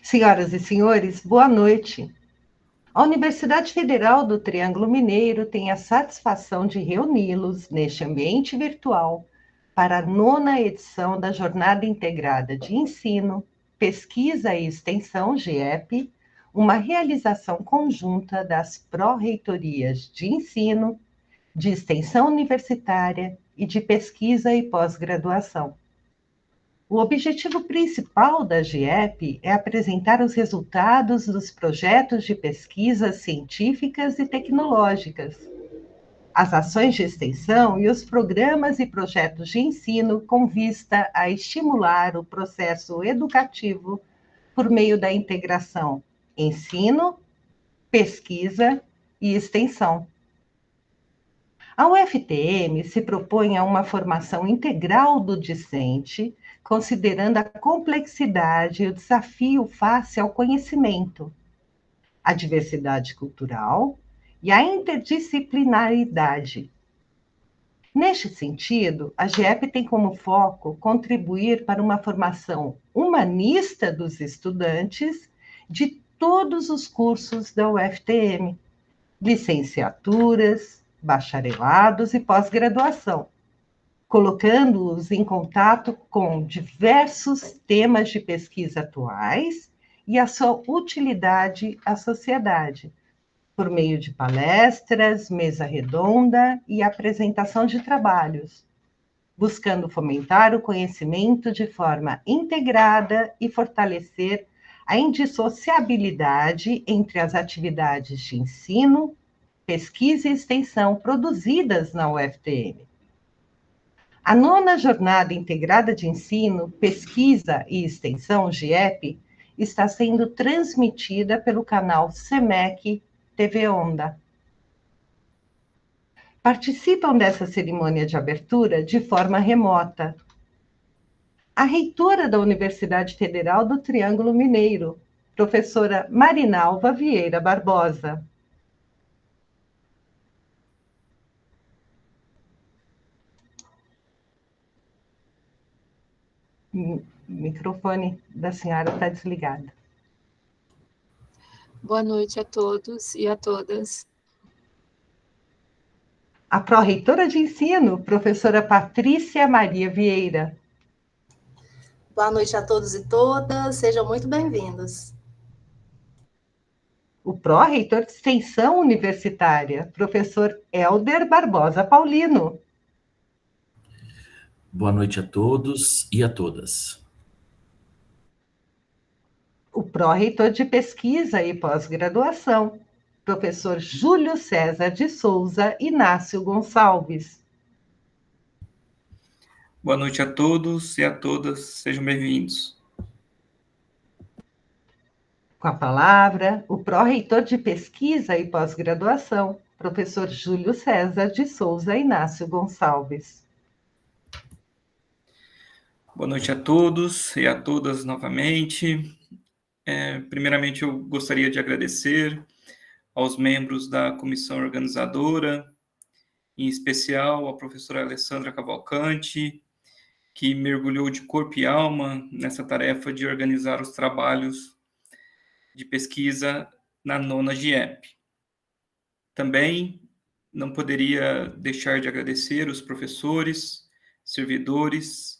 Senhoras e senhores, boa noite. A Universidade Federal do Triângulo Mineiro tem a satisfação de reuni-los neste ambiente virtual para a 9ª edição da Jornada Integrada de Ensino, Pesquisa e Extensão, GEP, uma realização conjunta das pró-reitorias de Ensino, de Extensão Universitária e de Pesquisa e Pós-Graduação. O objetivo principal da GEP é apresentar os resultados dos projetos de pesquisas científicas e tecnológicas, as ações de extensão e os programas e projetos de ensino com vista a estimular o processo educativo por meio da integração ensino, pesquisa e extensão. A UFTM se propõe a uma formação integral do discente, considerando a complexidade e o desafio face ao conhecimento, a diversidade cultural e a interdisciplinaridade. Neste sentido, a GEP tem como foco contribuir para uma formação humanista dos estudantes de todos os cursos da UFTM, licenciaturas, bacharelados e pós-graduação, colocando-os em contato com diversos temas de pesquisa atuais e a sua utilidade à sociedade, por meio de palestras, mesa redonda e apresentação de trabalhos, buscando fomentar o conhecimento de forma integrada e fortalecer a indissociabilidade entre as atividades de ensino, pesquisa e extensão produzidas na UFTM. A 9ª Jornada Integrada de Ensino, Pesquisa e Extensão, GEP, está sendo transmitida pelo canal SEMEC TV Onda. Participam dessa cerimônia de abertura de forma remota a reitora da Universidade Federal do Triângulo Mineiro, professora Marinalva Vieira Barbosa. O microfone da senhora está desligado. Boa noite a todos e a todas. A pró-reitora de ensino, professora Patrícia Maria Vieira. Boa noite a todos e todas, sejam muito bem-vindos. O pró-reitor de extensão universitária, professor Helder Barbosa Paulino. Boa noite a todos e a todas. O pró-reitor de pesquisa e pós-graduação, professor Júlio César de Souza Inácio Gonçalves. Boa noite a todos e a todas, sejam bem-vindos. Com a palavra, o pró-reitor de pesquisa e pós-graduação, professor Júlio César de Souza Inácio Gonçalves. Boa noite a todos e a todas novamente. Primeiramente, eu gostaria de agradecer aos membros da comissão organizadora, em especial a professora Alessandra Cavalcante, que mergulhou de corpo e alma nessa tarefa de organizar os trabalhos de pesquisa na 9ª GEP. Também não poderia deixar de agradecer os professores, servidores,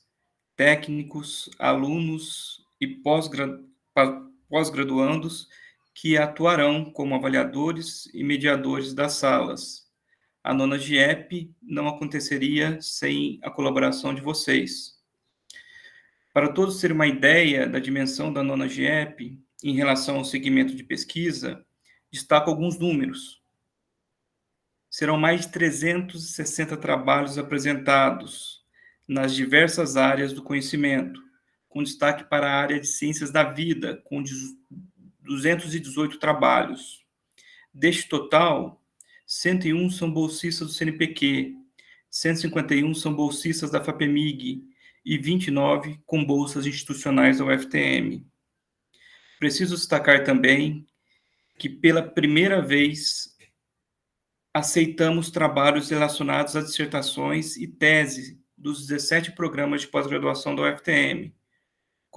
técnicos, alunos e pós-graduandos que atuarão como avaliadores e mediadores das salas. A 9ª GEP não aconteceria sem a colaboração de vocês. Para todos terem uma ideia da dimensão da 9ª GEP em relação ao segmento de pesquisa, destaco alguns números. Serão mais de 360 trabalhos apresentados nas diversas áreas do conhecimento, com destaque para a área de ciências da vida, com 218 trabalhos. Deste total, 101 são bolsistas do CNPq, 151 são bolsistas da FAPEMIG e 29 com bolsas institucionais da UFTM. Preciso destacar também que, pela primeira vez, aceitamos trabalhos relacionados a dissertações e tese dos 17 programas de pós-graduação da UFTM,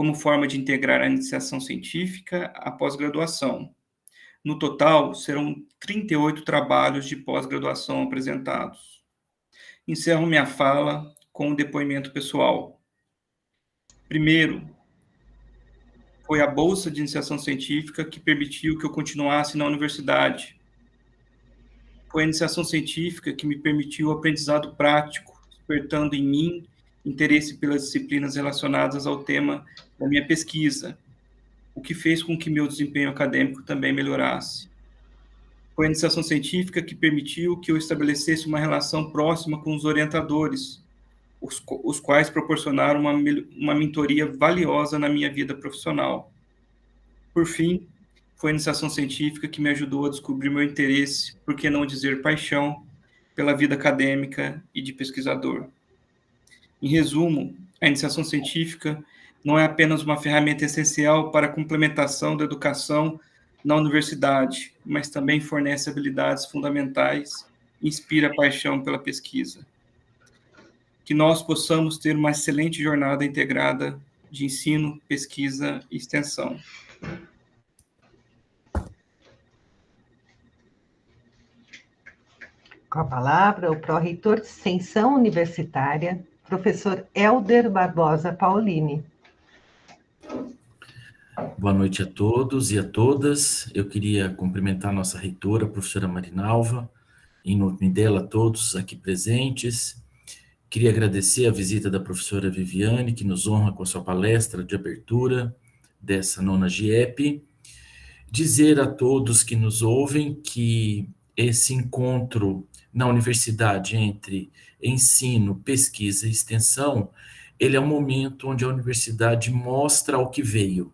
como forma de integrar a iniciação científica à pós-graduação. No total, serão 38 trabalhos de pós-graduação apresentados. Encerro minha fala com um depoimento pessoal. Primeiro, foi a bolsa de iniciação científica que permitiu que eu continuasse na universidade. Foi a iniciação científica que me permitiu o aprendizado prático, despertando em mim interesse pelas disciplinas relacionadas ao tema da minha pesquisa, o que fez com que meu desempenho acadêmico também melhorasse. Foi a iniciação científica que permitiu que eu estabelecesse uma relação próxima com os orientadores, os quais proporcionaram uma mentoria valiosa na minha vida profissional. Por fim, foi a iniciação científica que me ajudou a descobrir meu interesse, por que não dizer paixão, pela vida acadêmica e de pesquisador. Em resumo, a iniciação científica não é apenas uma ferramenta essencial para a complementação da educação na universidade, mas também fornece habilidades fundamentais e inspira paixão pela pesquisa. Que nós possamos ter uma excelente jornada integrada de ensino, pesquisa e extensão. Com a palavra, o pró-reitor de Extensão Universitária, professor Hélder Barbosa Paulini. Boa noite a todos e a todas. Eu queria cumprimentar a nossa reitora, a professora Marinalva, em nome dela, todos aqui presentes. Queria agradecer a visita da professora Viviane, que nos honra com a sua palestra de abertura dessa 9ª GIEP. Dizer a todos que nos ouvem que esse encontro na universidade entre ensino, pesquisa e extensão, ele é um momento onde a universidade mostra o que veio,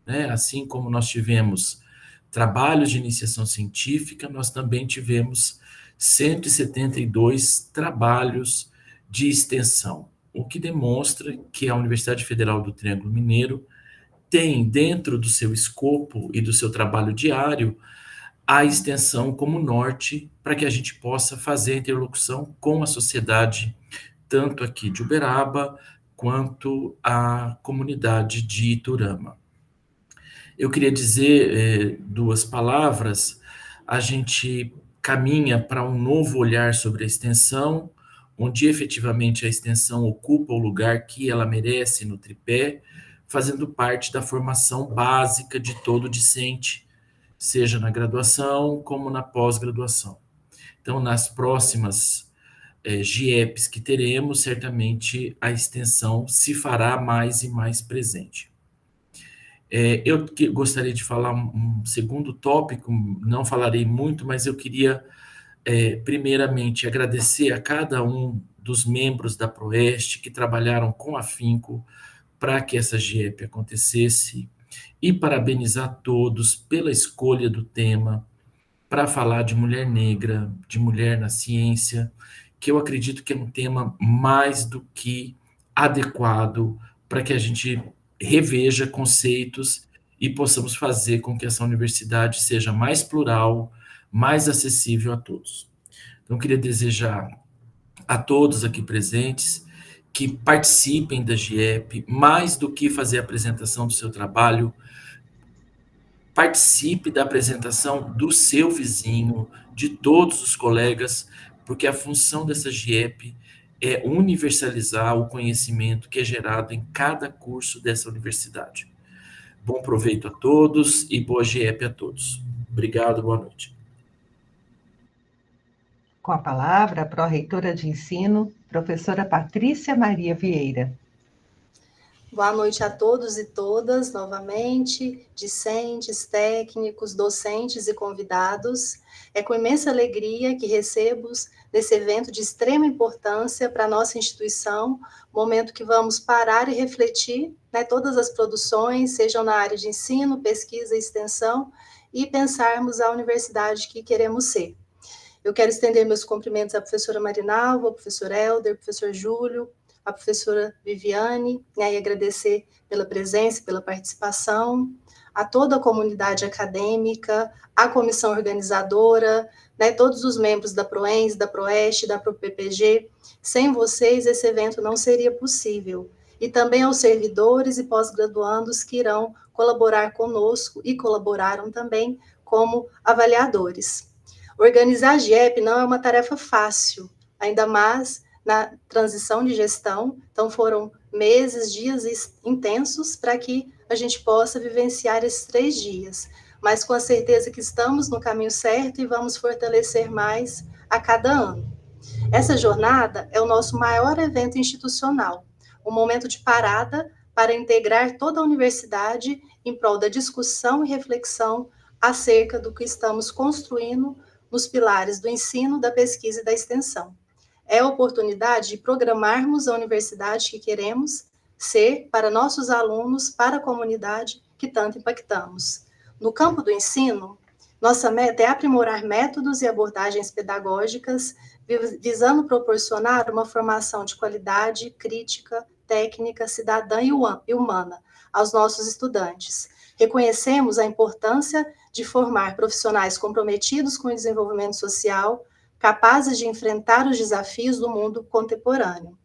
né? Assim como nós tivemos trabalhos de iniciação científica, nós também tivemos 172 trabalhos de extensão, o que demonstra que a Universidade Federal do Triângulo Mineiro tem dentro do seu escopo e do seu trabalho diário a extensão como norte para que a gente possa fazer a interlocução com a sociedade, tanto aqui de Uberaba, quanto a comunidade de Iturama. Eu queria dizer 2 palavras. A gente caminha para um novo olhar sobre a extensão, onde efetivamente a extensão ocupa o lugar que ela merece no tripé, fazendo parte da formação básica de todo discente, seja na graduação como na pós-graduação. Então, nas próximas GIEPs que teremos, certamente a extensão se fará mais e mais presente. Eu gostaria de falar um segundo tópico, não falarei muito, mas eu queria, primeiramente, agradecer a cada um dos membros da Proeste que trabalharam com afinco para que essa GIEP acontecesse, e parabenizar todos pela escolha do tema para falar de mulher negra, de mulher na ciência, que eu acredito que é um tema mais do que adequado para que a gente reveja conceitos e possamos fazer com que essa universidade seja mais plural, mais acessível a todos. Então, eu queria desejar a todos aqui presentes que participem da GIEP, mais do que fazer a apresentação do seu trabalho, participe da apresentação do seu vizinho, de todos os colegas, porque a função dessa GIEP é universalizar o conhecimento que é gerado em cada curso dessa universidade. Bom proveito a todos e boa GIEP a todos. Obrigado, boa noite. Com a palavra, a pró-reitora de ensino, professora Patrícia Maria Vieira. Boa noite a todos e todas, novamente, discentes, técnicos, docentes e convidados. É com imensa alegria que recebo desse evento de extrema importância para a nossa instituição, momento que vamos parar e refletir, né, todas as produções, sejam na área de ensino, pesquisa e extensão, e pensarmos a universidade que queremos ser. Eu quero estender meus cumprimentos à professora Marinalva, ao professor Hélder, ao professor Júlio, à professora Viviane, né, e agradecer pela presença, pela participação, a toda a comunidade acadêmica, a comissão organizadora, né, todos os membros da PROENS, da PROESTE, da PROPPG. Sem vocês, esse evento não seria possível. e também aos servidores e pós-graduandos que irão colaborar conosco e colaboraram também como avaliadores. Organizar a GIEP não é uma tarefa fácil, ainda mais na transição de gestão, então foram meses, dias intensos para que a gente possa vivenciar esses 3 dias, mas com a certeza que estamos no caminho certo e vamos fortalecer mais a cada ano. Essa jornada é o nosso maior evento institucional, um momento de parada para integrar toda a universidade em prol da discussão e reflexão acerca do que estamos construindo nos pilares do ensino, da pesquisa e da extensão. É a oportunidade de programarmos a universidade que queremos ser para nossos alunos, para a comunidade que tanto impactamos. No campo do ensino, nossa meta é aprimorar métodos e abordagens pedagógicas, visando proporcionar uma formação de qualidade, crítica, técnica, cidadã e humana aos nossos estudantes. Reconhecemos a importância de formar profissionais comprometidos com o desenvolvimento social, capazes de enfrentar os desafios do mundo contemporâneo.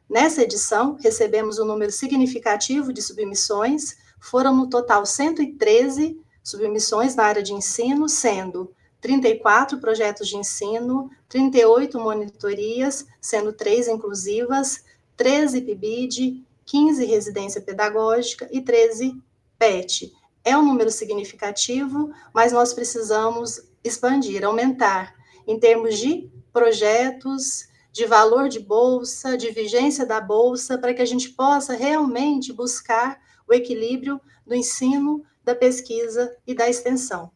Nessa edição, recebemos um número significativo de submissões, foram no total 113 submissões na área de ensino, sendo 34 projetos de ensino, 38 monitorias, sendo 3 inclusivas, 13 PIBID, 15 residência pedagógica e 13 PET. É um número significativo, mas nós precisamos expandir, aumentar, em termos de projetos, de valor de bolsa, de vigência da bolsa, para que a gente possa realmente buscar o equilíbrio do ensino, da pesquisa e da extensão.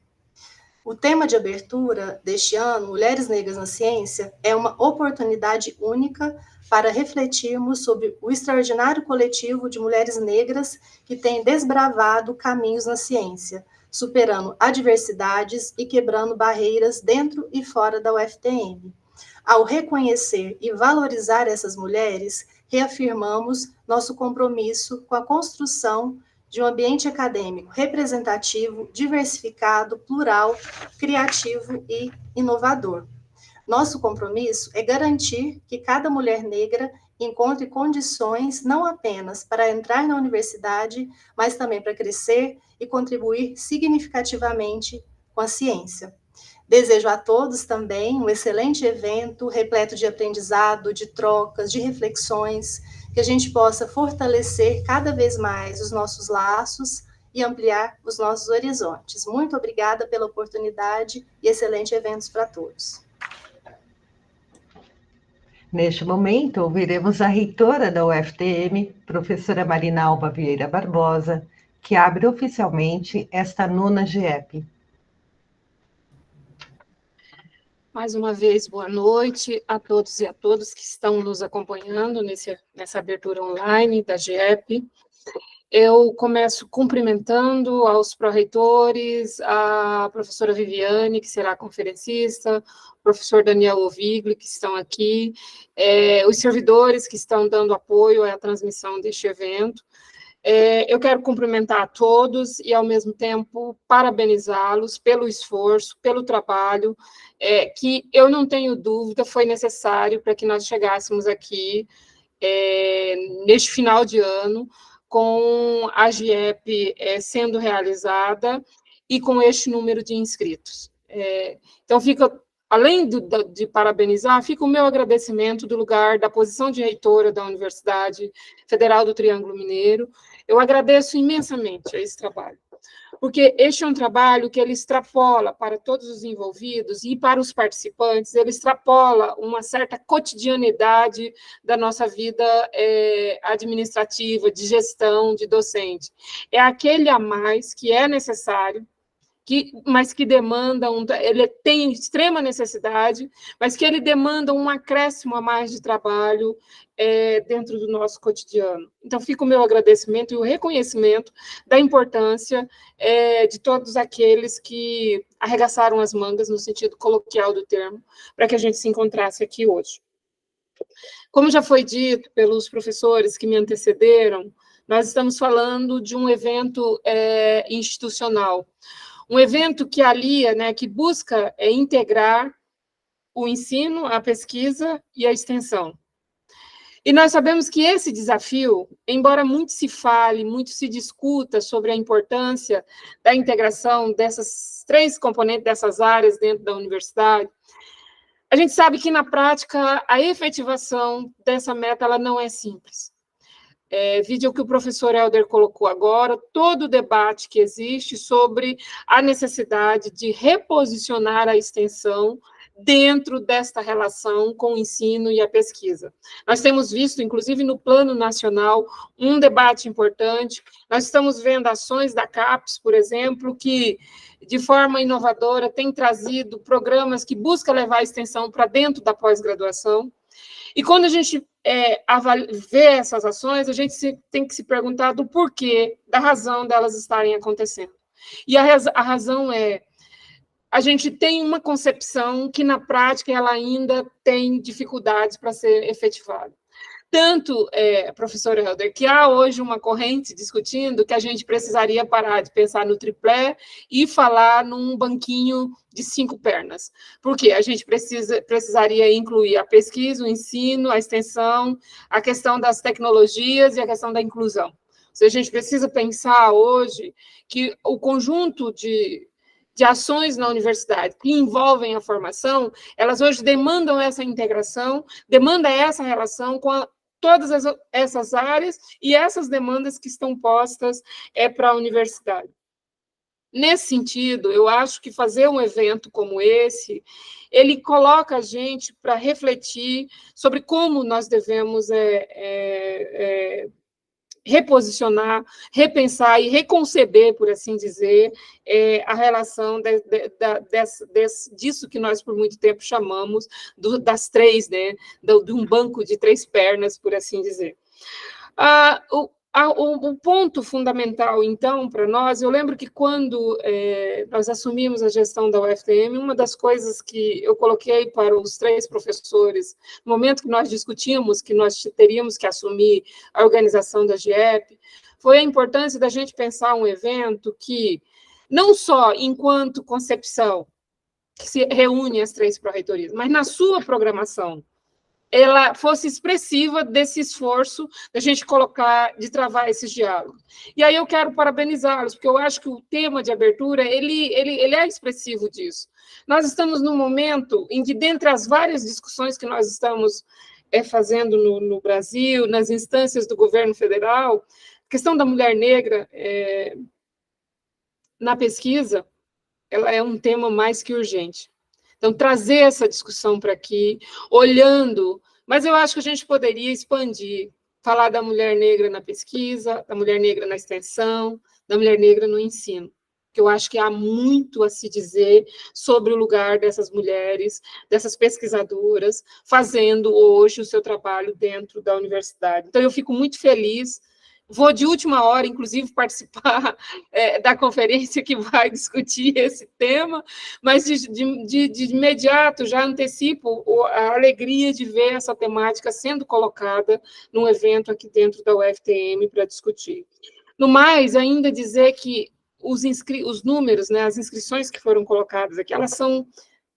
O tema de abertura deste ano, Mulheres Negras na Ciência, é uma oportunidade única para refletirmos sobre o extraordinário coletivo de mulheres negras que têm desbravado caminhos na ciência, superando adversidades e quebrando barreiras dentro e fora da UFTM. Ao reconhecer e valorizar essas mulheres, reafirmamos nosso compromisso com a construção de um ambiente acadêmico representativo, diversificado, plural, criativo e inovador. Nosso compromisso é garantir que cada mulher negra encontre condições não apenas para entrar na universidade, mas também para crescer e contribuir significativamente com a ciência. Desejo a todos também um excelente evento, repleto de aprendizado, de trocas, de reflexões, que a gente possa fortalecer cada vez mais os nossos laços e ampliar os nossos horizontes. Muito obrigada pela oportunidade e excelente eventos para todos. Neste momento, ouviremos a reitora da UFTM, professora Marina Alba Vieira Barbosa, que abre oficialmente esta 9ª GIEP. Mais uma vez, boa noite a todos e a todas que estão nos acompanhando nessa abertura online da GIEP. Eu começo cumprimentando aos pró-reitores, a professora Viviane, que será conferencista, o professor Daniel Ovigli, que estão aqui, os servidores que estão dando apoio à transmissão deste evento. Eu quero cumprimentar a todos e, ao mesmo tempo, parabenizá-los pelo esforço, pelo trabalho, que eu não tenho dúvida foi necessário para que nós chegássemos aqui neste final de ano, com a GIEP sendo realizada e com este número de inscritos. Então, além de parabenizar, fica o meu agradecimento do lugar da posição de reitora da Universidade Federal do Triângulo Mineiro. Eu agradeço imensamente a esse trabalho, porque este é um trabalho que ele extrapola para todos os envolvidos e para os participantes, ele extrapola uma certa cotidianidade da nossa vida administrativa, de gestão, de docente. É aquele a mais que é necessário, mas que demanda, ele tem extrema necessidade, mas que ele demanda um acréscimo a mais de trabalho dentro do nosso cotidiano. Então, fica o meu agradecimento e o reconhecimento da importância de todos aqueles que arregaçaram as mangas, no sentido coloquial do termo, para que a gente se encontrasse aqui hoje. Como já foi dito pelos professores que me antecederam, nós estamos falando de um evento institucional, um evento que alia, que busca integrar o ensino, a pesquisa e a extensão. E nós sabemos que esse desafio, embora muito se fale, muito se discuta sobre a importância da integração dessas 3 componentes, dessas áreas dentro da universidade, a gente sabe que, na prática, a efetivação dessa meta ela não é simples. Vide o que o professor Helder colocou agora, todo o debate que existe sobre a necessidade de reposicionar a extensão dentro desta relação com o ensino e a pesquisa. Nós temos visto, inclusive no plano nacional, um debate importante. Nós estamos vendo ações da CAPES, por exemplo, que, de forma inovadora, tem trazido programas que buscam levar a extensão para dentro da pós-graduação. E quando a gente vê essas ações, a gente tem que se perguntar do porquê, da razão delas estarem acontecendo. E a razão é, a gente tem uma concepção que, na prática, ela ainda tem dificuldades para ser efetivada. Tanto, professor Helder, que há hoje uma corrente discutindo que a gente precisaria parar de pensar no triplé e falar num banquinho de 5 pernas. Por quê? A gente precisaria incluir a pesquisa, o ensino, a extensão, a questão das tecnologias e a questão da inclusão. Ou seja, a gente precisa pensar hoje que o conjunto de ações na universidade que envolvem a formação, elas hoje demandam essa integração, demandam essa relação com todas essas áreas e essas demandas que estão postas para a universidade. Nesse sentido, eu acho que fazer um evento como esse, ele coloca a gente para refletir sobre como nós devemos reposicionar, repensar e reconceber, por assim dizer, a relação disso que nós, por muito tempo, chamamos das 3, né, de um banco de 3 pernas, por assim dizer. O ponto fundamental, então, para nós, eu lembro que quando nós assumimos a gestão da UFTM, uma das coisas que eu coloquei para os 3 professores, no momento que nós discutimos que nós teríamos que assumir a organização da GIEP, foi a importância da gente pensar um evento que, não só enquanto concepção, que se reúne as 3 pró-reitorias, mas na sua programação, ela fosse expressiva desse esforço da gente colocar, de travar esses diálogos. E aí eu quero parabenizá-los, porque eu acho que o tema de abertura, ele é expressivo disso. Nós estamos num momento em que, dentre as várias discussões que nós estamos fazendo no Brasil, nas instâncias do governo federal, a questão da mulher negra na pesquisa, ela é um tema mais que urgente. Então, trazer essa discussão para aqui, olhando, mas eu acho que a gente poderia expandir, falar da mulher negra na pesquisa, da mulher negra na extensão, da mulher negra no ensino, porque eu acho que há muito a se dizer sobre o lugar dessas mulheres, dessas pesquisadoras, fazendo hoje o seu trabalho dentro da universidade. Então, eu fico muito feliz. Vou, de última hora, inclusive, participar da conferência que vai discutir esse tema, mas, de imediato, já antecipo a alegria de ver essa temática sendo colocada num evento aqui dentro da UFTM para discutir. No mais, ainda dizer que os números, né, as inscrições que foram colocadas aqui, elas são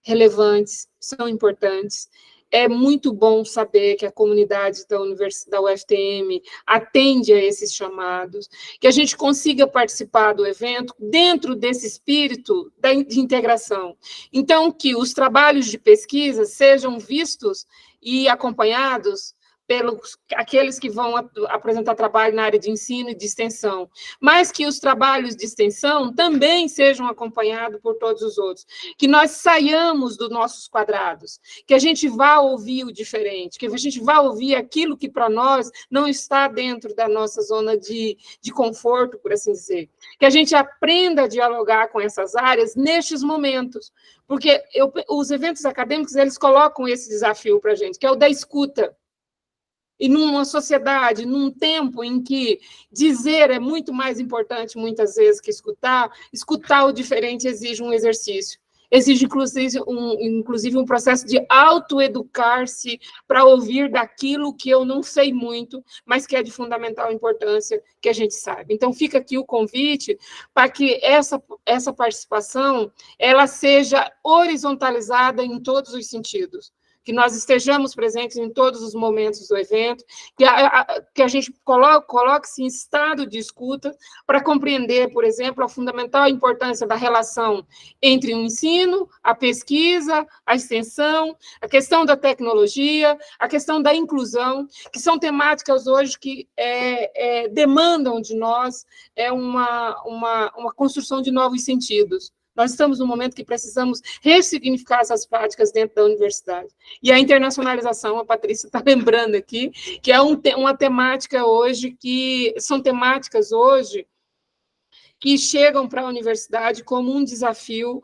relevantes, são importantes. É muito bom saber que a comunidade da UFTM atende a esses chamados, que a gente consiga participar do evento dentro desse espírito de integração. Então, que os trabalhos de pesquisa sejam vistos e acompanhados pelos aqueles que vão apresentar trabalho na área de ensino e de extensão, mas que os trabalhos de extensão também sejam acompanhados por todos os outros, que nós saiamos dos nossos quadrados, que a gente vá ouvir o diferente, que a gente vá ouvir aquilo que para nós não está dentro da nossa zona de conforto, por assim dizer, que a gente aprenda a dialogar com essas áreas nestes momentos, porque os eventos acadêmicos, eles colocam esse desafio para a gente, que é o da escuta. E numa sociedade, num tempo em que dizer é muito mais importante, muitas vezes, que escutar o diferente exige um exercício, exige, inclusive, um processo de autoeducar-se para ouvir daquilo que eu não sei muito, mas que é de fundamental importância que a gente saiba. Então, fica aqui o convite para que essa participação ela seja horizontalizada em todos os sentidos, que nós estejamos presentes em todos os momentos do evento, que a gente coloque-se em estado de escuta para compreender, por exemplo, a fundamental importância da relação entre o ensino, a pesquisa, a extensão, a questão da tecnologia, a questão da inclusão, que são temáticas hoje que demandam de nós uma construção de novos sentidos. Nós estamos num momento que precisamos ressignificar essas práticas dentro da universidade. E a internacionalização, a Patrícia está lembrando aqui, que é uma temática hoje, são temáticas hoje que chegam para a universidade como um desafio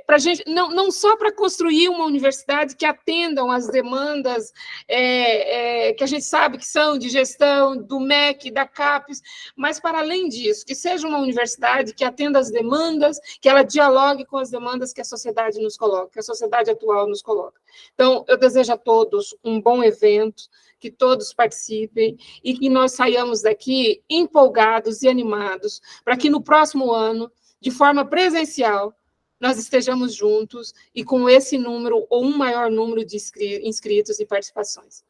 para a gente, não só para construir uma universidade que atendam às demandas que a gente sabe que são de gestão, do MEC, da CAPES, mas para além disso, que seja uma universidade que atenda às demandas, que ela dialogue com as demandas que a sociedade nos coloca, que a sociedade atual nos coloca. Então, eu desejo a todos um bom evento, que todos participem e que nós saiamos daqui empolgados e animados para que no próximo ano, de forma presencial, nós estejamos juntos e com esse número ou um maior número de inscritos e participações.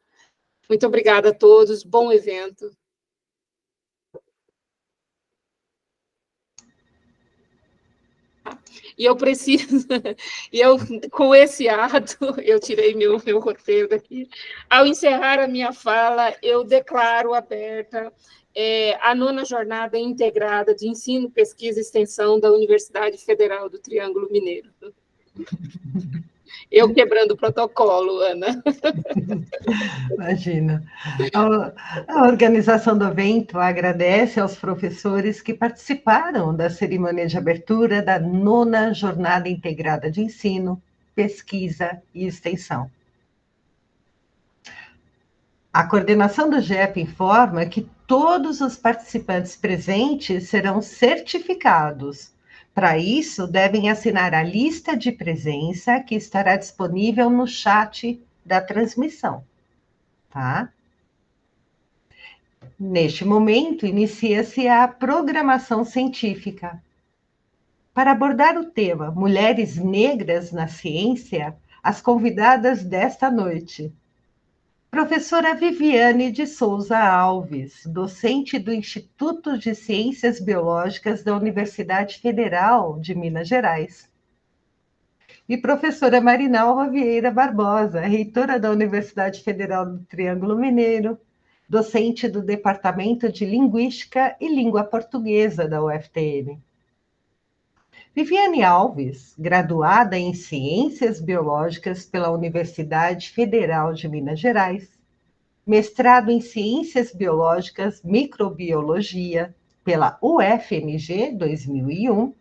Muito obrigada a todos, bom evento. E eu preciso, com esse ato, eu tirei meu roteiro daqui. Ao encerrar a minha fala, eu declaro aberta a 9ª Jornada Integrada de Ensino, Pesquisa e Extensão da Universidade Federal do Triângulo Mineiro. Eu quebrando o protocolo, Ana. Imagina. A organização do evento agradece aos professores que participaram da cerimônia de abertura da 9ª Jornada Integrada de Ensino, Pesquisa e Extensão. A coordenação do GEP informa que todos os participantes presentes serão certificados. Para isso, devem assinar a lista de presença que estará disponível no chat da transmissão. Tá? Neste momento, inicia-se a programação científica. Para abordar o tema Mulheres Negras na Ciência, as convidadas desta noite: professora Viviane de Souza Alves, docente do Instituto de Ciências Biológicas da Universidade Federal de Minas Gerais. E professora Marinalva Vieira Barbosa, reitora da Universidade Federal do Triângulo Mineiro, docente do Departamento de Linguística e Língua Portuguesa da UFTM. Viviane Alves, graduada em Ciências Biológicas pela Universidade Federal de Minas Gerais, mestrado em Ciências Biológicas, Microbiologia pela UFMG 2001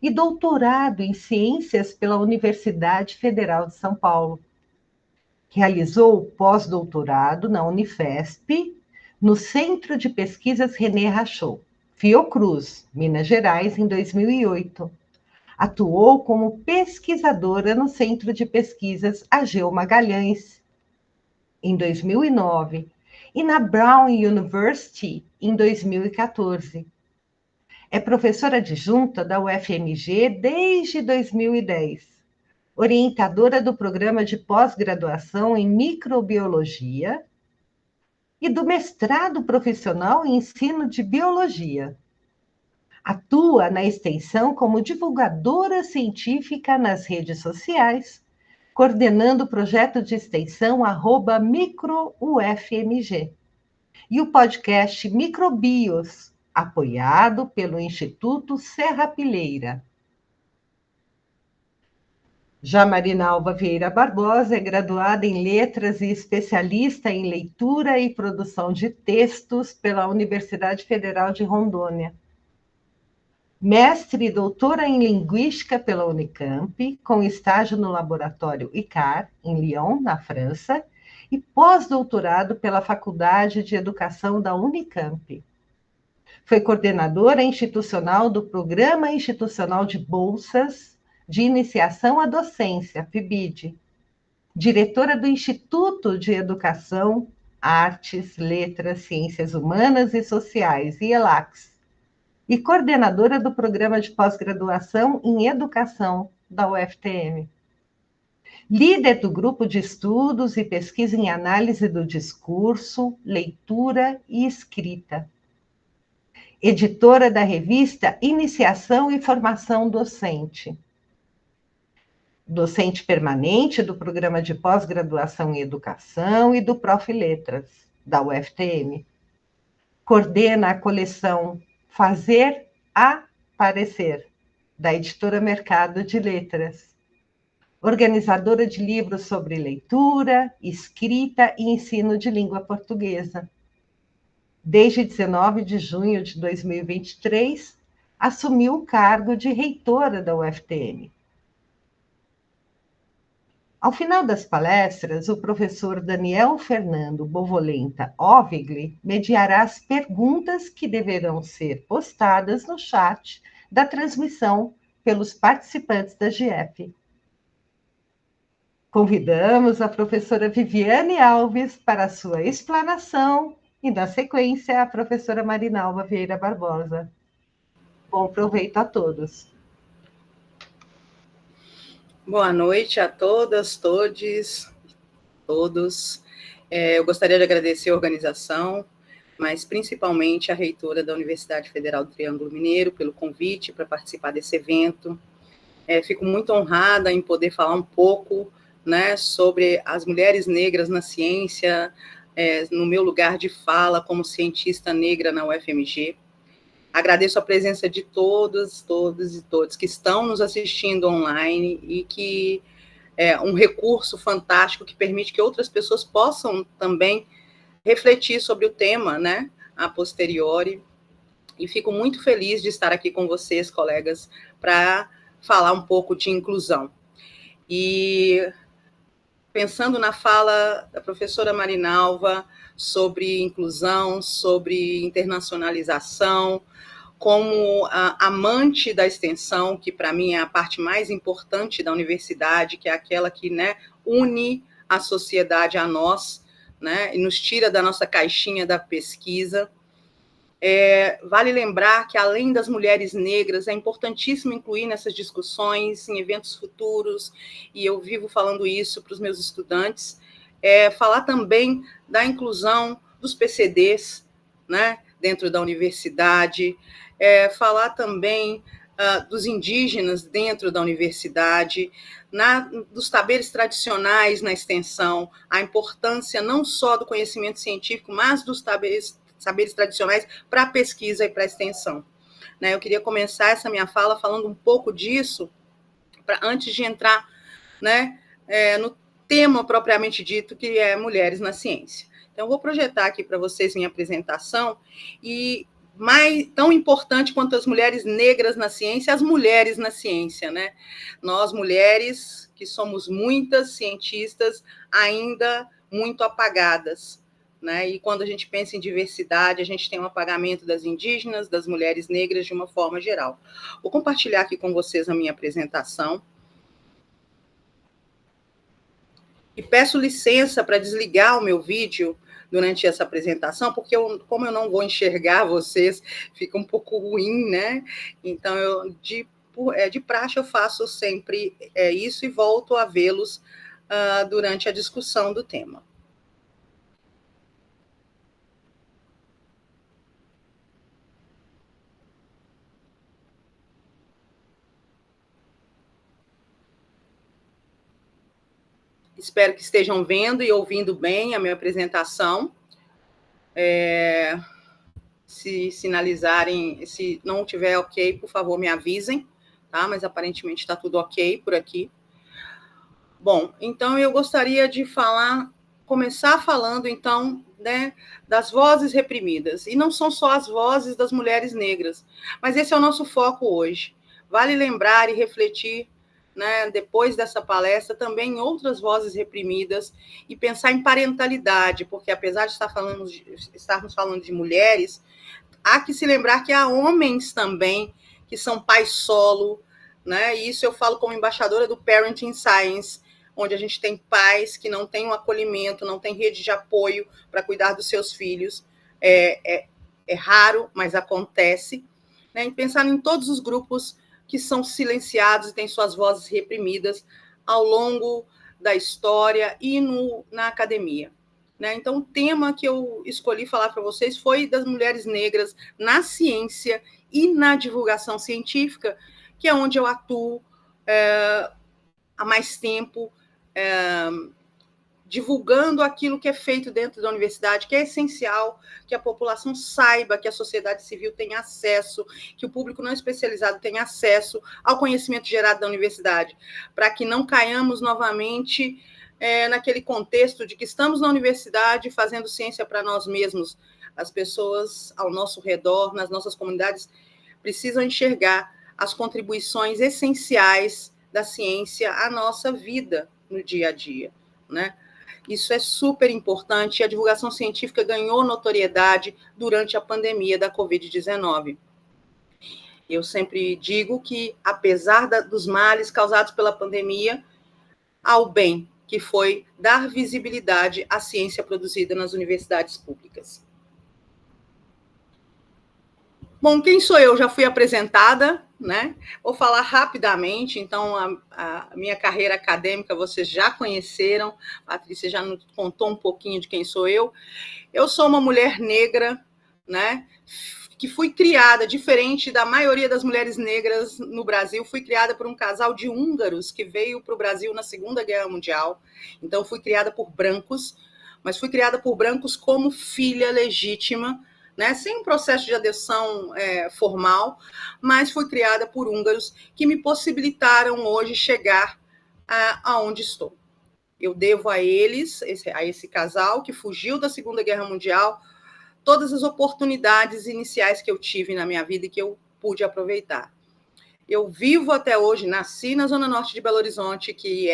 e doutorado em Ciências pela Universidade Federal de São Paulo. Realizou pós-doutorado na Unifesp, no Centro de Pesquisas René Rachou, Fiocruz, Minas Gerais, em 2008. Atuou como pesquisadora no Centro de Pesquisas Ageu Magalhães, em 2009, e na Brown University, em 2014. É professora adjunta da UFMG desde 2010, orientadora do programa de pós-graduação em microbiologia e do mestrado profissional em ensino de biologia. Atua na extensão como divulgadora científica nas redes sociais, coordenando o projeto de extensão @microufmg e o podcast Microbios, apoiado pelo Instituto Serrapilheira. Já Marinalva Vieira Barbosa é graduada em Letras e especialista em Leitura e Produção de Textos pela Universidade Federal de Rondônia. Mestre e doutora em Linguística pela Unicamp, com estágio no laboratório ICAR, em Lyon, na França, e pós-doutorado pela Faculdade de Educação da Unicamp. Foi coordenadora institucional do Programa Institucional de Bolsas de Iniciação à Docência, PIBID, diretora do Instituto de Educação, Artes, Letras, Ciências Humanas e Sociais, IELAX, e coordenadora do Programa de Pós-Graduação em Educação da UFTM. líder do grupo de estudos e pesquisa em análise do discurso, leitura e escrita. Editora da revista Iniciação e Formação Docente. Docente permanente do Programa de Pós-Graduação em Educação e do Prof. Letras, da UFTM. Coordena a coleção Fazer Aparecer, da Editora Mercado de Letras. Organizadora de livros sobre leitura, escrita e ensino de língua portuguesa. Desde 19 de junho de 2023, assumiu o cargo de reitora da UFTM. Ao final das palestras, o professor Daniel Fernando Bovolenta Ovigli mediará as perguntas que deverão ser postadas no chat da transmissão pelos participantes da GEP. Convidamos a professora Viviane Alves para a sua explanação e, na sequência, a professora Marinalva Vieira Barbosa. Bom proveito a todos. Boa noite a todas, todos. Eu gostaria de agradecer a organização, mas principalmente a reitora da Universidade Federal do Triângulo Mineiro pelo convite para participar desse evento. Fico muito honrada em poder falar um pouco, né, sobre as mulheres negras na ciência, no meu lugar de fala como cientista negra na UFMG. Agradeço a presença de todos e todas que estão nos assistindo online e que é um recurso fantástico que permite que outras pessoas possam também refletir sobre o tema, né, a posteriori. E fico muito feliz de estar aqui com vocês, colegas, para falar um pouco de inclusão. E pensando na fala da professora Marinalva sobre inclusão, sobre internacionalização, como amante da extensão, que para mim é a parte mais importante da universidade, que é aquela que, né, une a sociedade a nós, né, e nos tira da nossa caixinha da pesquisa. Vale lembrar que, além das mulheres negras, é importantíssimo incluir nessas discussões, em eventos futuros, e eu vivo falando isso para os meus estudantes, falar também da inclusão dos PCDs, né, dentro da universidade, falar também dos indígenas dentro da universidade, dos saberes tradicionais na extensão, a importância não só do conhecimento científico, mas dos saberes tradicionais para a pesquisa e para a extensão. Né, eu queria começar essa minha fala falando um pouco disso, antes de entrar, né, no tema propriamente dito, que é mulheres na ciência. Então, eu vou projetar aqui para vocês minha apresentação, e tão importante quanto as mulheres negras na ciência, as mulheres na ciência, né? Nós, mulheres, que somos muitas cientistas, ainda muito apagadas, né? E quando a gente pensa em diversidade, a gente tem um apagamento das indígenas, das mulheres negras, de uma forma geral. Vou compartilhar aqui com vocês a minha apresentação. E peço licença para desligar o meu vídeo durante essa apresentação, porque como eu não vou enxergar vocês, fica um pouco ruim, né? Então, de praxe, eu faço sempre isso e volto a vê-los durante a discussão do tema. Espero que estejam vendo e ouvindo bem a minha apresentação. Se sinalizarem, se não tiver ok, por favor, me avisem, tá? Mas aparentemente está tudo ok por aqui. Bom, então eu gostaria de começar falando, então, né, das vozes reprimidas. E não são só as vozes das mulheres negras, mas esse é o nosso foco hoje. Vale lembrar e refletir, né, depois dessa palestra, também em outras vozes reprimidas e pensar em parentalidade, porque apesar de estarmos falando de mulheres, há que se lembrar que há homens também que são pais solo, né? E isso eu falo como embaixadora do Parenting Science, onde a gente tem pais que não têm um acolhimento, não têm rede de apoio para cuidar dos seus filhos. É raro, mas acontece. Né? E pensar em todos os grupos que são silenciados e têm suas vozes reprimidas ao longo da história e na academia. Né? Então, o tema que eu escolhi falar para vocês foi das mulheres negras na ciência e na divulgação científica, que é onde eu atuo há mais tempo, divulgando aquilo que é feito dentro da universidade, que é essencial que a população saiba, que a sociedade civil tenha acesso, que o público não especializado tenha acesso ao conhecimento gerado da universidade, para que não caiamos novamente naquele contexto de que estamos na universidade fazendo ciência para nós mesmos. As pessoas ao nosso redor, nas nossas comunidades, precisam enxergar as contribuições essenciais da ciência à nossa vida no dia a dia, né? Isso é super importante. A divulgação científica ganhou notoriedade durante a pandemia da Covid-19. Eu sempre digo que, apesar dos males causados pela pandemia, há o bem, que foi dar visibilidade à ciência produzida nas universidades públicas. Bom, quem sou eu? Já fui apresentada, né? Vou falar rapidamente. Então, a minha carreira acadêmica vocês já conheceram. A Patrícia já nos contou um pouquinho de quem sou eu. Eu sou uma mulher negra, né? Que fui criada, diferente da maioria das mulheres negras no Brasil, fui criada por um casal de húngaros que veio para o Brasil na Segunda Guerra Mundial. Então, fui criada por brancos, mas fui criada por brancos como filha legítima, né, sem um processo de adoção formal, mas fui criada por húngaros que me possibilitaram hoje chegar aonde estou. Eu devo a eles, a esse casal que fugiu da Segunda Guerra Mundial, todas as oportunidades iniciais que eu tive na minha vida e que eu pude aproveitar. Eu vivo até hoje, nasci na Zona Norte de Belo Horizonte, que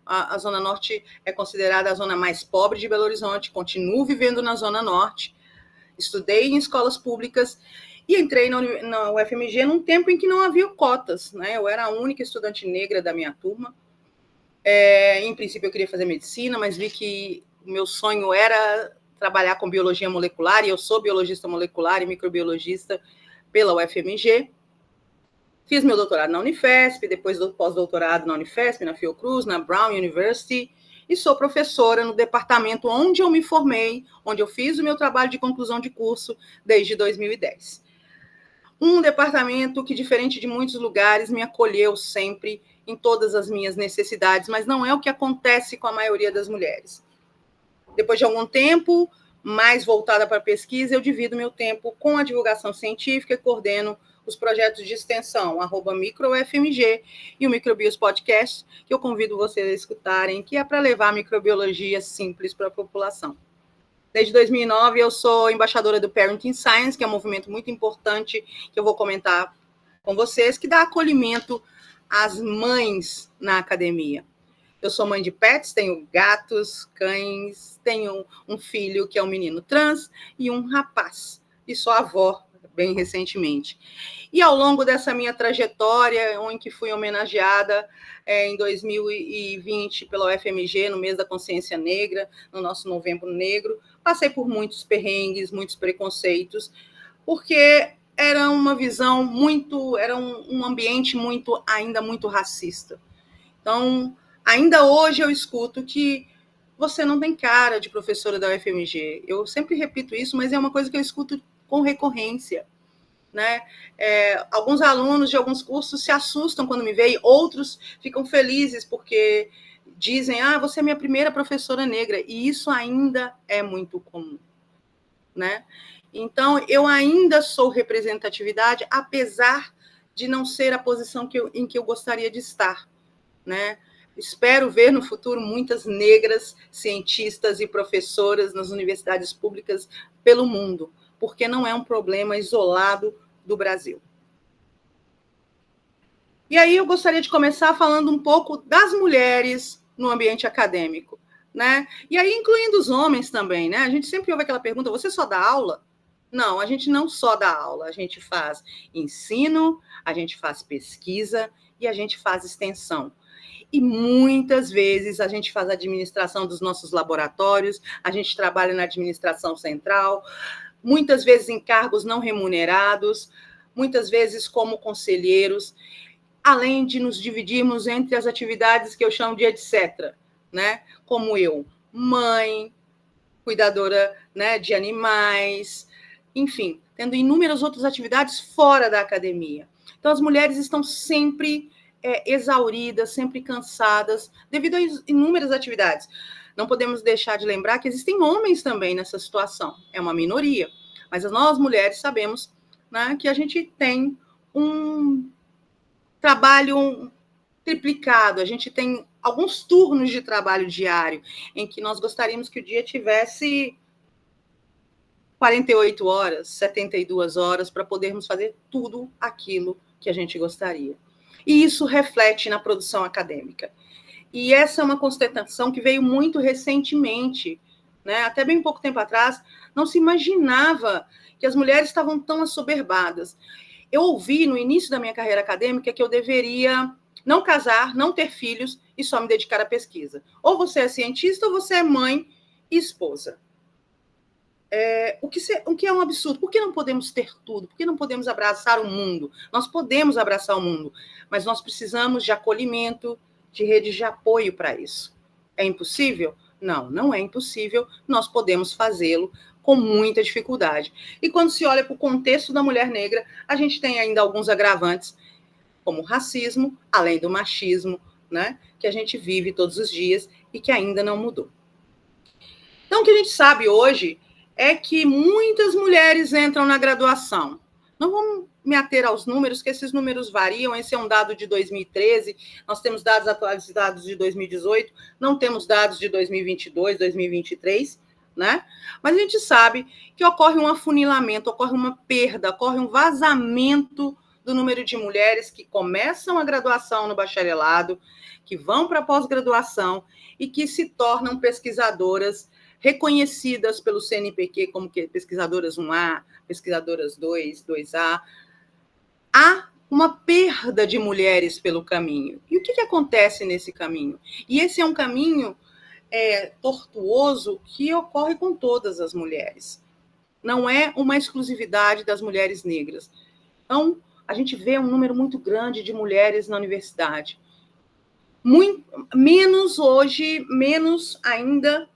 a Zona Norte é considerada a zona mais pobre de Belo Horizonte, continuo vivendo na Zona Norte. Estudei em escolas públicas e entrei na UFMG num tempo em que não havia cotas, né? Eu era a única estudante negra da minha turma. Em princípio, eu queria fazer medicina, mas vi que o meu sonho era trabalhar com biologia molecular, e eu sou biologista molecular e microbiologista pela UFMG. Fiz meu doutorado na Unifesp, depois do pós-doutorado na Unifesp, na Fiocruz, na Brown University, e sou professora no departamento onde eu me formei, onde eu fiz o meu trabalho de conclusão de curso desde 2010. Um departamento que, diferente de muitos lugares, me acolheu sempre em todas as minhas necessidades, mas não é o que acontece com a maioria das mulheres. Depois de algum tempo, mais voltada para a pesquisa, eu divido meu tempo com a divulgação científica e coordeno os projetos de extensão, @microufmg, e o Microbios Podcast, que eu convido vocês a escutarem, que é para levar a microbiologia simples para a população. Desde 2009, eu sou embaixadora do Parenting Science, que é um movimento muito importante, que eu vou comentar com vocês, que dá acolhimento às mães na academia. Eu sou mãe de pets, tenho gatos, cães, tenho um filho que é um menino trans e um rapaz, e sou avó bem recentemente. E ao longo dessa minha trajetória, em que fui homenageada em 2020 pela UFMG, no mês da consciência negra, no nosso Novembro Negro, passei por muitos perrengues, muitos preconceitos, porque era uma visão era um ambiente ainda muito racista. Então, ainda hoje eu escuto que você não tem cara de professora da UFMG. Eu sempre repito isso, mas é uma coisa que eu escuto com recorrência, né? Alguns alunos de alguns cursos se assustam quando me veem, outros ficam felizes porque dizem, você é minha primeira professora negra, e isso ainda é muito comum, né? Então, eu ainda sou representatividade, apesar de não ser a posição em que eu gostaria de estar, né? Espero ver no futuro muitas negras cientistas e professoras nas universidades públicas pelo mundo, porque não é um problema isolado do Brasil. E aí eu gostaria de começar falando um pouco das mulheres no ambiente acadêmico, né? E aí incluindo os homens também, né? A gente sempre ouve aquela pergunta, você só dá aula? Não, a gente não só dá aula, a gente faz ensino, a gente faz pesquisa e a gente faz extensão. E muitas vezes a gente faz a administração dos nossos laboratórios, a gente trabalha na administração central, muitas vezes em cargos não remunerados, muitas vezes como conselheiros, além de nos dividirmos entre as atividades que eu chamo de etc., né? Como eu, mãe, cuidadora, né, de animais, enfim, tendo inúmeras outras atividades fora da academia. Então, as mulheres estão sempre exauridas, sempre cansadas, devido a inúmeras atividades. Não podemos deixar de lembrar que existem homens também nessa situação, é uma minoria, mas nós, mulheres, sabemos, né, que a gente tem um trabalho triplicado, a gente tem alguns turnos de trabalho diário, em que nós gostaríamos que o dia tivesse 48 horas, 72 horas, para podermos fazer tudo aquilo que a gente gostaria. E isso reflete na produção acadêmica. E essa é uma constatação que veio muito recentemente, né? Até bem pouco tempo atrás, não se imaginava que as mulheres estavam tão assoberbadas. Eu ouvi no início da minha carreira acadêmica que eu deveria não casar, não ter filhos e só me dedicar à pesquisa. Ou você é cientista ou você é mãe e esposa. O que é um absurdo. Por que não podemos ter tudo? Por que não podemos abraçar o mundo? Nós podemos abraçar o mundo, mas nós precisamos de acolhimento, de rede de apoio para isso. É impossível? Não, não é impossível. Nós podemos fazê-lo com muita dificuldade. E quando se olha para o contexto da mulher negra, a gente tem ainda alguns agravantes, como o racismo, além do machismo, né, que a gente vive todos os dias e que ainda não mudou. Então, o que a gente sabe hoje é que muitas mulheres entram na graduação. Não vamos me ater aos números, que esses números variam. Esse é um dado de 2013, nós temos dados atualizados de 2018, não temos dados de 2022, 2023, né? Mas a gente sabe que ocorre um afunilamento, ocorre uma perda, ocorre um vazamento do número de mulheres que começam a graduação no bacharelado, que vão para a pós-graduação e que se tornam pesquisadoras reconhecidas pelo CNPq como pesquisadoras 1A, pesquisadoras 2, 2A. Há uma perda de mulheres pelo caminho. E o que acontece nesse caminho? E esse é um caminho tortuoso que ocorre com todas as mulheres. Não é uma exclusividade das mulheres negras. Então, a gente vê um número muito grande de mulheres na universidade. Menos hoje, menos ainda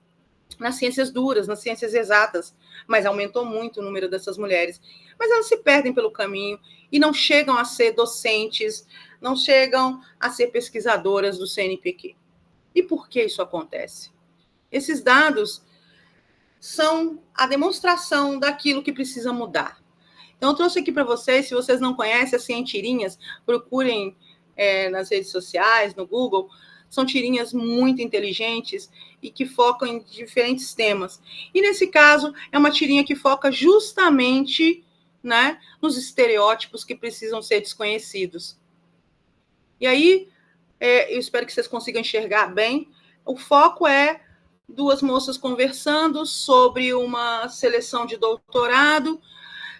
nas ciências duras, nas ciências exatas, mas aumentou muito o número dessas mulheres. Mas elas se perdem pelo caminho e não chegam a ser docentes, não chegam a ser pesquisadoras do CNPq. E por que isso acontece? Esses dados são a demonstração daquilo que precisa mudar. Então, eu trouxe aqui para vocês, se vocês não conhecem as cientirinhas, procurem nas redes sociais, no Google. São tirinhas muito inteligentes e que focam em diferentes temas. E, nesse caso, é uma tirinha que foca justamente, né, nos estereótipos que precisam ser desconhecidos. E aí, eu espero que vocês consigam enxergar bem. O foco é duas moças conversando sobre uma seleção de doutorado,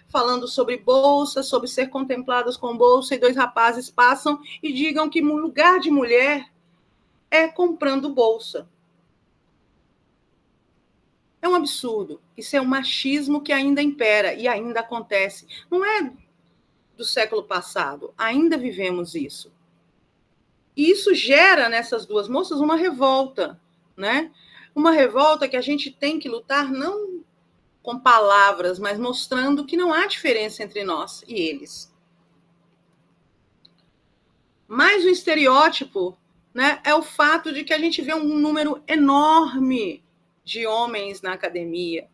falando sobre bolsa, sobre ser contempladas com bolsa, e dois rapazes passam e digam que o lugar de mulher é comprando bolsa. É um absurdo. Isso é um machismo que ainda impera e ainda acontece. Não é do século passado. Ainda vivemos isso. E isso gera nessas duas moças uma revolta, né? Uma revolta que a gente tem que lutar não com palavras, mas mostrando que não há diferença entre nós e eles. Mais um estereótipo, né, é o fato de que a gente vê um número enorme de homens na academia,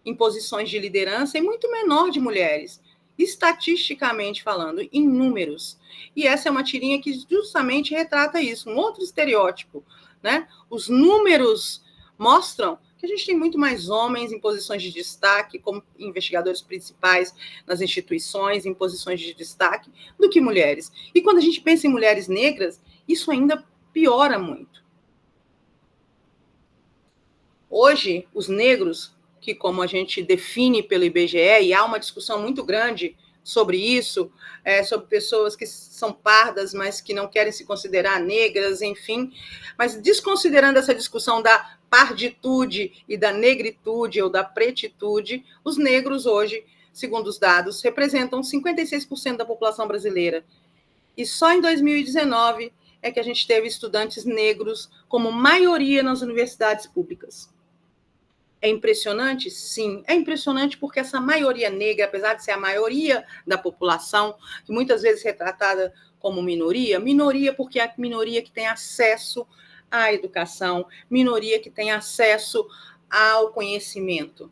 em posições de liderança, e muito menor de mulheres, estatisticamente falando, em números. E essa é uma tirinha que justamente retrata isso, um outro estereótipo, né? Os números mostram que a gente tem muito mais homens em posições de destaque, como investigadores principais nas instituições, em posições de destaque, do que mulheres. E quando a gente pensa em mulheres negras, isso ainda piora muito. Hoje, os negros, que como a gente define pelo IBGE, e há uma discussão muito grande sobre isso, sobre pessoas que são pardas, mas que não querem se considerar negras, enfim, mas desconsiderando essa discussão da parditude e da negritude ou da pretitude, os negros hoje, segundo os dados, representam 56% da população brasileira. E só em 2019 é que a gente teve estudantes negros como maioria nas universidades públicas. É impressionante? Sim, é impressionante porque essa maioria negra, apesar de ser a maioria da população, que muitas vezes é retratada como minoria porque é a minoria que tem acesso à educação, minoria que tem acesso ao conhecimento.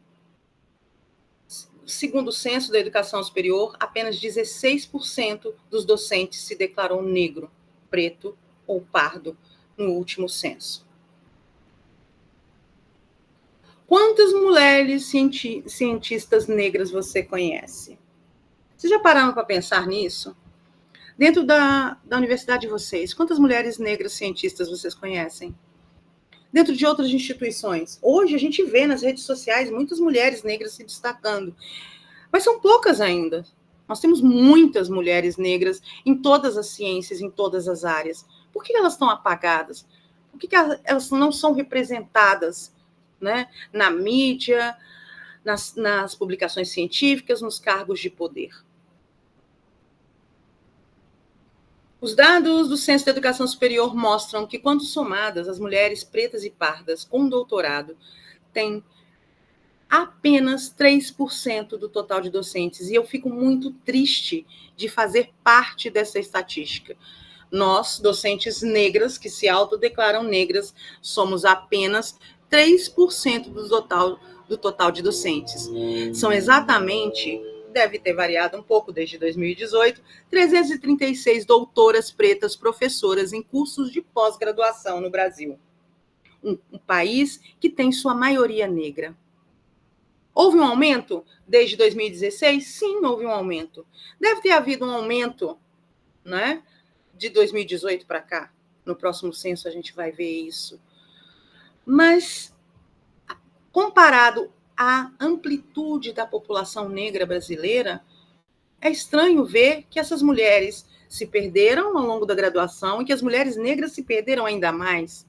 Segundo o censo da educação superior, apenas 16% dos docentes se declarou negro, preto ou pardo no último censo. Quantas mulheres cientistas negras você conhece? Vocês já pararam para pensar nisso? Dentro da universidade de vocês, quantas mulheres negras cientistas vocês conhecem? Dentro de outras instituições. Hoje a gente vê nas redes sociais muitas mulheres negras se destacando, mas são poucas ainda. Nós temos muitas mulheres negras em todas as ciências, em todas as áreas. Por que elas estão apagadas? Por que elas não são representadas, né, na mídia, nas publicações científicas, nos cargos de poder? Os dados do Censo da Educação Superior mostram que, quando somadas, as mulheres pretas e pardas com doutorado têm apenas 3% do total de docentes. E eu fico muito triste de fazer parte dessa estatística. Nós, docentes negras, que se autodeclaram negras, somos apenas 3% do total de docentes. São exatamente, deve ter variado um pouco desde 2018, 336 doutoras pretas professoras em cursos de pós-graduação no Brasil. Um país que tem sua maioria negra. Houve um aumento desde 2016? Sim, houve um aumento. Deve ter havido um aumento, né, de 2018 para cá. No próximo censo a gente vai ver isso. Mas, comparado à amplitude da população negra brasileira, é estranho ver que essas mulheres se perderam ao longo da graduação e que as mulheres negras se perderam ainda mais.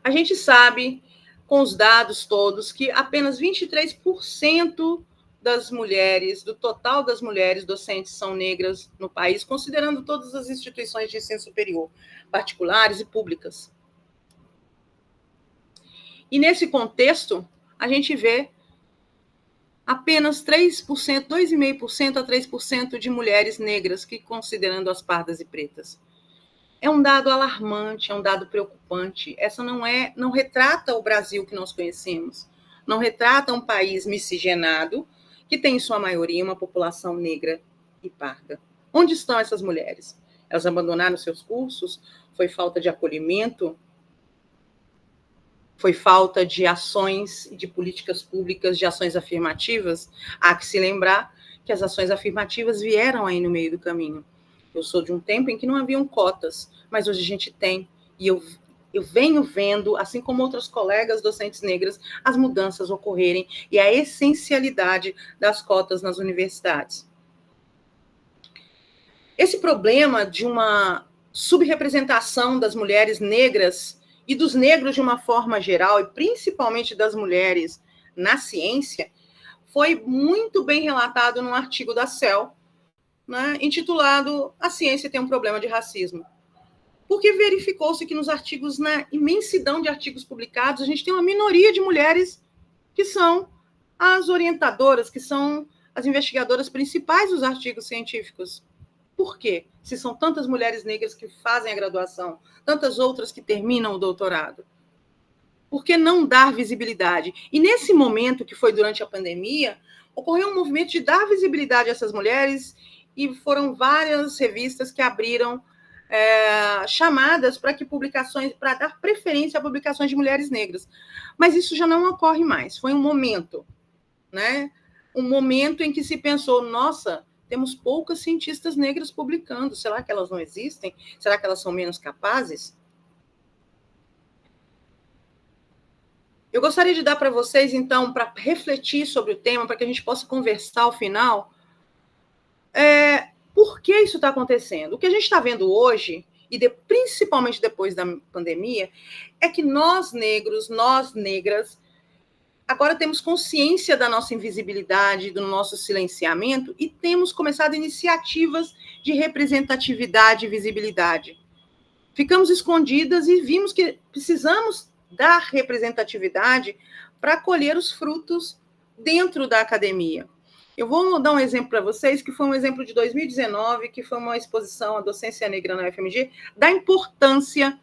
A gente sabe, com os dados todos, que apenas 23% das mulheres, do total das mulheres docentes, são negras no país, considerando todas as instituições de ensino superior, particulares e públicas. E nesse contexto, a gente vê apenas 3%, 2,5% a 3% de mulheres negras, que considerando as pardas e pretas. É um dado alarmante, é um dado preocupante. Essa não retrata o Brasil que nós conhecemos. Não retrata um país miscigenado, que tem em sua maioria uma população negra e parda. Onde estão essas mulheres? Elas abandonaram seus cursos? Foi falta de acolhimento? Foi falta de ações, de políticas públicas, de ações afirmativas? Há que se lembrar que as ações afirmativas vieram aí no meio do caminho. Eu sou de um tempo em que não haviam cotas, mas hoje a gente tem. E eu venho vendo, assim como outras colegas docentes negras, as mudanças ocorrerem e a essencialidade das cotas nas universidades. Esse problema de uma subrepresentação das mulheres negras e dos negros de uma forma geral, e principalmente das mulheres na ciência, foi muito bem relatado num artigo da CEL, né, intitulado "A Ciência tem um Problema de Racismo". Porque verificou-se que nos artigos, na imensidão de artigos publicados, a gente tem uma minoria de mulheres que são as orientadoras, que são as investigadoras principais dos artigos científicos. Por quê? Se são tantas mulheres negras que fazem a graduação, tantas outras que terminam o doutorado. Por que não dar visibilidade? E nesse momento, que foi durante a pandemia, ocorreu um movimento de dar visibilidade a essas mulheres e foram várias revistas que abriram chamadas para que publicações, para dar preferência a publicações de mulheres negras. Mas isso já não ocorre mais. Foi um momento, né? Um momento em que se pensou, nossa, temos poucas cientistas negras publicando. Será que elas não existem? Será que elas são menos capazes? Eu gostaria de dar para vocês, então, para refletir sobre o tema, para que a gente possa conversar ao final, por que isso está acontecendo? O que a gente está vendo hoje, e principalmente depois da pandemia, é que nós negros, nós negras, agora temos consciência da nossa invisibilidade, do nosso silenciamento, e temos começado iniciativas de representatividade e visibilidade. Ficamos escondidas e vimos que precisamos dar representatividade para colher os frutos dentro da academia. Eu vou dar um exemplo para vocês, que foi um exemplo de 2019, que foi uma exposição à docência negra na UFMG, da importância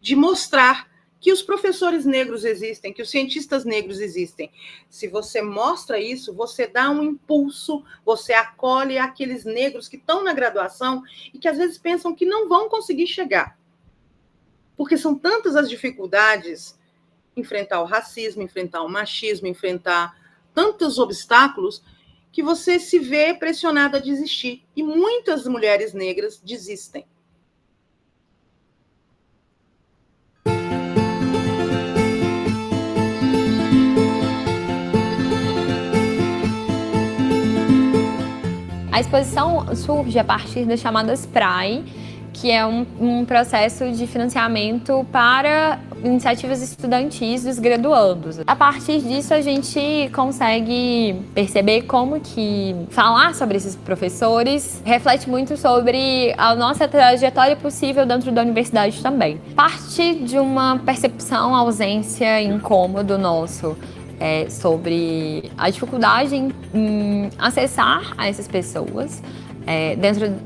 de mostrar que os professores negros existem, que os cientistas negros existem. Se você mostra isso, você dá um impulso, você acolhe aqueles negros que estão na graduação e que às vezes pensam que não vão conseguir chegar. Porque são tantas as dificuldades, enfrentar o racismo, enfrentar o machismo, enfrentar tantos obstáculos, que você se vê pressionada a desistir. E muitas mulheres negras desistem. A exposição surge a partir das chamadas PRAE, que é um processo de financiamento para iniciativas estudantis dos graduandos. A partir disso, a gente consegue perceber como que falar sobre esses professores reflete muito sobre a nossa trajetória possível dentro da universidade também. Parte de uma percepção, ausência, incômodo nosso sobre a dificuldade em acessar a essas pessoas.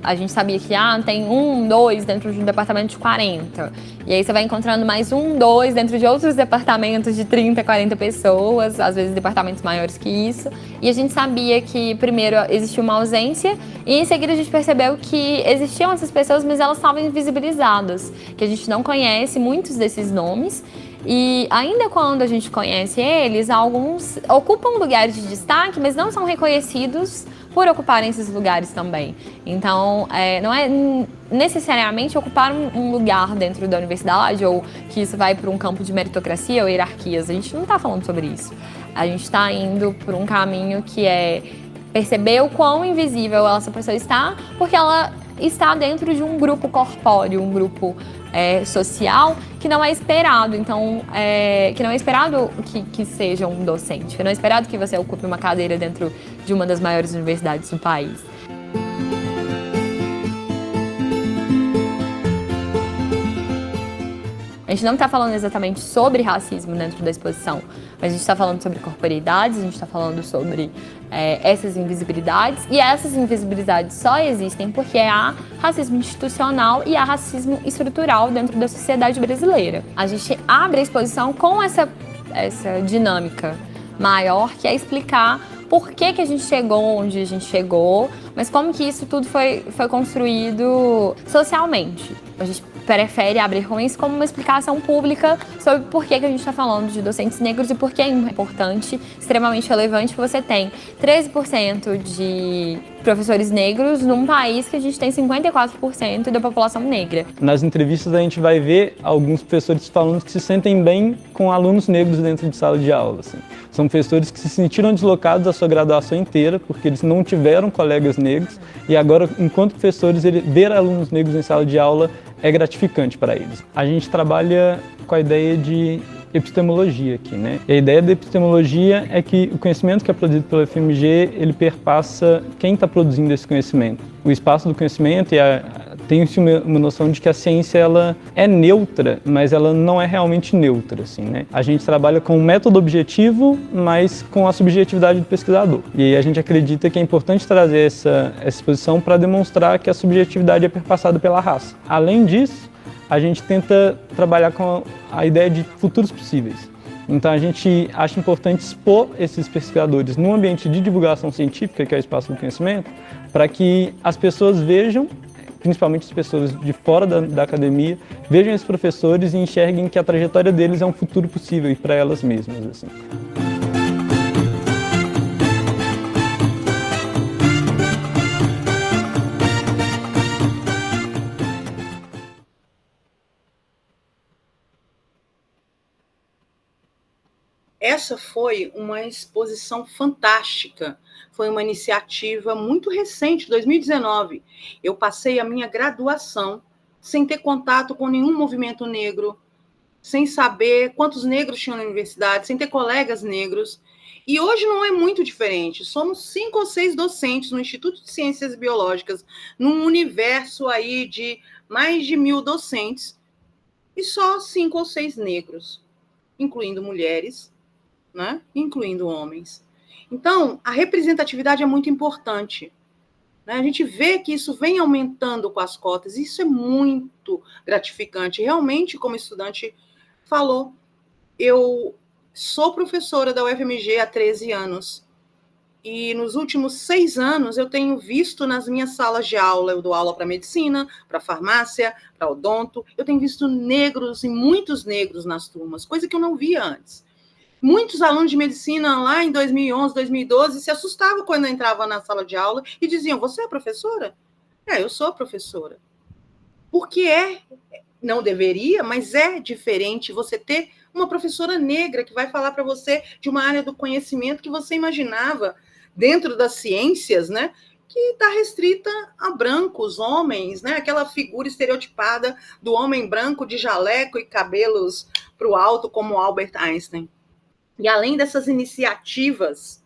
A gente sabia que tem 1, 2 dentro de um departamento de 40. E aí você vai encontrando mais 1, 2 dentro de outros departamentos de 30, 40 pessoas, às vezes departamentos maiores que isso. E a gente sabia que, primeiro, existia uma ausência, e em seguida a gente percebeu que existiam essas pessoas, mas elas estavam invisibilizadas, que a gente não conhece muitos desses nomes. E ainda quando a gente conhece eles, alguns ocupam lugares de destaque, mas não são reconhecidos por ocuparem esses lugares também. Então, não é necessariamente ocupar um lugar dentro da universidade ou que isso vai para um campo de meritocracia ou hierarquias. A gente não está falando sobre isso. A gente está indo por um caminho que é perceber o quão invisível essa pessoa está, porque ela está dentro de um grupo corpóreo, um grupo social que não é esperado. Então, que não é esperado que seja um docente, que não é esperado que você ocupe uma cadeira dentro de uma das maiores universidades do país. A gente não está falando exatamente sobre racismo dentro da exposição, mas a gente está falando sobre corporeidades, a gente está falando sobre essas invisibilidades, e essas invisibilidades só existem porque há racismo institucional e há racismo estrutural dentro da sociedade brasileira. A gente abre a exposição com essa dinâmica maior, que é explicar por que a gente chegou onde a gente chegou, mas como que isso tudo foi construído socialmente. A gente prefere abrir com isso como uma explicação pública sobre por que a gente está falando de docentes negros e por que é importante, extremamente relevante, que você tem 13% de professores negros num país que a gente tem 54% da população negra. Nas entrevistas a gente vai ver alguns professores falando que se sentem bem com alunos negros dentro de sala de aula. Assim. São professores que se sentiram deslocados da sua graduação inteira porque eles não tiveram colegas negros e agora, enquanto professores, ver alunos negros em sala de aula é gratificante para eles. A gente trabalha com a ideia de epistemologia aqui, né? E a ideia da epistemologia é que o conhecimento que é produzido pela UFMG, ele perpassa quem está produzindo esse conhecimento. O espaço do conhecimento tem-se uma noção de que a ciência ela é neutra, mas ela não é realmente neutra, assim, né? A gente trabalha com um método objetivo, mas com a subjetividade do pesquisador. E aí a gente acredita que é importante trazer essa exposição para demonstrar que a subjetividade é perpassada pela raça. Além disso, a gente tenta trabalhar com a ideia de futuros possíveis. Então a gente acha importante expor esses pesquisadores num ambiente de divulgação científica, que é o espaço do conhecimento, para que as pessoas vejam, principalmente as pessoas de fora da academia, vejam esses professores e enxerguem que a trajetória deles é um futuro possível para elas mesmas. Assim. Essa foi uma exposição fantástica, foi uma iniciativa muito recente, 2019. Eu passei a minha graduação sem ter contato com nenhum movimento negro, sem saber quantos negros tinham na universidade, sem ter colegas negros. E hoje não é muito diferente. Somos 5 ou 6 docentes no Instituto de Ciências Biológicas, num universo aí de mais de 1.000 docentes, e só 5 ou 6 negros, incluindo mulheres, né? Incluindo homens. Então, a representatividade é muito importante. Né? A gente vê que isso vem aumentando com as cotas, e isso é muito gratificante. Realmente, como estudante falou, eu sou professora da UFMG há 13 anos, e nos últimos 6 anos eu tenho visto nas minhas salas de aula, eu dou aula para medicina, para farmácia, para odonto, eu tenho visto negros e muitos negros nas turmas, coisa que eu não via antes. Muitos alunos de medicina lá em 2011, 2012 se assustavam quando eu entrava na sala de aula e diziam: você é professora? Eu sou professora. Porque não deveria, mas é diferente você ter uma professora negra que vai falar para você de uma área do conhecimento que você imaginava dentro das ciências, né? Que está restrita a brancos, homens, né? Aquela figura estereotipada do homem branco de jaleco e cabelos para o alto, como Albert Einstein. E além dessas iniciativas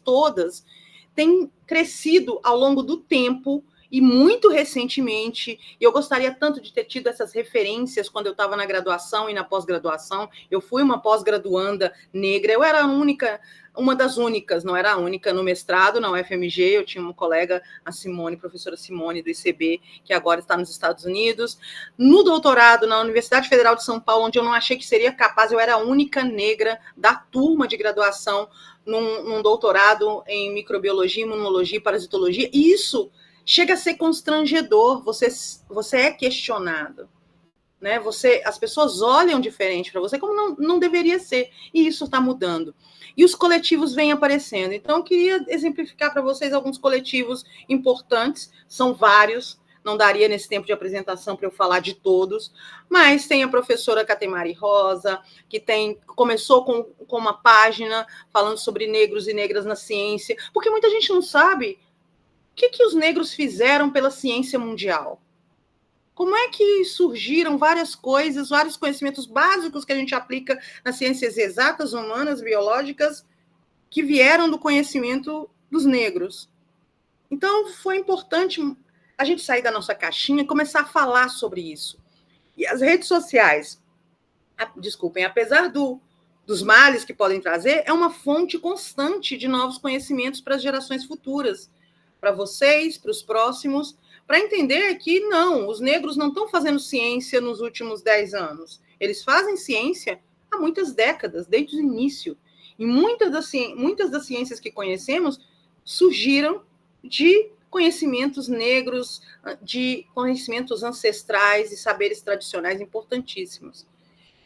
todas, tem crescido ao longo do tempo e muito recentemente, e eu gostaria tanto de ter tido essas referências quando eu estava na graduação e na pós-graduação. Eu fui uma pós-graduanda negra, eu era uma das únicas, não era a única no mestrado, na UFMG, eu tinha uma colega, a Simone, professora Simone, do ICB, que agora está nos Estados Unidos. No doutorado, na Universidade Federal de São Paulo, onde eu não achei que seria capaz, eu era a única negra da turma de graduação num doutorado em microbiologia, imunologia e parasitologia, e isso chega a ser constrangedor, você é questionado. Né? As pessoas olham diferente para você, como não deveria ser, e isso está mudando. E os coletivos vêm aparecendo. Então, eu queria exemplificar para vocês alguns coletivos importantes, são vários, não daria nesse tempo de apresentação para eu falar de todos, mas tem a professora Catemari Rosa, que começou com uma página falando sobre negros e negras na ciência, porque muita gente não sabe o que os negros fizeram pela ciência mundial. Como é que surgiram várias coisas, vários conhecimentos básicos que a gente aplica nas ciências exatas, humanas, biológicas, que vieram do conhecimento dos negros? Então, foi importante a gente sair da nossa caixinha e começar a falar sobre isso. E as redes sociais, desculpem, apesar dos males que podem trazer, é uma fonte constante de novos conhecimentos para as gerações futuras, para vocês, para os próximos, para entender que não, os negros não estão fazendo ciência nos últimos 10 anos. Eles fazem ciência há muitas décadas, desde o início. E muitas das ciências que conhecemos surgiram de conhecimentos negros, de conhecimentos ancestrais e saberes tradicionais importantíssimos.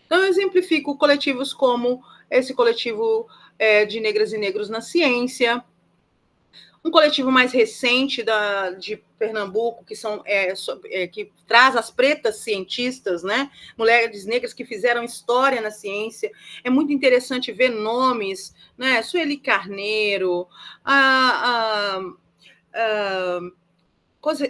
Então, eu exemplifico coletivos como esse coletivo de negras e negros na ciência, um coletivo mais recente de Pernambuco, que traz as pretas cientistas, né? Mulheres negras que fizeram história na ciência. É muito interessante ver nomes, né? Sueli Carneiro,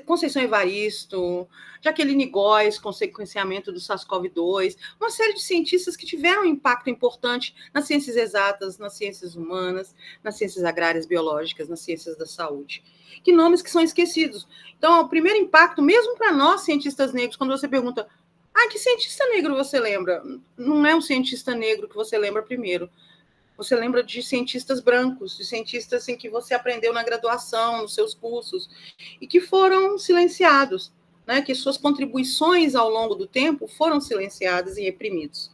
Conceição Evaristo, Jaqueline Góes, com sequenciamento do SARS-CoV-2, uma série de cientistas que tiveram um impacto importante nas ciências exatas, nas ciências humanas, nas ciências agrárias, biológicas, nas ciências da saúde. Que nomes que são esquecidos. Então, o primeiro impacto, mesmo para nós, cientistas negros, quando você pergunta, que cientista negro você lembra? Não é um cientista negro que você lembra primeiro. Você lembra de cientistas brancos, de cientistas em que você aprendeu na graduação, nos seus cursos, e que foram silenciados, né? Que suas contribuições ao longo do tempo foram silenciadas e reprimidos.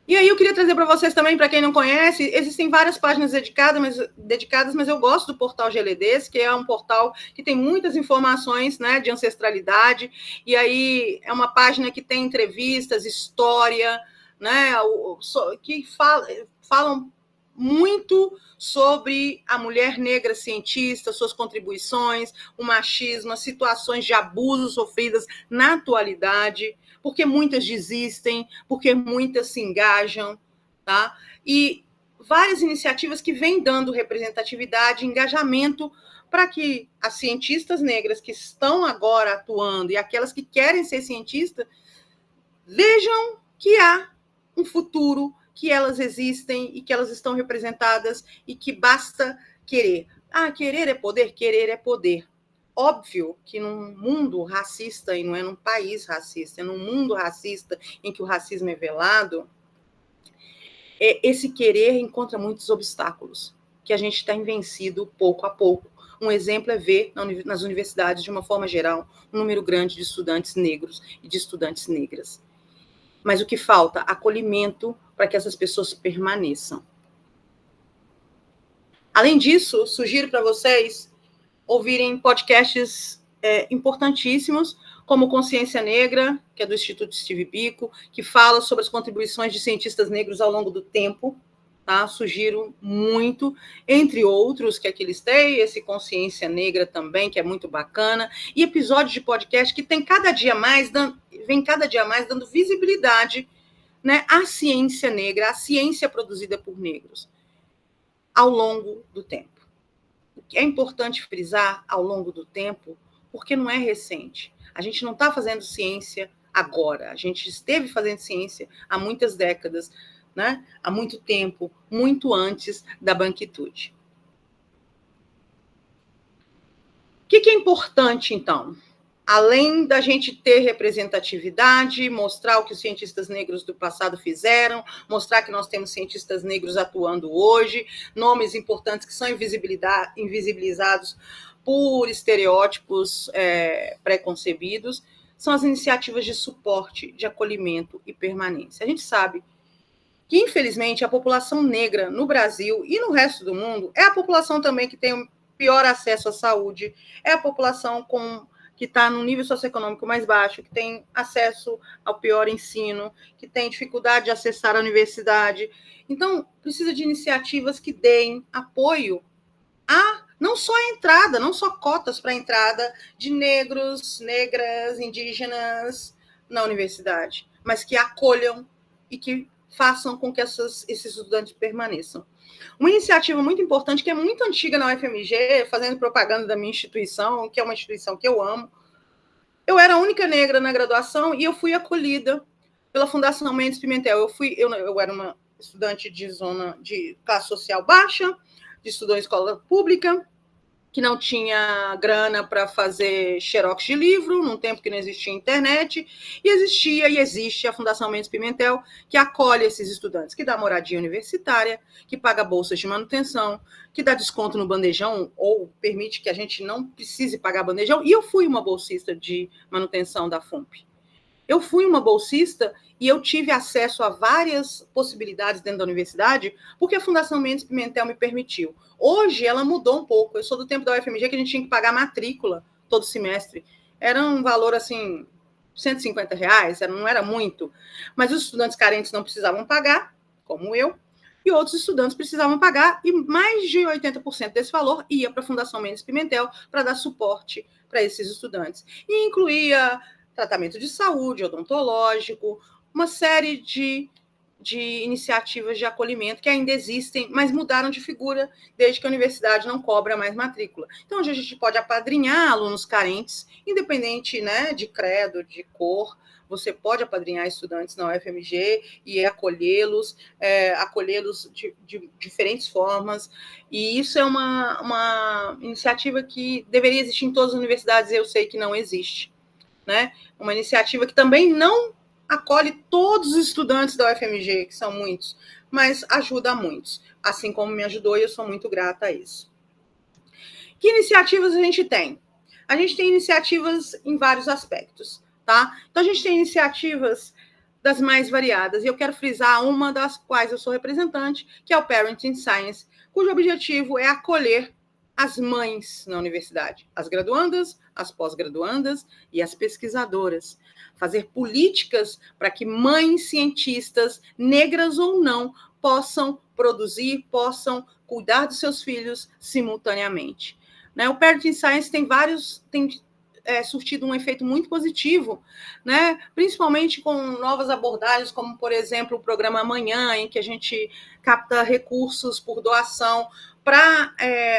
E aí eu queria trazer para vocês também, para quem não conhece, existem várias páginas dedicadas, mas eu gosto do portal GLDs, que é um portal que tem muitas informações, né, de ancestralidade, e aí é uma página que tem entrevistas, história, né, que falam muito sobre a mulher negra cientista, suas contribuições, o machismo, as situações de abuso sofridas na atualidade, porque muitas desistem, porque muitas se engajam, tá? E várias iniciativas que vêm dando representatividade, engajamento, para que as cientistas negras que estão agora atuando e aquelas que querem ser cientistas vejam que há um futuro, que elas existem e que elas estão representadas e que basta querer. Querer é poder? Querer é poder. Óbvio que num mundo racista, e não é num país racista, é num mundo racista em que o racismo é velado, esse querer encontra muitos obstáculos, que a gente tem vencido pouco a pouco. Um exemplo é ver nas universidades, de uma forma geral, um número grande de estudantes negros e de estudantes negras. Mas o que falta? Acolhimento para que essas pessoas permaneçam. Além disso, sugiro para vocês ouvirem podcasts importantíssimos, como Consciência Negra, que é do Instituto Steve Biko, que fala sobre as contribuições de cientistas negros ao longo do tempo, tá? Sugiro muito, entre outros que aqui listei, esse Consciência Negra também, que é muito bacana, e episódios de podcast que vem cada dia mais dando visibilidade, né, à ciência negra, à ciência produzida por negros, ao longo do tempo. O que é importante frisar ao longo do tempo, porque não é recente. A gente não está fazendo ciência agora, a gente esteve fazendo ciência há muitas décadas, né? Há muito tempo, muito antes da branquitude. O que é importante, então? Além da gente ter representatividade, mostrar o que os cientistas negros do passado fizeram, mostrar que nós temos cientistas negros atuando hoje, nomes importantes que são invisibilizados por estereótipos preconcebidos, são as iniciativas de suporte, de acolhimento e permanência. A gente sabe que, infelizmente, a população negra no Brasil e no resto do mundo é a população também que tem o pior acesso à saúde, é a população que está no nível socioeconômico mais baixo, que tem acesso ao pior ensino, que tem dificuldade de acessar a universidade. Então, precisa de iniciativas que deem apoio a não só a entrada, não só cotas para a entrada de negros, negras, indígenas na universidade, mas que acolham e que façam com que esses estudantes permaneçam. Uma iniciativa muito importante, que é muito antiga na UFMG, fazendo propaganda da minha instituição, que é uma instituição que eu amo. Eu era a única negra na graduação e eu fui acolhida pela Fundação Mendes Pimentel. Eu era uma estudante de classe social baixa, estudou em escola pública, que não tinha grana para fazer xerox de livro, num tempo que não existia internet, e existia e existe a Fundação Mendes Pimentel, que acolhe esses estudantes, que dá moradia universitária, que paga bolsas de manutenção, que dá desconto no bandejão, ou permite que a gente não precise pagar bandejão. E eu fui uma bolsista de manutenção da FUNP. Eu fui uma bolsista e eu tive acesso a várias possibilidades dentro da universidade, porque a Fundação Mendes Pimentel me permitiu. Hoje, ela mudou um pouco. Eu sou do tempo da UFMG que a gente tinha que pagar matrícula todo semestre. Era um valor, assim, R$150, não era muito. Mas os estudantes carentes não precisavam pagar, como eu, e outros estudantes precisavam pagar, e mais de 80% desse valor ia para a Fundação Mendes Pimentel para dar suporte para esses estudantes. E incluía tratamento de saúde, odontológico, uma série de iniciativas de acolhimento que ainda existem, mas mudaram de figura desde que a universidade não cobra mais matrícula. Então, hoje a gente pode apadrinhar alunos carentes, independente, né, de credo, de cor. Você pode apadrinhar estudantes na UFMG e acolhê-los de diferentes formas. E isso é uma iniciativa que deveria existir em todas as universidades, eu sei que não existe. Né? Uma iniciativa que também não acolhe todos os estudantes da UFMG, que são muitos, mas ajuda a muitos, assim como me ajudou, e eu sou muito grata a isso. Que iniciativas a gente tem? A gente tem iniciativas em vários aspectos, tá? Então, a gente tem iniciativas das mais variadas, e eu quero frisar uma das quais eu sou representante, que é o Parenting Science, cujo objetivo é acolher as mães na universidade, as graduandas, as pós-graduandas e as pesquisadoras. Fazer políticas para que mães cientistas, negras ou não, possam produzir, possam cuidar dos seus filhos simultaneamente. Né? O Parenting Science tem surtido um efeito muito positivo, né? Principalmente com novas abordagens, como, por exemplo, o programa Amanhã, em que a gente capta recursos por doação para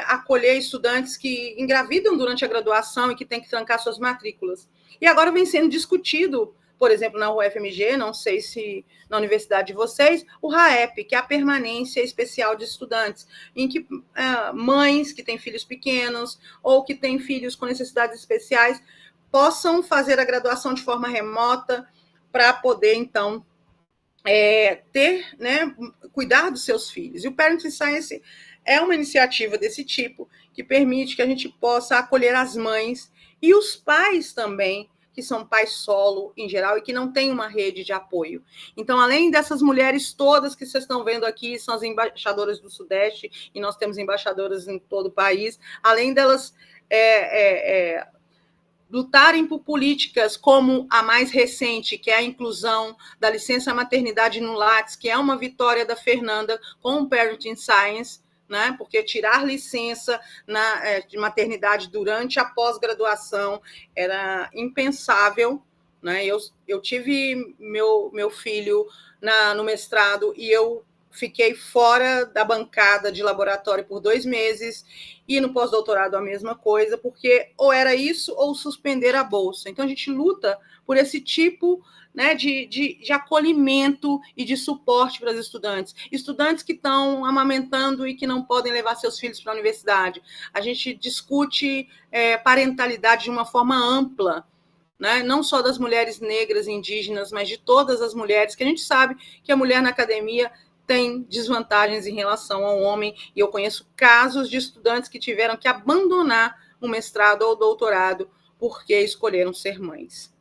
acolher estudantes que engravidam durante a graduação e que têm que trancar suas matrículas. E agora vem sendo discutido por exemplo, na UFMG, não sei se na universidade de vocês, o RAEP, que é a permanência especial de estudantes, em que mães que têm filhos pequenos ou que têm filhos com necessidades especiais possam fazer a graduação de forma remota para poder, então, ter, né, cuidar dos seus filhos. E o Parenting Science é uma iniciativa desse tipo, que permite que a gente possa acolher as mães e os pais também, que são pais solo em geral e que não têm uma rede de apoio. Então, além dessas mulheres todas que vocês estão vendo aqui, são as embaixadoras do Sudeste, e nós temos embaixadoras em todo o país, além delas lutarem por políticas como a mais recente, que é a inclusão da licença maternidade no Lattes, que é uma vitória da Fernanda com o Parenting Science, né? Porque tirar licença de maternidade durante a pós-graduação era impensável, né? Eu tive meu filho no mestrado e eu fiquei fora da bancada de laboratório por 2 meses, e no pós-doutorado a mesma coisa, porque ou era isso ou suspender a bolsa. Então, a gente luta por esse tipo, né, de acolhimento e de suporte para os estudantes. Estudantes que estão amamentando e que não podem levar seus filhos para a universidade. A gente discute parentalidade de uma forma ampla, né? Não só das mulheres negras e indígenas, mas de todas as mulheres, que a gente sabe que a mulher na academia tem desvantagens em relação ao homem, e eu conheço casos de estudantes que tiveram que abandonar o mestrado ou o doutorado porque escolheram ser mães.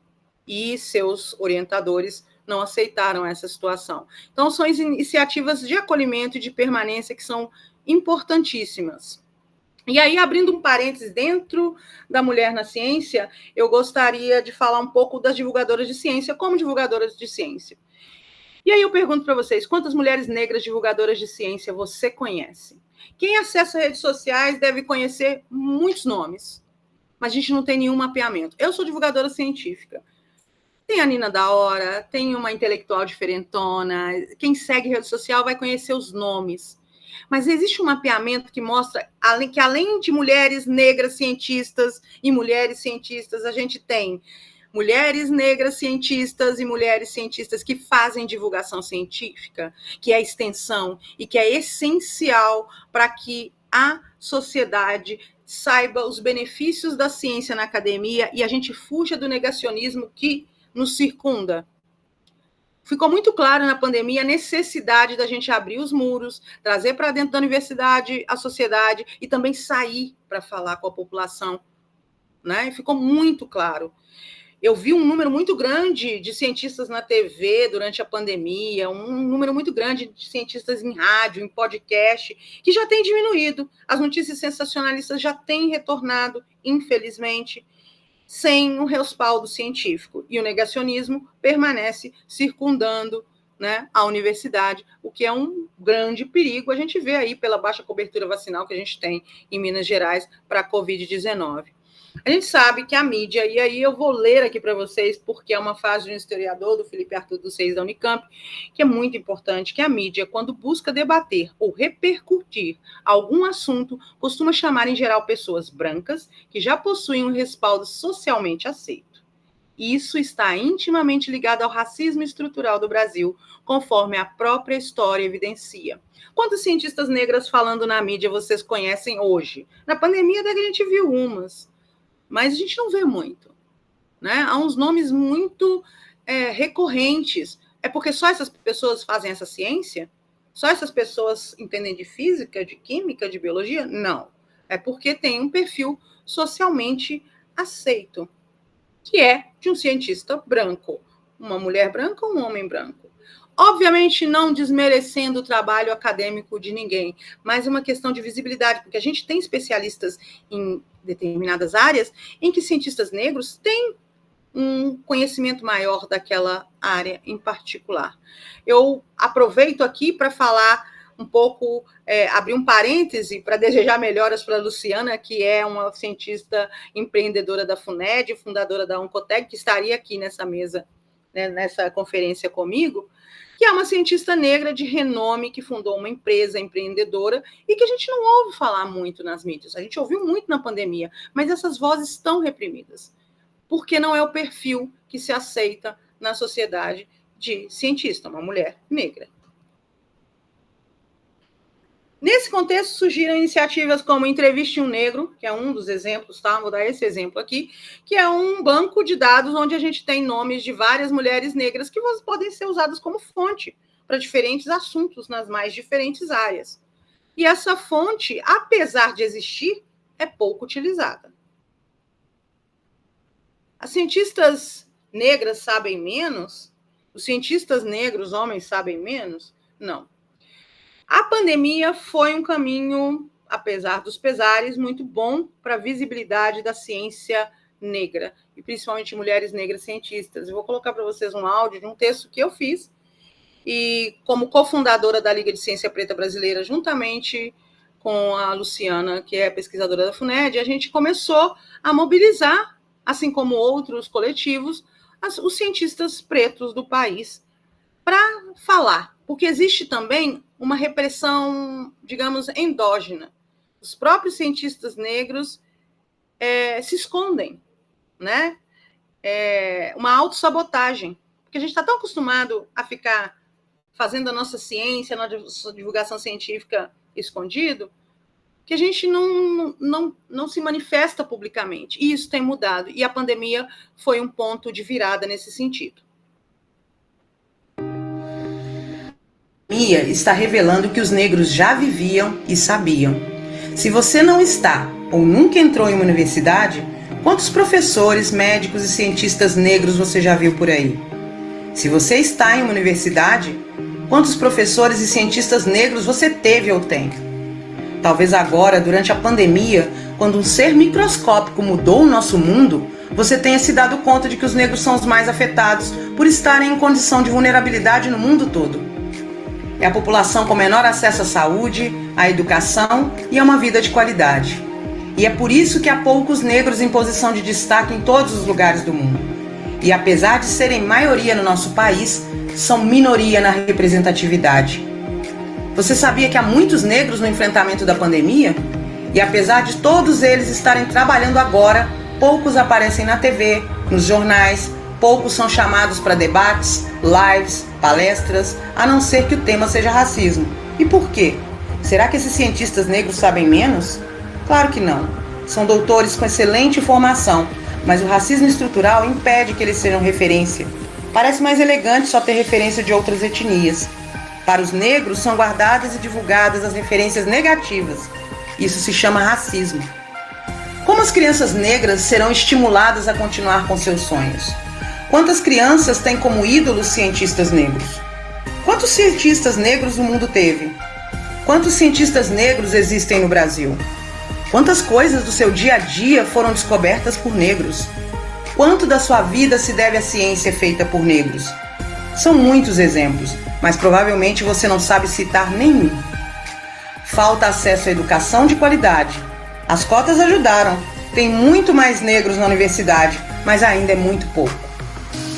E seus orientadores não aceitaram essa situação. Então, são iniciativas de acolhimento e de permanência que são importantíssimas. E aí, abrindo um parênteses dentro da mulher na ciência, eu gostaria de falar um pouco das divulgadoras de ciência como divulgadoras de ciência. E aí eu pergunto para vocês, quantas mulheres negras divulgadoras de ciência você conhece? Quem acessa redes sociais deve conhecer muitos nomes, mas a gente não tem nenhum mapeamento. Eu sou divulgadora científica. Tem a Nina da Hora, tem uma intelectual diferentona, quem segue rede social vai conhecer os nomes. Mas existe um mapeamento que mostra que, além de mulheres negras cientistas e mulheres cientistas, a gente tem mulheres negras cientistas e mulheres cientistas que fazem divulgação científica, que é extensão e que é essencial para que a sociedade saiba os benefícios da ciência na academia e a gente fuja do negacionismo que nos circunda. Ficou muito claro na pandemia a necessidade da gente abrir os muros, trazer para dentro da universidade a sociedade e também sair para falar com a população, né? Ficou muito claro. Eu vi um número muito grande de cientistas na TV durante a pandemia, um número muito grande de cientistas em rádio, em podcast, que já tem diminuído. As notícias sensacionalistas já têm retornado, infelizmente, sem um respaldo científico. E o negacionismo permanece circundando, né, a universidade, o que é um grande perigo. A gente vê aí pela baixa cobertura vacinal que a gente tem em Minas Gerais para a Covid-19. A gente sabe que a mídia, e aí eu vou ler aqui para vocês, porque é uma frase de um historiador, do Felipe Arthur dos Reis da Unicamp, que é muito importante, que a mídia, quando busca debater ou repercutir algum assunto, costuma chamar em geral pessoas brancas que já possuem um respaldo socialmente aceito. Isso está intimamente ligado ao racismo estrutural do Brasil, conforme a própria história evidencia. Quantas cientistas negras falando na mídia vocês conhecem hoje? Na pandemia a gente viu umas, mas a gente não vê muito, né? Há uns nomes muito recorrentes. É porque só essas pessoas fazem essa ciência? Só essas pessoas entendem de física, de química, de biologia? Não. É porque tem um perfil socialmente aceito, que é de um cientista branco, uma mulher branca ou um homem branco. Obviamente, não desmerecendo o trabalho acadêmico de ninguém, mas uma questão de visibilidade, porque a gente tem especialistas em determinadas áreas em que cientistas negros têm um conhecimento maior daquela área em particular. Eu aproveito aqui para falar um pouco, abrir um parêntese para desejar melhoras para a Luciana, que é uma cientista empreendedora da FUNED, fundadora da Oncotec, que estaria aqui nessa mesa, né, nessa conferência comigo, que é uma cientista negra de renome, que fundou uma empresa empreendedora e que a gente não ouve falar muito nas mídias. A gente ouviu muito na pandemia, mas essas vozes estão reprimidas, porque não é o perfil que se aceita na sociedade de cientista, uma mulher negra. Nesse contexto, surgiram iniciativas como Entreviste um Negro, que é um dos exemplos, tá? Vou dar esse exemplo aqui, que é um banco de dados onde a gente tem nomes de várias mulheres negras que podem ser usadas como fonte para diferentes assuntos nas mais diferentes áreas. E essa fonte, apesar de existir, é pouco utilizada. As cientistas negras sabem menos? Os cientistas negros, homens, sabem menos? Não. A pandemia foi um caminho, apesar dos pesares, muito bom para a visibilidade da ciência negra, e principalmente mulheres negras cientistas. Eu vou colocar para vocês um áudio de um texto que eu fiz, e como cofundadora da Liga de Ciência Preta Brasileira, juntamente com a Luciana, que é pesquisadora da FUNED, a gente começou a mobilizar, assim como outros coletivos, os cientistas pretos do país para falar, porque existe também uma repressão, digamos, endógena. Os próprios cientistas negros se escondem, né? Uma autossabotagem, porque a gente está tão acostumado a ficar fazendo a nossa ciência, a nossa divulgação científica escondido, que a gente não se manifesta publicamente. E isso tem mudado, e a pandemia foi um ponto de virada nesse sentido. A pandemia está revelando que os negros já viviam e sabiam. Se você não está ou nunca entrou em uma universidade, quantos professores, médicos e cientistas negros você já viu por aí? Se você está em uma universidade, quantos professores e cientistas negros você teve ou tem? Talvez agora, durante a pandemia, quando um ser microscópico mudou o nosso mundo, você tenha se dado conta de que os negros são os mais afetados por estarem em condição de vulnerabilidade no mundo todo. É a população com menor acesso à saúde, à educação e a uma vida de qualidade. E é por isso que há poucos negros em posição de destaque em todos os lugares do mundo. E apesar de serem maioria no nosso país, são minoria na representatividade. Você sabia que há muitos negros no enfrentamento da pandemia? E apesar de todos eles estarem trabalhando agora, poucos aparecem na TV, nos jornais, poucos são chamados para debates, lives, palestras, a não ser que o tema seja racismo. E por quê? Será que esses cientistas negros sabem menos? Claro que não. São doutores com excelente formação, mas o racismo estrutural impede que eles sejam referência. Parece mais elegante só ter referência de outras etnias. Para os negros, são guardadas e divulgadas as referências negativas. Isso se chama racismo. Como as crianças negras serão estimuladas a continuar com seus sonhos? Quantas crianças têm como ídolos cientistas negros? Quantos cientistas negros o mundo teve? Quantos cientistas negros existem no Brasil? Quantas coisas do seu dia a dia foram descobertas por negros? Quanto da sua vida se deve à ciência feita por negros? São muitos exemplos, mas provavelmente você não sabe citar nenhum. Falta acesso à educação de qualidade. As cotas ajudaram. Tem muito mais negros na universidade, mas ainda é muito pouco.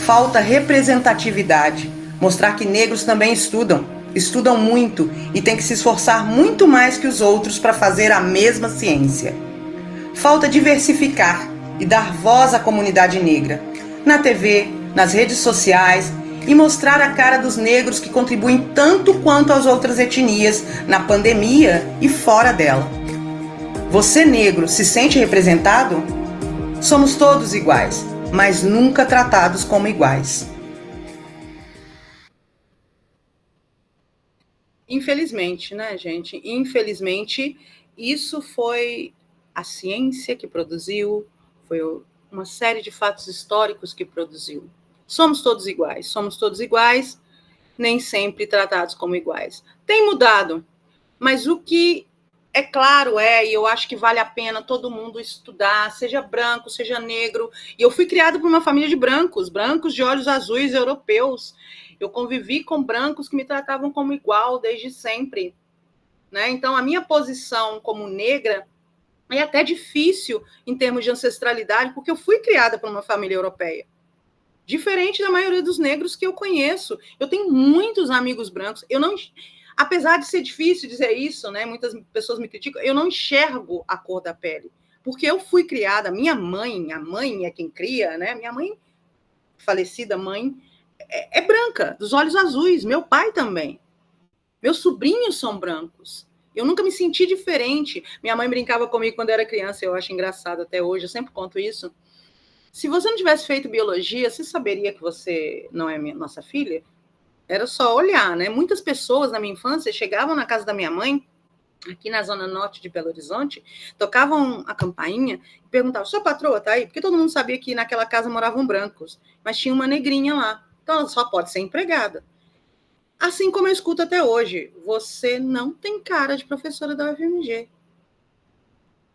Falta representatividade. Mostrar que negros também estudam muito e têm que se esforçar muito mais que os outros para fazer a mesma ciência. Falta diversificar e dar voz à comunidade negra, na TV, nas redes sociais, e mostrar a cara dos negros que contribuem tanto quanto as outras etnias na pandemia e fora dela. Você, negro, se sente representado? Somos todos iguais, mas nunca tratados como iguais. Infelizmente, né, gente? Infelizmente, isso foi a ciência que produziu, foi uma série de fatos históricos que produziu. Somos todos iguais, nem sempre tratados como iguais. Tem mudado, mas o que é claro e eu acho que vale a pena todo mundo estudar, seja branco, seja negro. E eu fui criada por uma família de brancos de olhos azuis, europeus. Eu convivi com brancos que me tratavam como igual desde sempre, né? Então, a minha posição como negra é até difícil em termos de ancestralidade, porque eu fui criada por uma família europeia. Diferente da maioria dos negros que eu conheço. Eu tenho muitos amigos brancos. Eu não, apesar de ser difícil dizer isso, né? Muitas pessoas me criticam, eu não enxergo a cor da pele. Porque eu fui criada, minha mãe, a mãe é quem cria, né? Minha mãe, falecida mãe, é branca, dos olhos azuis. Meu pai também. Meus sobrinhos são brancos. Eu nunca me senti diferente. Minha mãe brincava comigo quando eu era criança, eu acho engraçado até hoje, eu sempre conto isso. Se você não tivesse feito biologia, você saberia que você não é nossa filha? Era só olhar, né? Muitas pessoas na minha infância chegavam na casa da minha mãe, aqui na zona norte de Belo Horizonte, tocavam a campainha e perguntavam, sua patroa tá aí? Porque todo mundo sabia que naquela casa moravam brancos, mas tinha uma negrinha lá. Então ela só pode ser empregada. Assim como eu escuto até hoje, você não tem cara de professora da UFMG.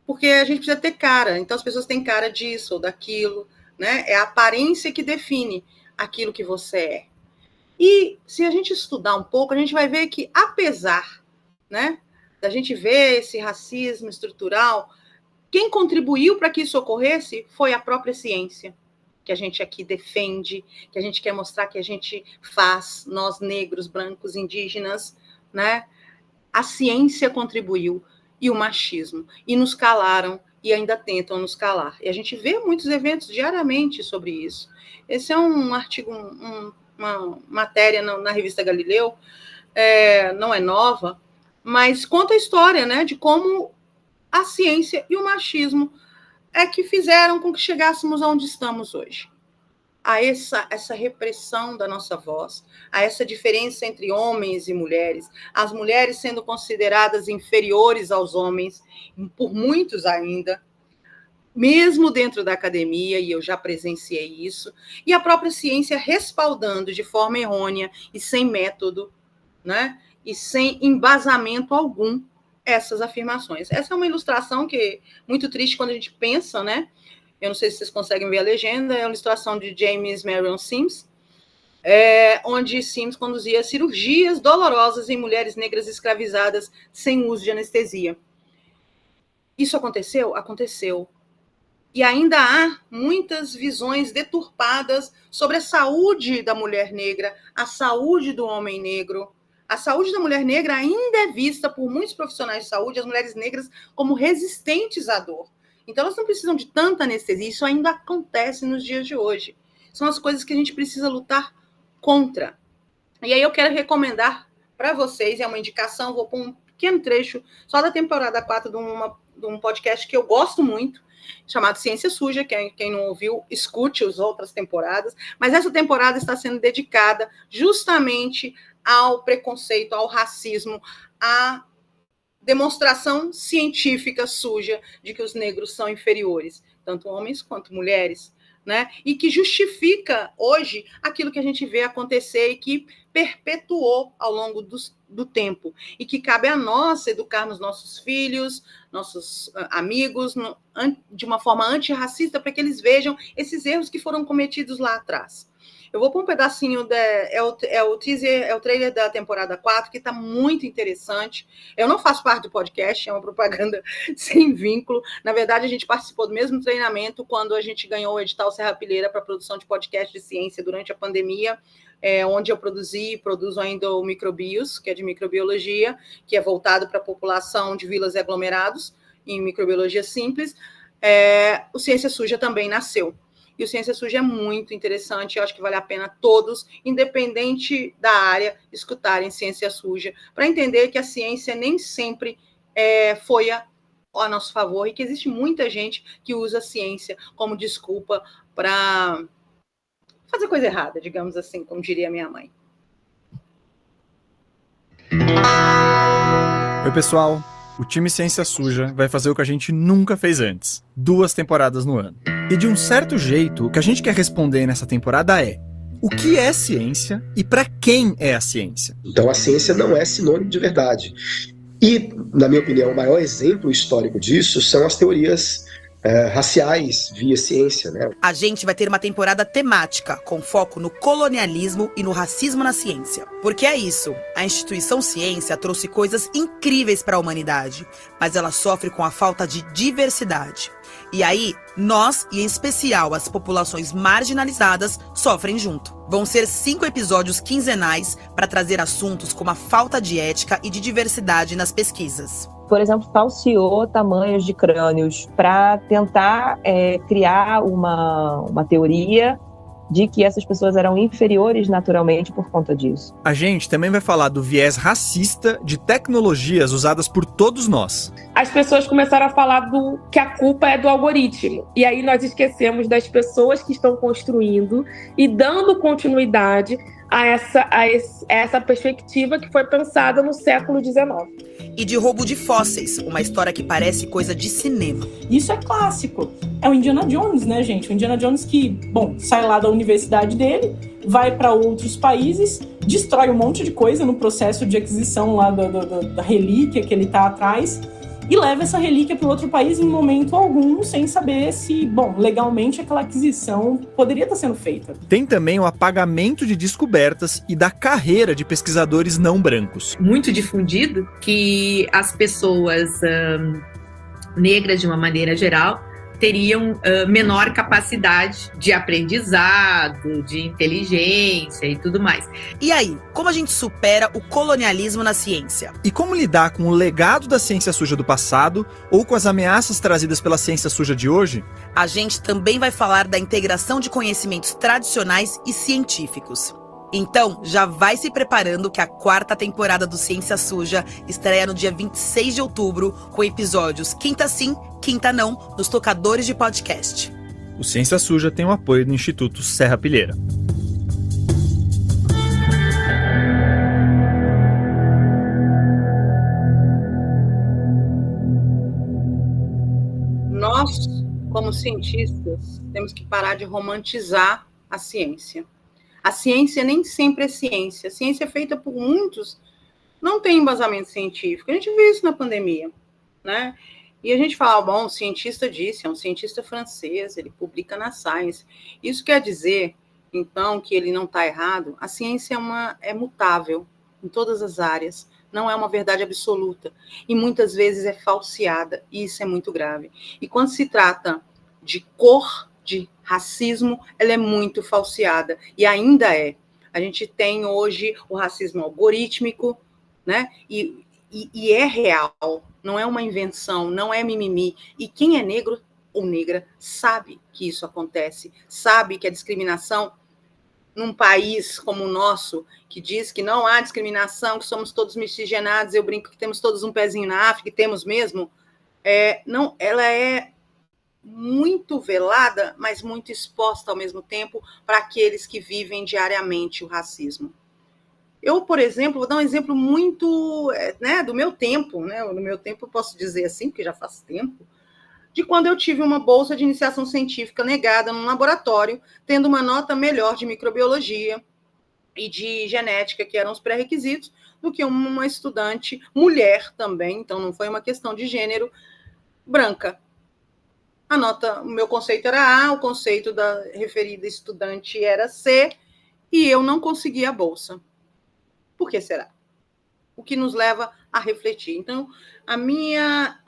Porque a gente precisa ter cara, então as pessoas têm cara disso ou daquilo, né? É a aparência que define aquilo que você é. E se a gente estudar um pouco, a gente vai ver que, apesar, né, da gente ver esse racismo estrutural, quem contribuiu para que isso ocorresse foi a própria ciência, que a gente aqui defende, que a gente quer mostrar que a gente faz, nós negros, brancos, indígenas, né? A ciência contribuiu, e o machismo, e nos calaram, e ainda tentam nos calar. E a gente vê muitos eventos diariamente sobre isso. Esse é um artigo, uma matéria na revista Galileu, não é nova, mas conta a história, né, de como a ciência e o machismo é que fizeram com que chegássemos aonde estamos hoje. A essa repressão da nossa voz, a essa diferença entre homens e mulheres, as mulheres sendo consideradas inferiores aos homens, por muitos ainda, mesmo dentro da academia, e eu já presenciei isso, e a própria ciência respaldando de forma errônea e sem método, né, e sem embasamento algum essas afirmações. Essa é uma ilustração que é muito triste quando a gente pensa, né? Eu não sei se vocês conseguem ver a legenda, é uma ilustração de James Marion Sims, onde Sims conduzia cirurgias dolorosas em mulheres negras escravizadas sem uso de anestesia. Isso aconteceu? Aconteceu. E ainda há muitas visões deturpadas sobre a saúde da mulher negra, a saúde do homem negro. A saúde da mulher negra ainda é vista por muitos profissionais de saúde, as mulheres negras, como resistentes à dor. Então, elas não precisam de tanta anestesia. Isso ainda acontece nos dias de hoje. São as coisas que a gente precisa lutar contra. E aí eu quero recomendar para vocês, é uma indicação, vou pôr um pequeno trecho só da temporada 4 de um podcast que eu gosto muito, chamado Ciência Suja. Quem não ouviu, escute as outras temporadas. Mas essa temporada está sendo dedicada justamente ao preconceito, ao racismo, à demonstração científica suja de que os negros são inferiores, tanto homens quanto mulheres, né? E que justifica hoje aquilo que a gente vê acontecer e que perpetuou ao longo do tempo, e que cabe a nós educarmos nossos filhos, nossos amigos, de uma forma antirracista, para que eles vejam esses erros que foram cometidos lá atrás. Eu vou pôr um pedacinho, o teaser, é o trailer da temporada 4, que está muito interessante. Eu não faço parte do podcast, é uma propaganda sem vínculo. Na verdade, a gente participou do mesmo treinamento quando a gente ganhou o edital Serrapilheira para produção de podcast de ciência durante a pandemia, onde eu produzo ainda o Microbios, que é de microbiologia, que é voltado para a população de vilas e aglomerados, em microbiologia simples. O Ciência Suja também nasceu. E o Ciência Suja é muito interessante, eu acho que vale a pena todos, independente da área, escutarem Ciência Suja, para entender que a ciência nem sempre foi a nosso favor, e que existe muita gente que usa a ciência como desculpa para fazer coisa errada, digamos assim, como diria minha mãe. Oi, pessoal! O time Ciência Suja vai fazer o que a gente nunca fez antes, 2 temporadas no ano. E de um certo jeito, o que a gente quer responder nessa temporada é: o que é ciência e para quem é a ciência? Então a ciência não é sinônimo de verdade. E, na minha opinião, o maior exemplo histórico disso são as teorias raciais via ciência, né? A gente vai ter uma temporada temática, com foco no colonialismo e no racismo na ciência. Porque é isso, a instituição ciência trouxe coisas incríveis para a humanidade, mas ela sofre com a falta de diversidade. E aí, nós, e em especial as populações marginalizadas, sofrem junto. Vão ser 5 episódios quinzenais para trazer assuntos como a falta de ética e de diversidade nas pesquisas. Por exemplo, falseou tamanhos de crânios para tentar criar uma teoria de que essas pessoas eram inferiores naturalmente por conta disso. A gente também vai falar do viés racista de tecnologias usadas por todos nós. As pessoas começaram a falar que a culpa é do algoritmo. E aí nós esquecemos das pessoas que estão construindo e dando continuidade a essa perspectiva que foi pensada no século XIX. E de roubo de fósseis, uma história que parece coisa de cinema. Isso é clássico. É o Indiana Jones, né, gente? O Indiana Jones que, sai lá da universidade dele, vai para outros países, destrói um monte de coisa no processo de aquisição lá da relíquia que ele tá atrás, e leva essa relíquia para outro país em momento algum, sem saber se, legalmente aquela aquisição poderia estar sendo feita. Tem também o apagamento de descobertas e da carreira de pesquisadores não brancos. Muito difundido que as pessoas negras, de uma maneira geral, teriam menor capacidade de aprendizado, de inteligência e tudo mais. E aí, como a gente supera o colonialismo na ciência? E como lidar com o legado da ciência suja do passado ou com as ameaças trazidas pela ciência suja de hoje? A gente também vai falar da integração de conhecimentos tradicionais e científicos. Então, já vai se preparando que a 4ª temporada do Ciência Suja estreia no dia 26 de outubro, com episódios quinta sim, quinta não, nos tocadores de podcast. O Ciência Suja tem o apoio do Instituto Serra Pilheira. Nós, como cientistas, temos que parar de romantizar a ciência. A ciência nem sempre é ciência. A ciência é feita por muitos, não tem embasamento científico. A gente viu isso na pandemia, né? E a gente fala, o cientista disse, é um cientista francês, ele publica na Science. Isso quer dizer, então, que ele não está errado? A ciência é mutável em todas as áreas, não é uma verdade absoluta. E muitas vezes é falseada, e isso é muito grave. E quando se trata de cor, de racismo, ela é muito falseada, e ainda é. A gente tem hoje o racismo algorítmico, né? E é real, não é uma invenção, não é mimimi. E quem é negro ou negra sabe que isso acontece, sabe que a discriminação, num país como o nosso, que diz que não há discriminação, que somos todos miscigenados, eu brinco que temos todos um pezinho na África, e temos mesmo, não, ela é muito velada, mas muito exposta ao mesmo tempo para aqueles que vivem diariamente o racismo. Eu, por exemplo, vou dar um exemplo muito do meu tempo, né? No meu tempo, eu posso dizer assim, porque já faz tempo, de quando eu tive uma bolsa de iniciação científica negada num laboratório, tendo uma nota melhor de microbiologia e de genética, que eram os pré-requisitos, do que uma estudante mulher também, então não foi uma questão de gênero, branca. O meu conceito era A, o conceito da referida estudante era C, e eu não consegui a bolsa. Por que será? O que nos leva a refletir. Então, a minha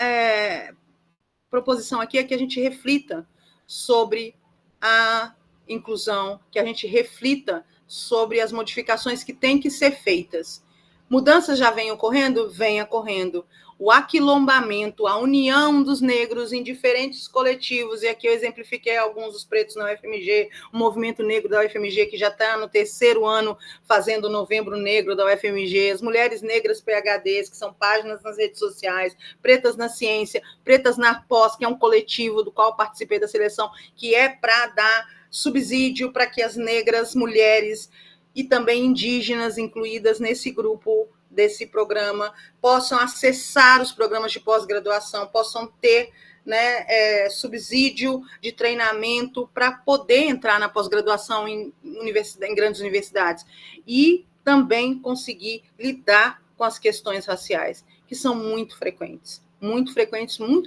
proposição aqui é que a gente reflita sobre a inclusão, que a gente reflita sobre as modificações que têm que ser feitas. Mudanças já vêm ocorrendo? Vem ocorrendo. O aquilombamento, a união dos negros em diferentes coletivos, e aqui eu exemplifiquei alguns dos pretos na UFMG, o movimento negro da UFMG, que já está no 3º ano fazendo o Novembro Negro da UFMG, as mulheres negras PhDs, que são páginas nas redes sociais, pretas na ciência, pretas na pós, que é um coletivo do qual participei da seleção, que é para dar subsídio para que as negras, mulheres e também indígenas incluídas nesse grupo desse programa possam acessar os programas de pós-graduação, possam ter subsídio de treinamento para poder entrar na pós-graduação em grandes universidades e também conseguir lidar com as questões raciais, que são muito frequentes, muito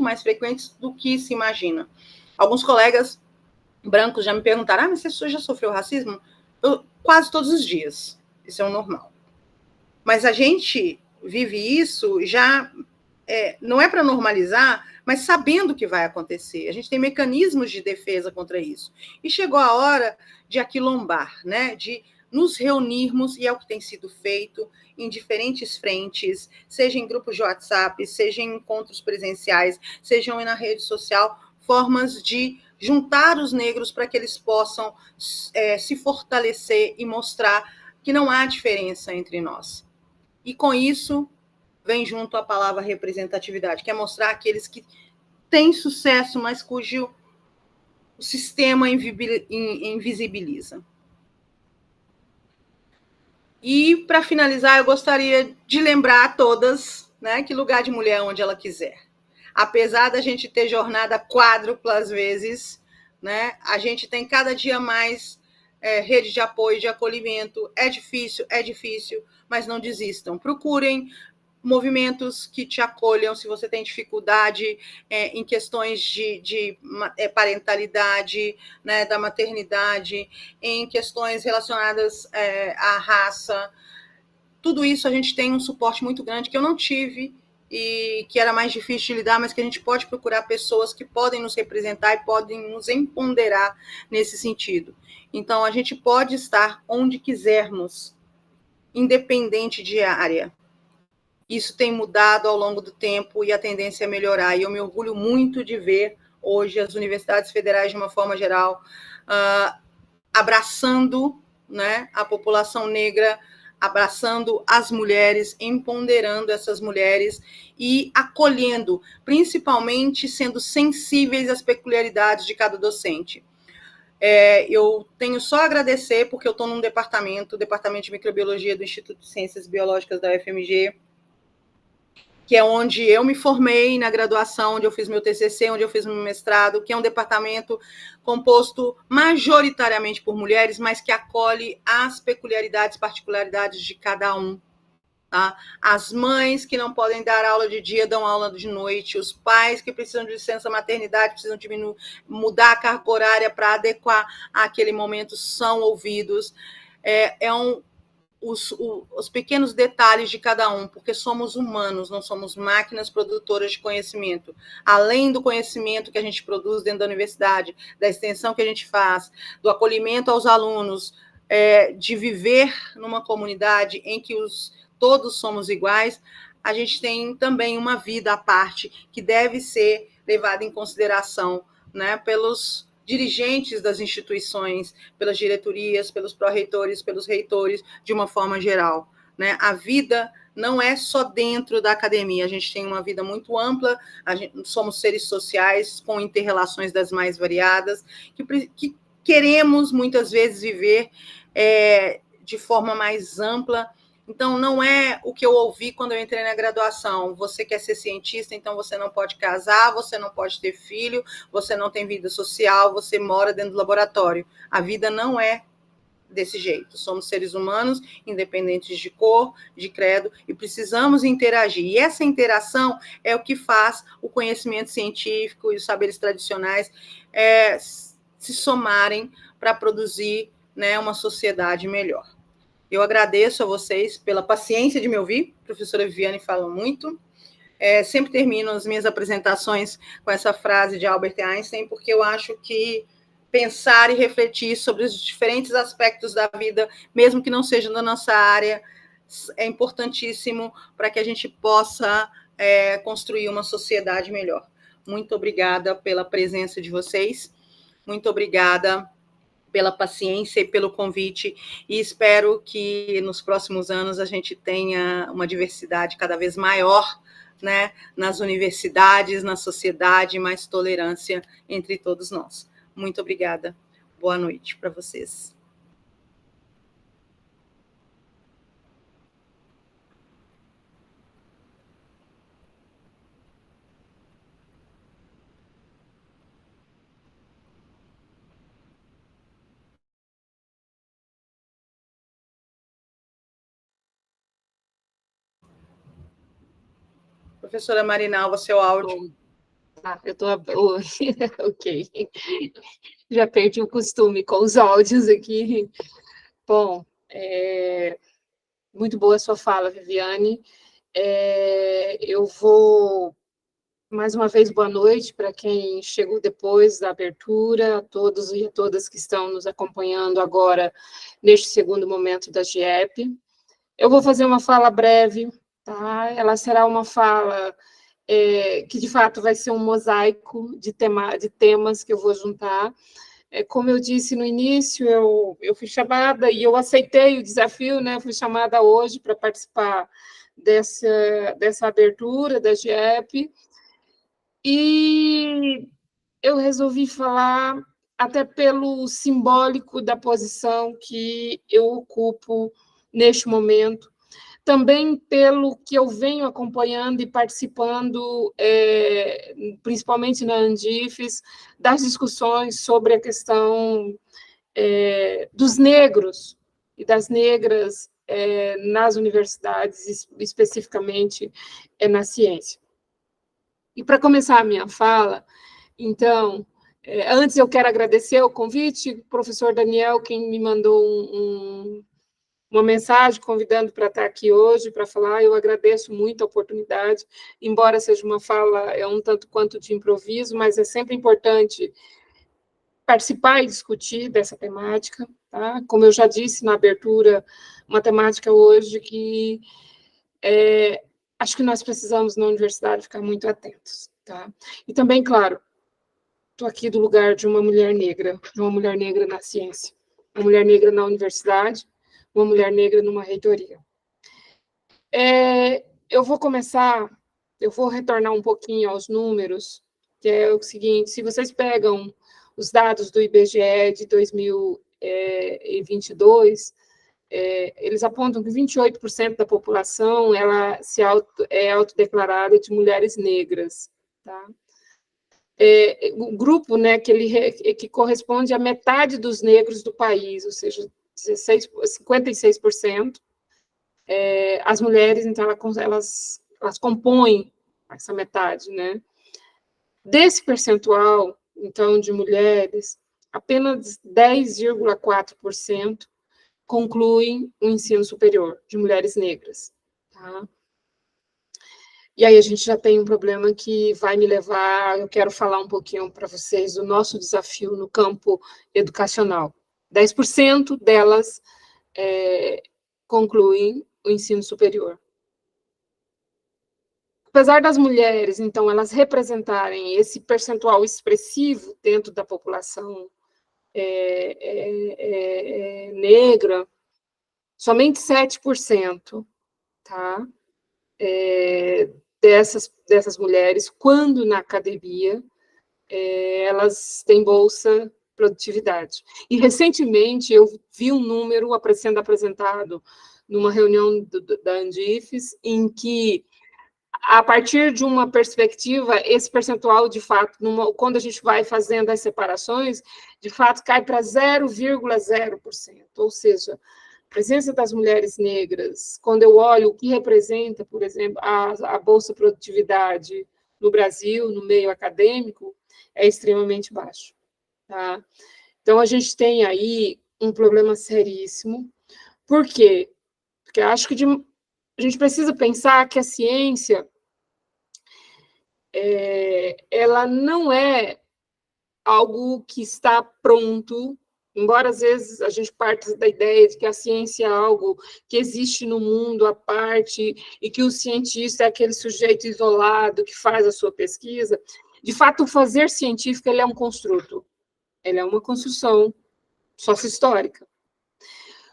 mais frequentes do que se imagina. Alguns colegas brancos já me perguntaram, mas você já sofreu racismo? Quase todos os dias, isso é o normal. Mas a gente vive isso já, não é para normalizar, mas sabendo que vai acontecer. A gente tem mecanismos de defesa contra isso. E chegou a hora de aquilombar, né? De nos reunirmos, e é o que tem sido feito em diferentes frentes, seja em grupos de WhatsApp, seja em encontros presenciais, sejam na rede social, formas de juntar os negros para que eles possam se fortalecer e mostrar que não há diferença entre nós. E com isso vem junto a palavra representatividade, que é mostrar aqueles que têm sucesso, mas cujo o sistema invisibiliza. E, para finalizar, eu gostaria de lembrar a todas, né, que lugar de mulher é onde ela quiser. Apesar da gente ter jornada quádrupla às vezes, né, a gente tem cada dia mais rede de apoio, de acolhimento. É difícil, mas não desistam. Procurem movimentos que te acolham se você tem dificuldade em questões de parentalidade, né, da maternidade, em questões relacionadas à raça. Tudo isso a gente tem um suporte muito grande que eu não tive e que era mais difícil de lidar, mas que a gente pode procurar pessoas que podem nos representar e podem nos empoderar nesse sentido. Então, a gente pode estar onde quisermos, independente de área. Isso tem mudado ao longo do tempo e a tendência é melhorar. E eu me orgulho muito de ver hoje as universidades federais, de uma forma geral, abraçando, né, a população negra, abraçando as mulheres, empoderando essas mulheres e acolhendo, principalmente sendo sensíveis às peculiaridades de cada docente. Eu tenho só a agradecer, porque eu estou num departamento de microbiologia do Instituto de Ciências Biológicas da UFMG, que é onde eu me formei na graduação, onde eu fiz meu TCC, onde eu fiz meu mestrado, que é um departamento composto majoritariamente por mulheres, mas que acolhe as peculiaridades, particularidades de cada um. Tá? As mães que não podem dar aula de dia dão aula de noite, os pais que precisam de licença maternidade, precisam mudar a carga horária para adequar àquele momento, são ouvidos. Os pequenos detalhes de cada um, porque somos humanos, não somos máquinas produtoras de conhecimento. Além do conhecimento que a gente produz dentro da universidade, da extensão que a gente faz, do acolhimento aos alunos, de viver numa comunidade em que todos somos iguais, a gente tem também uma vida à parte que deve ser levada em consideração, né, pelos dirigentes das instituições, pelas diretorias, pelos pró-reitores, pelos reitores, de uma forma geral, né? A vida não é só dentro da academia, a gente tem uma vida muito ampla, somos seres sociais com inter-relações das mais variadas, que queremos muitas vezes viver de forma mais ampla. Então, não é o que eu ouvi quando eu entrei na graduação. Você quer ser cientista, então você não pode casar, você não pode ter filho, você não tem vida social, você mora dentro do laboratório. A vida não é desse jeito. Somos seres humanos, independentes de cor, de credo, e precisamos interagir. E essa interação é o que faz o conhecimento científico e os saberes tradicionais se somarem para produzir, né, uma sociedade melhor. Eu agradeço a vocês pela paciência de me ouvir. A professora Viviane fala muito. Sempre termino as minhas apresentações com essa frase de Albert Einstein, porque eu acho que pensar e refletir sobre os diferentes aspectos da vida, mesmo que não sejam da nossa área, é importantíssimo para que a gente possa construir uma sociedade melhor. Muito obrigada pela presença de vocês. Muito obrigada pela paciência e pelo convite, e espero que nos próximos anos a gente tenha uma diversidade cada vez maior, né, nas universidades, na sociedade, mais tolerância entre todos nós. Muito obrigada. Boa noite para vocês. Professora Marinalva, seu áudio. Eu estou... Ok. Já perdi o costume com os áudios aqui. Bom, muito boa a sua fala, Viviane. Eu vou... Mais uma vez, boa noite para quem chegou depois da abertura, a todos e a todas que estão nos acompanhando agora neste segundo momento da GIEP. Eu vou fazer uma fala breve, tá? Ela será uma fala que de fato vai ser um mosaico de temas que eu vou juntar. Como eu disse no início, eu fui chamada e eu aceitei o desafio, né? Fui chamada hoje para participar dessa abertura da GEP, e eu resolvi falar até pelo simbólico da posição que eu ocupo neste momento, também pelo que eu venho acompanhando e participando, principalmente na Andifes, das discussões sobre a questão dos negros e das negras nas universidades, especificamente na ciência. E para começar a minha fala, então, antes eu quero agradecer o convite, o professor Daniel, quem me mandou uma mensagem convidando para estar aqui hoje, para falar. Eu agradeço muito a oportunidade, embora seja uma fala um tanto quanto de improviso, mas é sempre importante participar e discutir dessa temática, tá? Como eu já disse na abertura, uma temática hoje que acho que nós precisamos, na universidade, ficar muito atentos, tá? E também, claro, estou aqui do lugar de uma mulher negra na ciência, uma mulher negra na universidade, uma mulher negra numa reitoria. Eu vou retornar um pouquinho aos números, que é o seguinte: se vocês pegam os dados do IBGE de 2022, eles apontam que 28% da população é autodeclarada de mulheres negras, tá? O grupo, né, que corresponde à metade dos negros do país, ou seja, 56%, as mulheres, então, elas compõem essa metade, né? Desse percentual, então, de mulheres, apenas 10,4% concluem o ensino superior, de mulheres negras, tá? E aí a gente já tem um problema que vai me levar, eu quero falar um pouquinho para vocês do nosso desafio no campo educacional. 10% delas concluem o ensino superior. Apesar das mulheres, então, elas representarem esse percentual expressivo dentro da população negra, somente 7%, tá? Dessas mulheres, quando na academia, elas têm bolsa produtividade. E, recentemente, eu vi um número sendo apresentado numa reunião da Andifes, em que, a partir de uma perspectiva, esse percentual, de fato, quando a gente vai fazendo as separações, de fato, cai para 0,0%. Ou seja, a presença das mulheres negras, quando eu olho o que representa, por exemplo, a bolsa produtividade no Brasil, no meio acadêmico, é extremamente baixo. Tá? Então, a gente tem aí um problema seríssimo. Por quê? Porque acho que a gente precisa pensar que a ciência ela não é algo que está pronto, embora às vezes a gente parte da ideia de que a ciência é algo que existe no mundo à parte e que o cientista é aquele sujeito isolado que faz a sua pesquisa. De fato, o fazer científico ele é um construto. Ele é uma construção sócio-histórica.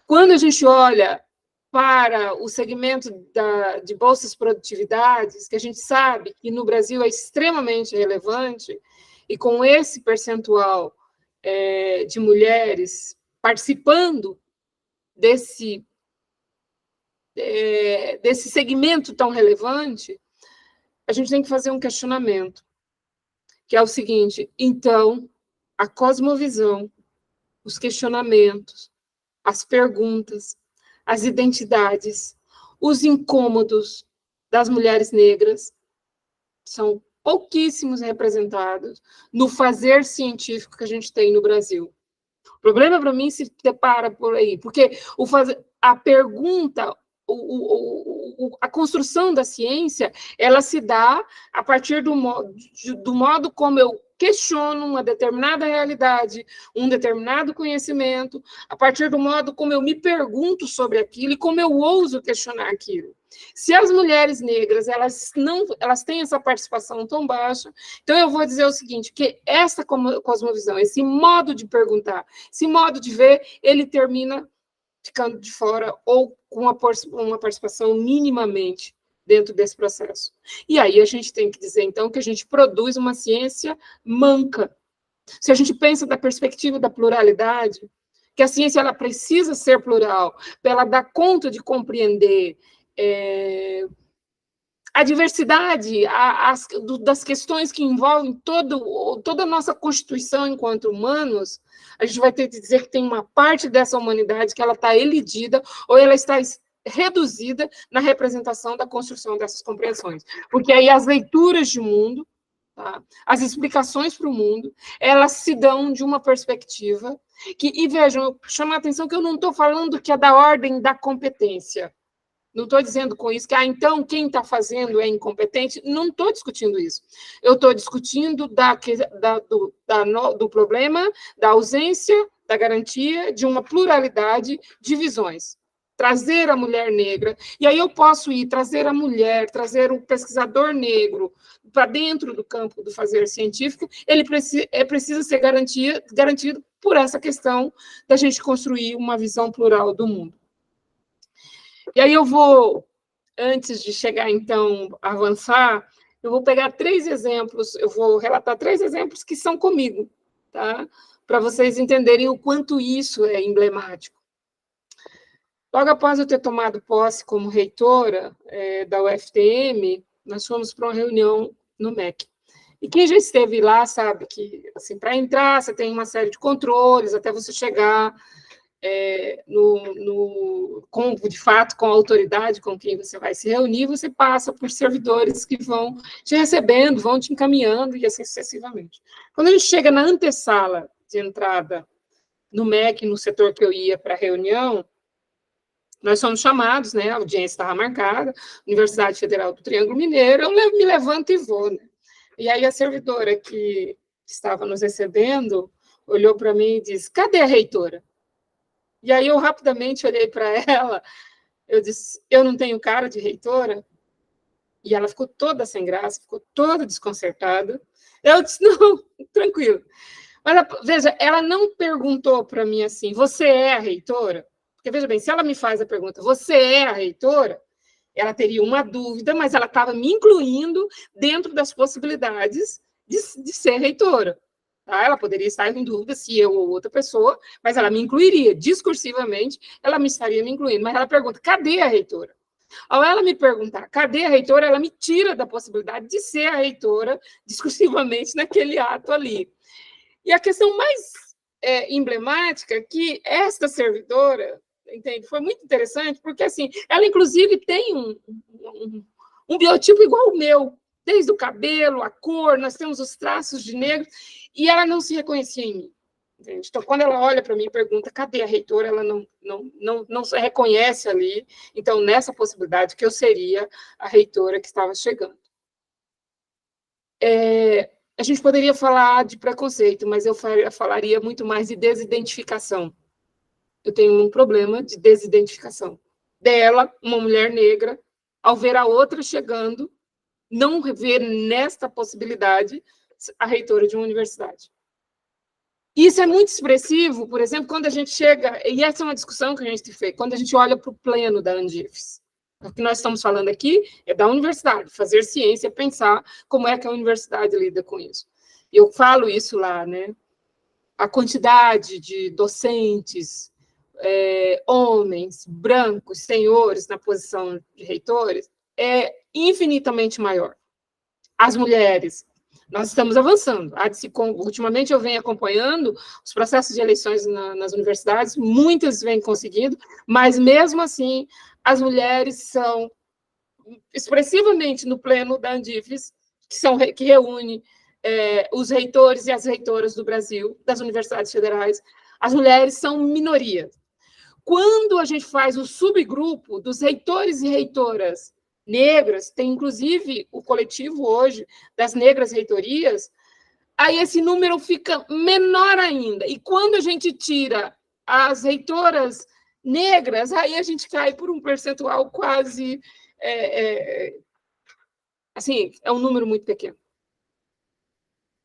Quando a gente olha para o segmento de bolsas produtividades, que a gente sabe que no Brasil é extremamente relevante, e com esse percentual de mulheres participando desse segmento tão relevante, a gente tem que fazer um questionamento, que é o seguinte: então, a cosmovisão, os questionamentos, as perguntas, as identidades, os incômodos das mulheres negras são pouquíssimos representados no fazer científico que a gente tem no Brasil. O problema, para mim, se depara por aí, porque a pergunta, a construção da ciência, ela se dá a partir do modo como eu questiono uma determinada realidade, um determinado conhecimento, a partir do modo como eu me pergunto sobre aquilo e como eu ouso questionar aquilo. Se as mulheres negras elas têm essa participação tão baixa, então eu vou dizer o seguinte, que essa cosmovisão, esse modo de perguntar, esse modo de ver, ele termina ficando de fora ou com uma participação minimamente dentro desse processo. E aí a gente tem que dizer, então, que a gente produz uma ciência manca. Se a gente pensa da perspectiva da pluralidade, que a ciência ela precisa ser plural, para ela dar conta de compreender a diversidade, das questões que envolvem toda a nossa constituição enquanto humanos, a gente vai ter que dizer que tem uma parte dessa humanidade que ela está elidida ou ela está reduzida na representação da construção dessas compreensões. Porque aí as leituras de mundo, tá? As explicações para o mundo, elas se dão de uma perspectiva e vejam, eu chamo a atenção que eu não estou falando que é da ordem da competência. Não estou dizendo com isso que, então, quem está fazendo é incompetente. Não estou discutindo isso. Eu estou discutindo do problema, da ausência, da garantia de uma pluralidade de visões. Trazer a mulher negra, e aí eu posso trazer a mulher, trazer o pesquisador negro para dentro do campo do fazer científico, ele precisa ser garantido por essa questão da gente construir uma visão plural do mundo. E aí eu vou, antes de chegar, então, a avançar, eu vou pegar 3 exemplos, eu vou relatar 3 exemplos que são comigo, tá? Para vocês entenderem o quanto isso é emblemático. Logo após eu ter tomado posse como reitora da UFTM, nós fomos para uma reunião no MEC. E quem já esteve lá sabe que, assim, para entrar, você tem uma série de controles até você chegar de fato, com a autoridade com quem você vai se reunir, você passa por servidores que vão te recebendo, vão te encaminhando, e assim sucessivamente. Quando a gente chega na antessala de entrada no MEC, no setor que eu ia para a reunião, nós somos chamados, né, a audiência estava marcada, Universidade Federal do Triângulo Mineiro, eu me levanto e vou, né? E aí a servidora que estava nos recebendo olhou para mim e disse, cadê a reitora? E aí eu rapidamente olhei para ela, eu disse, eu não tenho cara de reitora? E ela ficou toda sem graça, ficou toda desconcertada. Eu disse, não, tranquilo. Mas, veja, ela não perguntou para mim assim, você é a reitora? Porque, veja bem, se ela me faz a pergunta, você é a reitora? Ela teria uma dúvida, mas ela estava me incluindo dentro das possibilidades de ser reitora. Tá? Ela poderia estar em dúvida se eu ou outra pessoa, mas ela me incluiria, discursivamente, ela me estaria me incluindo. Mas ela pergunta, cadê a reitora? Ao ela me perguntar, cadê a reitora, ela me tira da possibilidade de ser a reitora, discursivamente, naquele ato ali. E a questão mais emblemática é que esta servidora, entende, foi muito interessante, porque, assim, ela, inclusive, tem um biotipo igual ao meu, desde o cabelo, a cor, nós temos os traços de negro, e ela não se reconhecia em mim. Entende? Então, quando ela olha para mim e pergunta, cadê a reitora? Ela não se reconhece ali, então, nessa possibilidade que eu seria a reitora que estava chegando. A gente poderia falar de preconceito, mas eu falaria muito mais de desidentificação. Eu tenho um problema de desidentificação. Dela, uma mulher negra, ao ver a outra chegando, não ver nesta possibilidade a reitora de uma universidade. Isso é muito expressivo, por exemplo, quando a gente chega, e essa é uma discussão que a gente fez, quando a gente olha para o pleno da Andifes. O que nós estamos falando aqui é da universidade, fazer ciência, pensar como é que a universidade lida com isso. E eu falo isso lá, né? A quantidade de docentes, homens, brancos, senhores na posição de reitores é infinitamente maior. As mulheres, nós estamos avançando. Ultimamente eu venho acompanhando os processos de eleições nas universidades, muitas vêm conseguindo, mas mesmo assim as mulheres são expressivamente no pleno da Andifes, que reúne os reitores e as reitoras do Brasil, das universidades federais, as mulheres são minoria. Quando a gente faz o subgrupo dos reitores e reitoras negras, tem inclusive o coletivo hoje das negras reitorias, aí esse número fica menor ainda. E quando a gente tira as reitoras negras, aí a gente cai por um percentual quase... assim, é um número muito pequeno.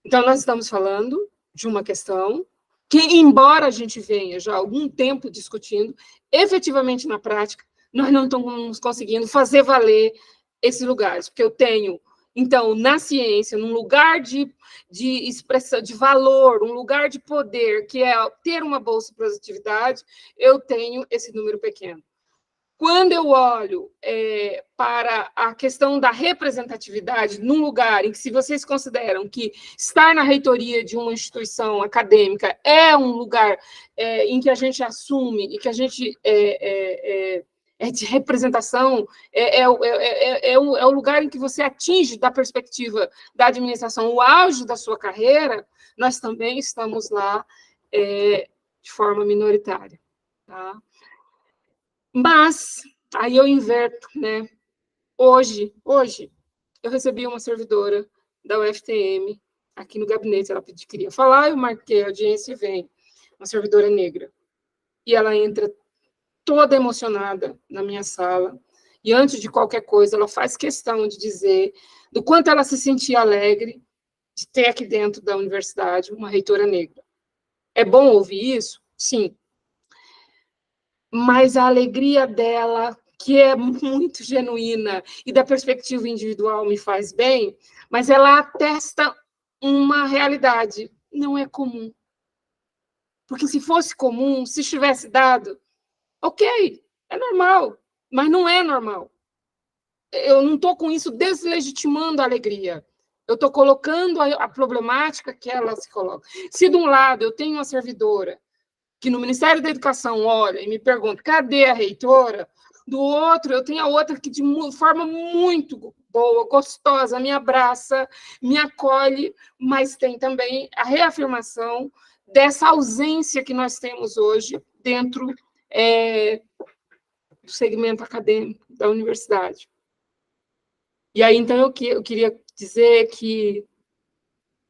Então, nós estamos falando de uma questão que, embora a gente venha já há algum tempo discutindo, efetivamente, na prática, nós não estamos conseguindo fazer valer esses lugares, porque eu tenho, então, na ciência, num lugar de expressão, de valor, um lugar de poder, que é ter uma bolsa de produtividade, eu tenho esse número pequeno. Quando eu olho para a questão da representatividade num lugar em que, se vocês consideram que estar na reitoria de uma instituição acadêmica é um lugar em que a gente assume e que a gente é de representação, é o lugar em que você atinge, da perspectiva da administração, o auge da sua carreira, nós também estamos lá de forma minoritária, tá? Mas, aí eu inverto, né? Hoje, eu recebi uma servidora da UFTM aqui no gabinete, ela queria falar, eu marquei a audiência e vem uma servidora negra. E ela entra toda emocionada na minha sala, e antes de qualquer coisa, ela faz questão de dizer do quanto ela se sentia alegre de ter aqui dentro da universidade uma reitora negra. É bom ouvir isso? Sim. Mas a alegria dela, que é muito genuína e da perspectiva individual me faz bem, mas ela atesta uma realidade, não é comum. Porque se fosse comum, se estivesse dado, ok, é normal, mas não é normal. Eu não estou com isso deslegitimando a alegria. Eu estou colocando a problemática que ela se coloca. Se de um lado eu tenho uma servidora que no Ministério da Educação olha e me pergunta, cadê a reitora? Do outro, eu tenho a outra que, de forma muito boa, gostosa, me abraça, me acolhe, mas tem também a reafirmação dessa ausência que nós temos hoje dentro do segmento acadêmico da universidade. E aí, então, eu queria dizer que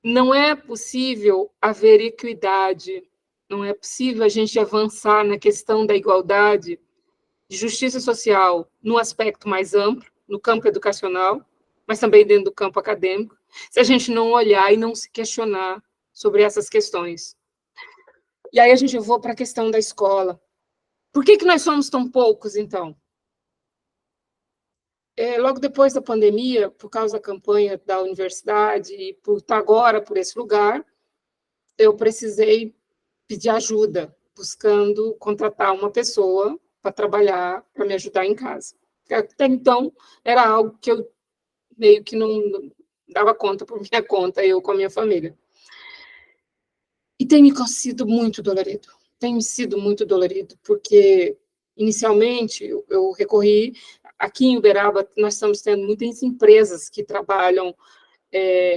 não é possível haver equidade, não é possível a gente avançar na questão da igualdade, de justiça social, no aspecto mais amplo, no campo educacional, mas também dentro do campo acadêmico, se a gente não olhar e não se questionar sobre essas questões. E aí eu vou para a questão da escola. Por que nós somos tão poucos, então? Logo depois da pandemia, por causa da campanha da universidade e por estar agora por esse lugar, eu precisei pedir ajuda, buscando contratar uma pessoa para trabalhar, para me ajudar em casa. Até então, era algo que eu meio que não dava conta por minha conta, eu com a minha família. E tem me sido muito dolorido. Porque, inicialmente, eu recorri... Aqui em Uberaba, nós estamos tendo muitas empresas que trabalham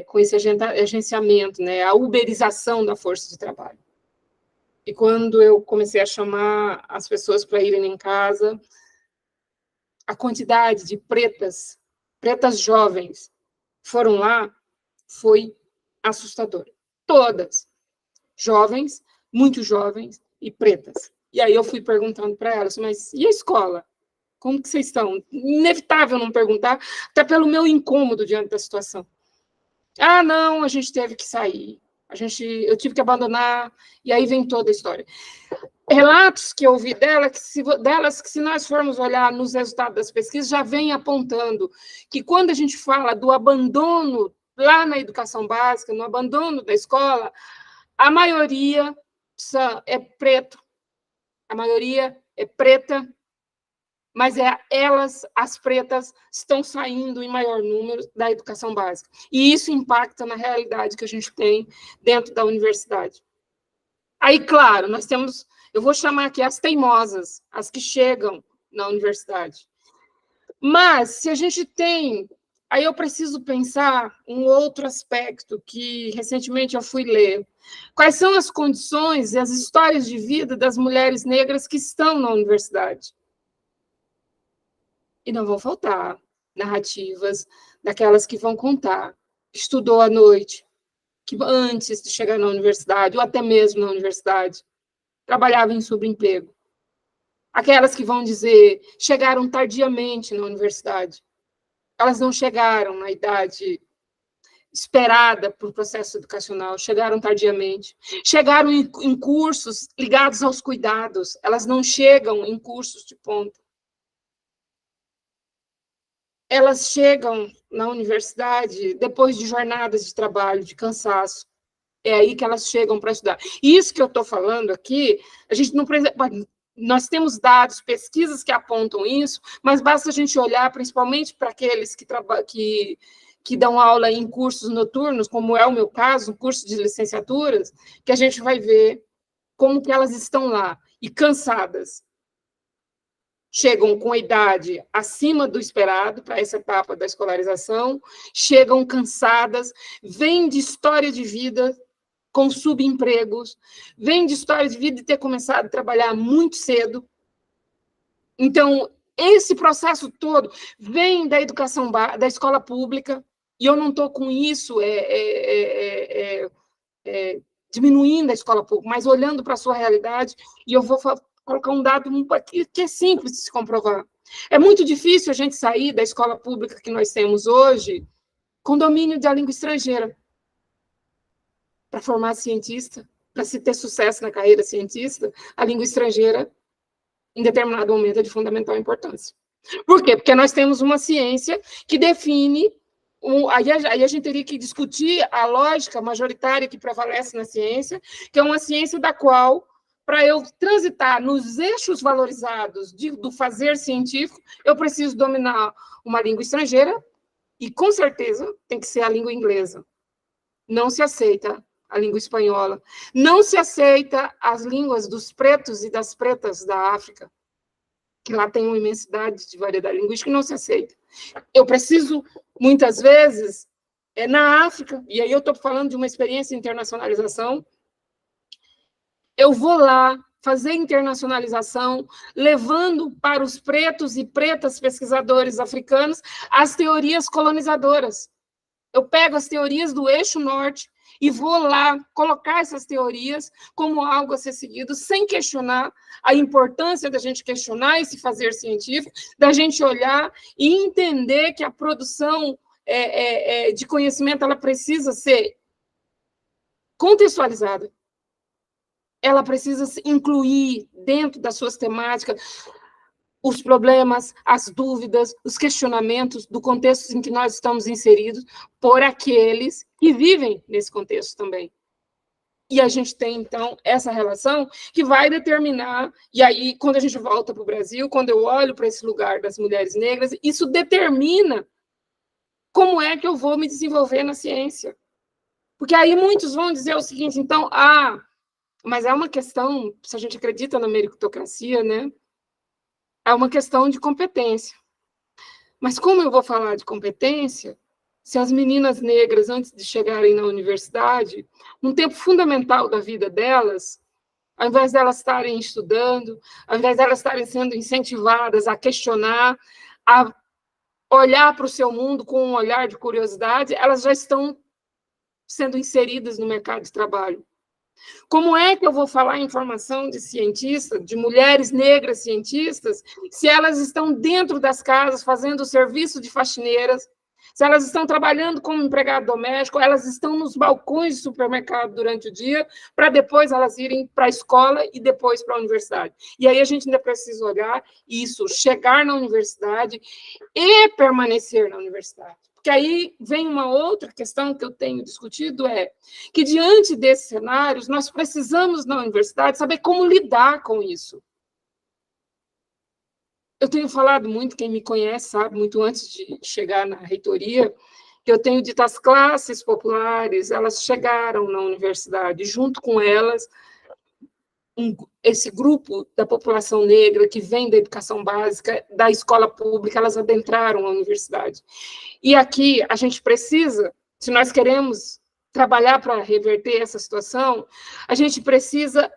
com esse agenciamento, né, a uberização da força de trabalho. E quando eu comecei a chamar as pessoas para irem em casa, a quantidade de pretas jovens foram lá, foi assustadora. Todas. Jovens, muito jovens e pretas. E aí eu fui perguntando para elas, mas e a escola? Como que vocês estão? Inevitável não perguntar, até pelo meu incômodo diante da situação. Ah, não, a gente teve que sair. Eu tive que abandonar, e aí vem toda a história. Relatos que eu ouvi delas, que se nós formos olhar nos resultados das pesquisas, já vem apontando que quando a gente fala do abandono lá na educação básica, no abandono da escola, a maioria é preto, a maioria é preta, mas as pretas estão saindo em maior número da educação básica. E isso impacta na realidade que a gente tem dentro da universidade. Aí, claro, nós temos, eu vou chamar aqui as teimosas, as que chegam na universidade. Mas, se a gente tem... Aí eu preciso pensar um outro aspecto que, recentemente, eu fui ler. Quais são as condições e as histórias de vida das mulheres negras que estão na universidade? E não vão faltar narrativas daquelas que vão contar. Estudou à noite, que antes de chegar na universidade, ou até mesmo na universidade, trabalhavam em subemprego. Aquelas que vão dizer, chegaram tardiamente na universidade. Elas não chegaram na idade esperada para o processo educacional, chegaram tardiamente. Chegaram em cursos ligados aos cuidados, elas não chegam em cursos de ponta. Elas chegam na universidade depois de jornadas de trabalho, de cansaço. É aí que elas chegam para estudar. Isso que eu estou falando aqui, a gente não precisa... Nós temos dados, pesquisas que apontam isso, mas basta a gente olhar principalmente para aqueles que dão aula em cursos noturnos, como é o meu caso, um curso de licenciaturas, que a gente vai ver como que elas estão lá, e cansadas. Chegam com a idade acima do esperado para essa etapa da escolarização, chegam cansadas, vêm de história de vida com subempregos, vêm de história de vida de ter começado a trabalhar muito cedo. Então, esse processo todo vem da educação, da escola pública, e eu não estou com isso diminuindo a escola pública, mas olhando para a sua realidade, e eu vou colocar um dado aqui que é simples de se comprovar. É muito difícil a gente sair da escola pública que nós temos hoje com domínio da língua estrangeira. Para formar cientista, para se ter sucesso na carreira cientista, a língua estrangeira, em determinado momento, é de fundamental importância. Por quê? Porque nós temos uma ciência que define... Aí a gente teria que discutir a lógica majoritária que prevalece na ciência, que é uma ciência da qual, para eu transitar nos eixos valorizados do fazer científico, eu preciso dominar uma língua estrangeira, e, com certeza, tem que ser a língua inglesa. Não se aceita a língua espanhola. Não se aceita as línguas dos pretos e das pretas da África, que lá tem uma imensidade de variedade linguística, que não se aceita. Eu preciso, muitas vezes, na África, e aí eu estou falando de uma experiência de internacionalização, eu vou lá fazer internacionalização, levando para os pretos e pretas pesquisadores africanos as teorias colonizadoras. Eu pego as teorias do eixo norte e vou lá colocar essas teorias como algo a ser seguido, sem questionar a importância da gente questionar esse fazer científico, da gente olhar e entender que a produção de conhecimento ela precisa ser contextualizada. Ela precisa incluir dentro das suas temáticas os problemas, as dúvidas, os questionamentos do contexto em que nós estamos inseridos por aqueles que vivem nesse contexto também. E a gente tem, então, essa relação que vai determinar, e aí, quando a gente volta para o Brasil, quando eu olho para esse lugar das mulheres negras, isso determina como é que eu vou me desenvolver na ciência. Porque aí muitos vão dizer o seguinte, então, mas é uma questão, se a gente acredita na meritocracia, né? É uma questão de competência. Mas como eu vou falar de competência, se as meninas negras, antes de chegarem na universidade, um tempo fundamental da vida delas, ao invés delas estarem estudando, ao invés delas estarem sendo incentivadas a questionar, a olhar para o seu mundo com um olhar de curiosidade, elas já estão sendo inseridas no mercado de trabalho. Como é que eu vou falar em formação de cientista, de mulheres negras cientistas, se elas estão dentro das casas fazendo o serviço de faxineiras, se elas estão trabalhando como empregado doméstico, elas estão nos balcões de supermercado durante o dia, para depois elas irem para a escola e depois para a universidade. E aí a gente ainda precisa olhar isso, chegar na universidade e permanecer na universidade. Porque aí vem uma outra questão que eu tenho discutido, que diante desses cenários, nós precisamos, na universidade, saber como lidar com isso. Eu tenho falado muito, quem me conhece sabe, muito antes de chegar na reitoria, que eu tenho dito as classes populares, elas chegaram na universidade, junto com elas, esse grupo da população negra que vem da educação básica, da escola pública, elas adentraram a universidade. E aqui a gente precisa, se nós queremos trabalhar para reverter essa situação, a gente precisa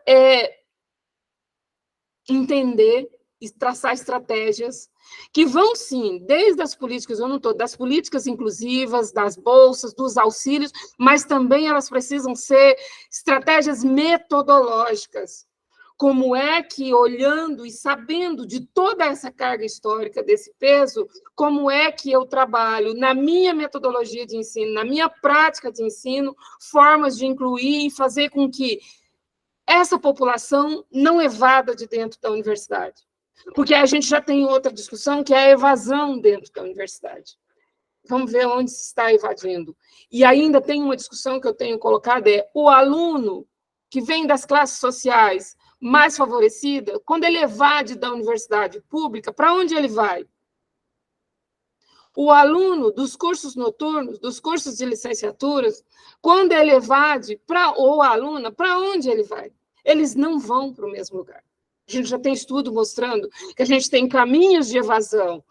entender e traçar estratégias que vão, sim, desde as políticas, eu não estou, das políticas inclusivas, das bolsas, dos auxílios, mas também elas precisam ser estratégias metodológicas. Como é que, olhando e sabendo de toda essa carga histórica, desse peso, como é que eu trabalho na minha metodologia de ensino, na minha prática de ensino, formas de incluir e fazer com que essa população não evada de dentro da universidade. Porque a gente já tem outra discussão, que é a evasão dentro da universidade. Vamos ver onde se está evadindo. E ainda tem uma discussão que eu tenho colocado, é o aluno que vem das classes sociais mais favorecidas, quando ele evade da universidade pública, para onde ele vai? O aluno dos cursos noturnos, dos cursos de licenciaturas, quando ele evade, ou a aluna, para onde ele vai? Eles não vão para o mesmo lugar. A gente já tem estudo mostrando que a gente tem caminhos de evasão,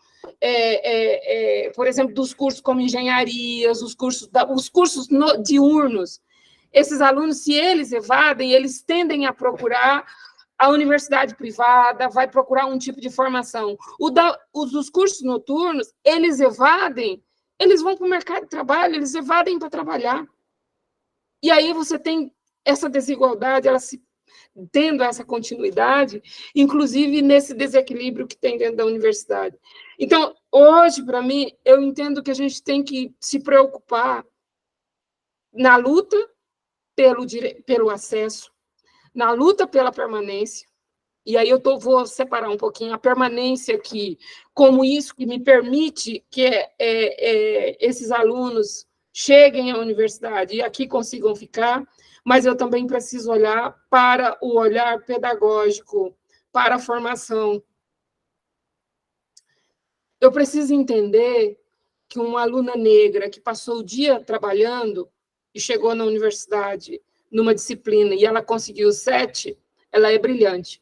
por exemplo, dos cursos como engenharias, os cursos diurnos. Esses alunos, se eles evadem, eles tendem a procurar a universidade privada, vai procurar um tipo de formação. Os dos cursos noturnos, eles evadem, eles vão para o mercado de trabalho, eles evadem para trabalhar. E aí você tem essa desigualdade, ela se tendo essa continuidade, inclusive nesse desequilíbrio que tem dentro da universidade. Então, hoje, para mim, eu entendo que a gente tem que se preocupar na luta pelo acesso, na luta pela permanência, e aí vou separar um pouquinho a permanência aqui, como isso que me permite que esses alunos cheguem à universidade e aqui consigam ficar, mas eu também preciso olhar para o olhar pedagógico, para a formação. Eu preciso entender que uma aluna negra que passou o dia trabalhando e chegou na universidade numa disciplina e ela conseguiu 7, ela é brilhante.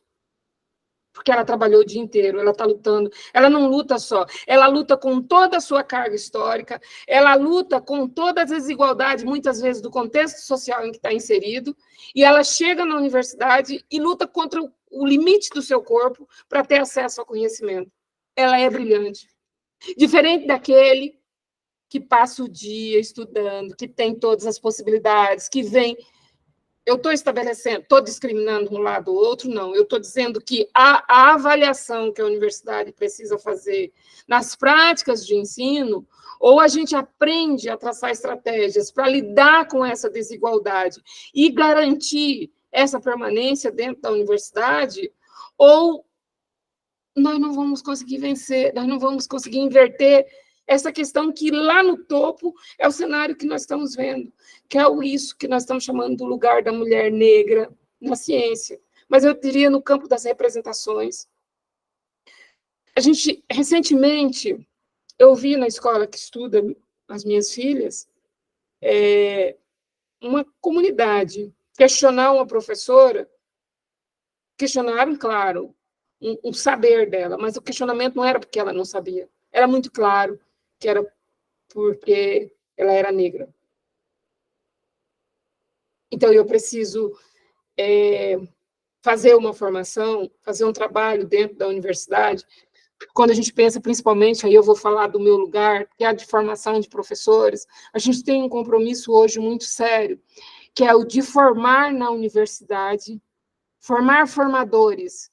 Porque ela trabalhou o dia inteiro, ela está lutando. Ela não luta só, ela luta com toda a sua carga histórica, ela luta com todas as desigualdades, muitas vezes, do contexto social em que está inserido, e ela chega na universidade e luta contra o limite do seu corpo para ter acesso ao conhecimento. Ela é brilhante. Diferente daquele que passa o dia estudando, que tem todas as possibilidades, que vem... Eu estou estabelecendo, estou discriminando um lado ou outro? Não. Eu estou dizendo que a avaliação que a universidade precisa fazer nas práticas de ensino, ou a gente aprende a traçar estratégias para lidar com essa desigualdade e garantir essa permanência dentro da universidade, ou nós não vamos conseguir vencer, nós não vamos conseguir inverter essa questão que lá no topo é o cenário que nós estamos vendo, que é isso que nós estamos chamando do lugar da mulher negra na ciência. Mas eu diria no campo das representações. Recentemente, eu vi na escola que estuda as minhas filhas, uma comunidade questionar uma professora, questionaram, claro, um saber dela, mas o questionamento não era porque ela não sabia, era muito claro que era porque ela era negra. Então, eu preciso fazer uma formação, fazer um trabalho dentro da universidade. Quando a gente pensa, principalmente, aí eu vou falar do meu lugar, que é a de formação de professores, a gente tem um compromisso hoje muito sério, que é o de formar na universidade, formar formadores.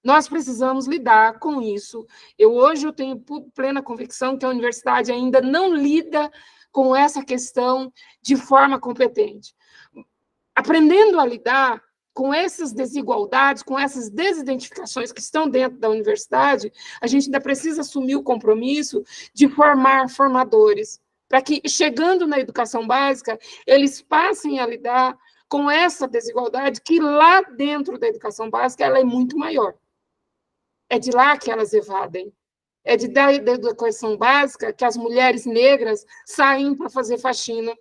Nós precisamos lidar com isso. Hoje eu tenho plena convicção que a universidade ainda não lida com essa questão de forma competente. Aprendendo a lidar com essas desigualdades, com essas desidentificações que estão dentro da universidade, a gente ainda precisa assumir o compromisso de formar formadores, para que, chegando na educação básica, eles passem a lidar com essa desigualdade que lá dentro da educação básica ela é muito maior. É de lá que elas evadem. É da educação básica que as mulheres negras saem para fazer faxina,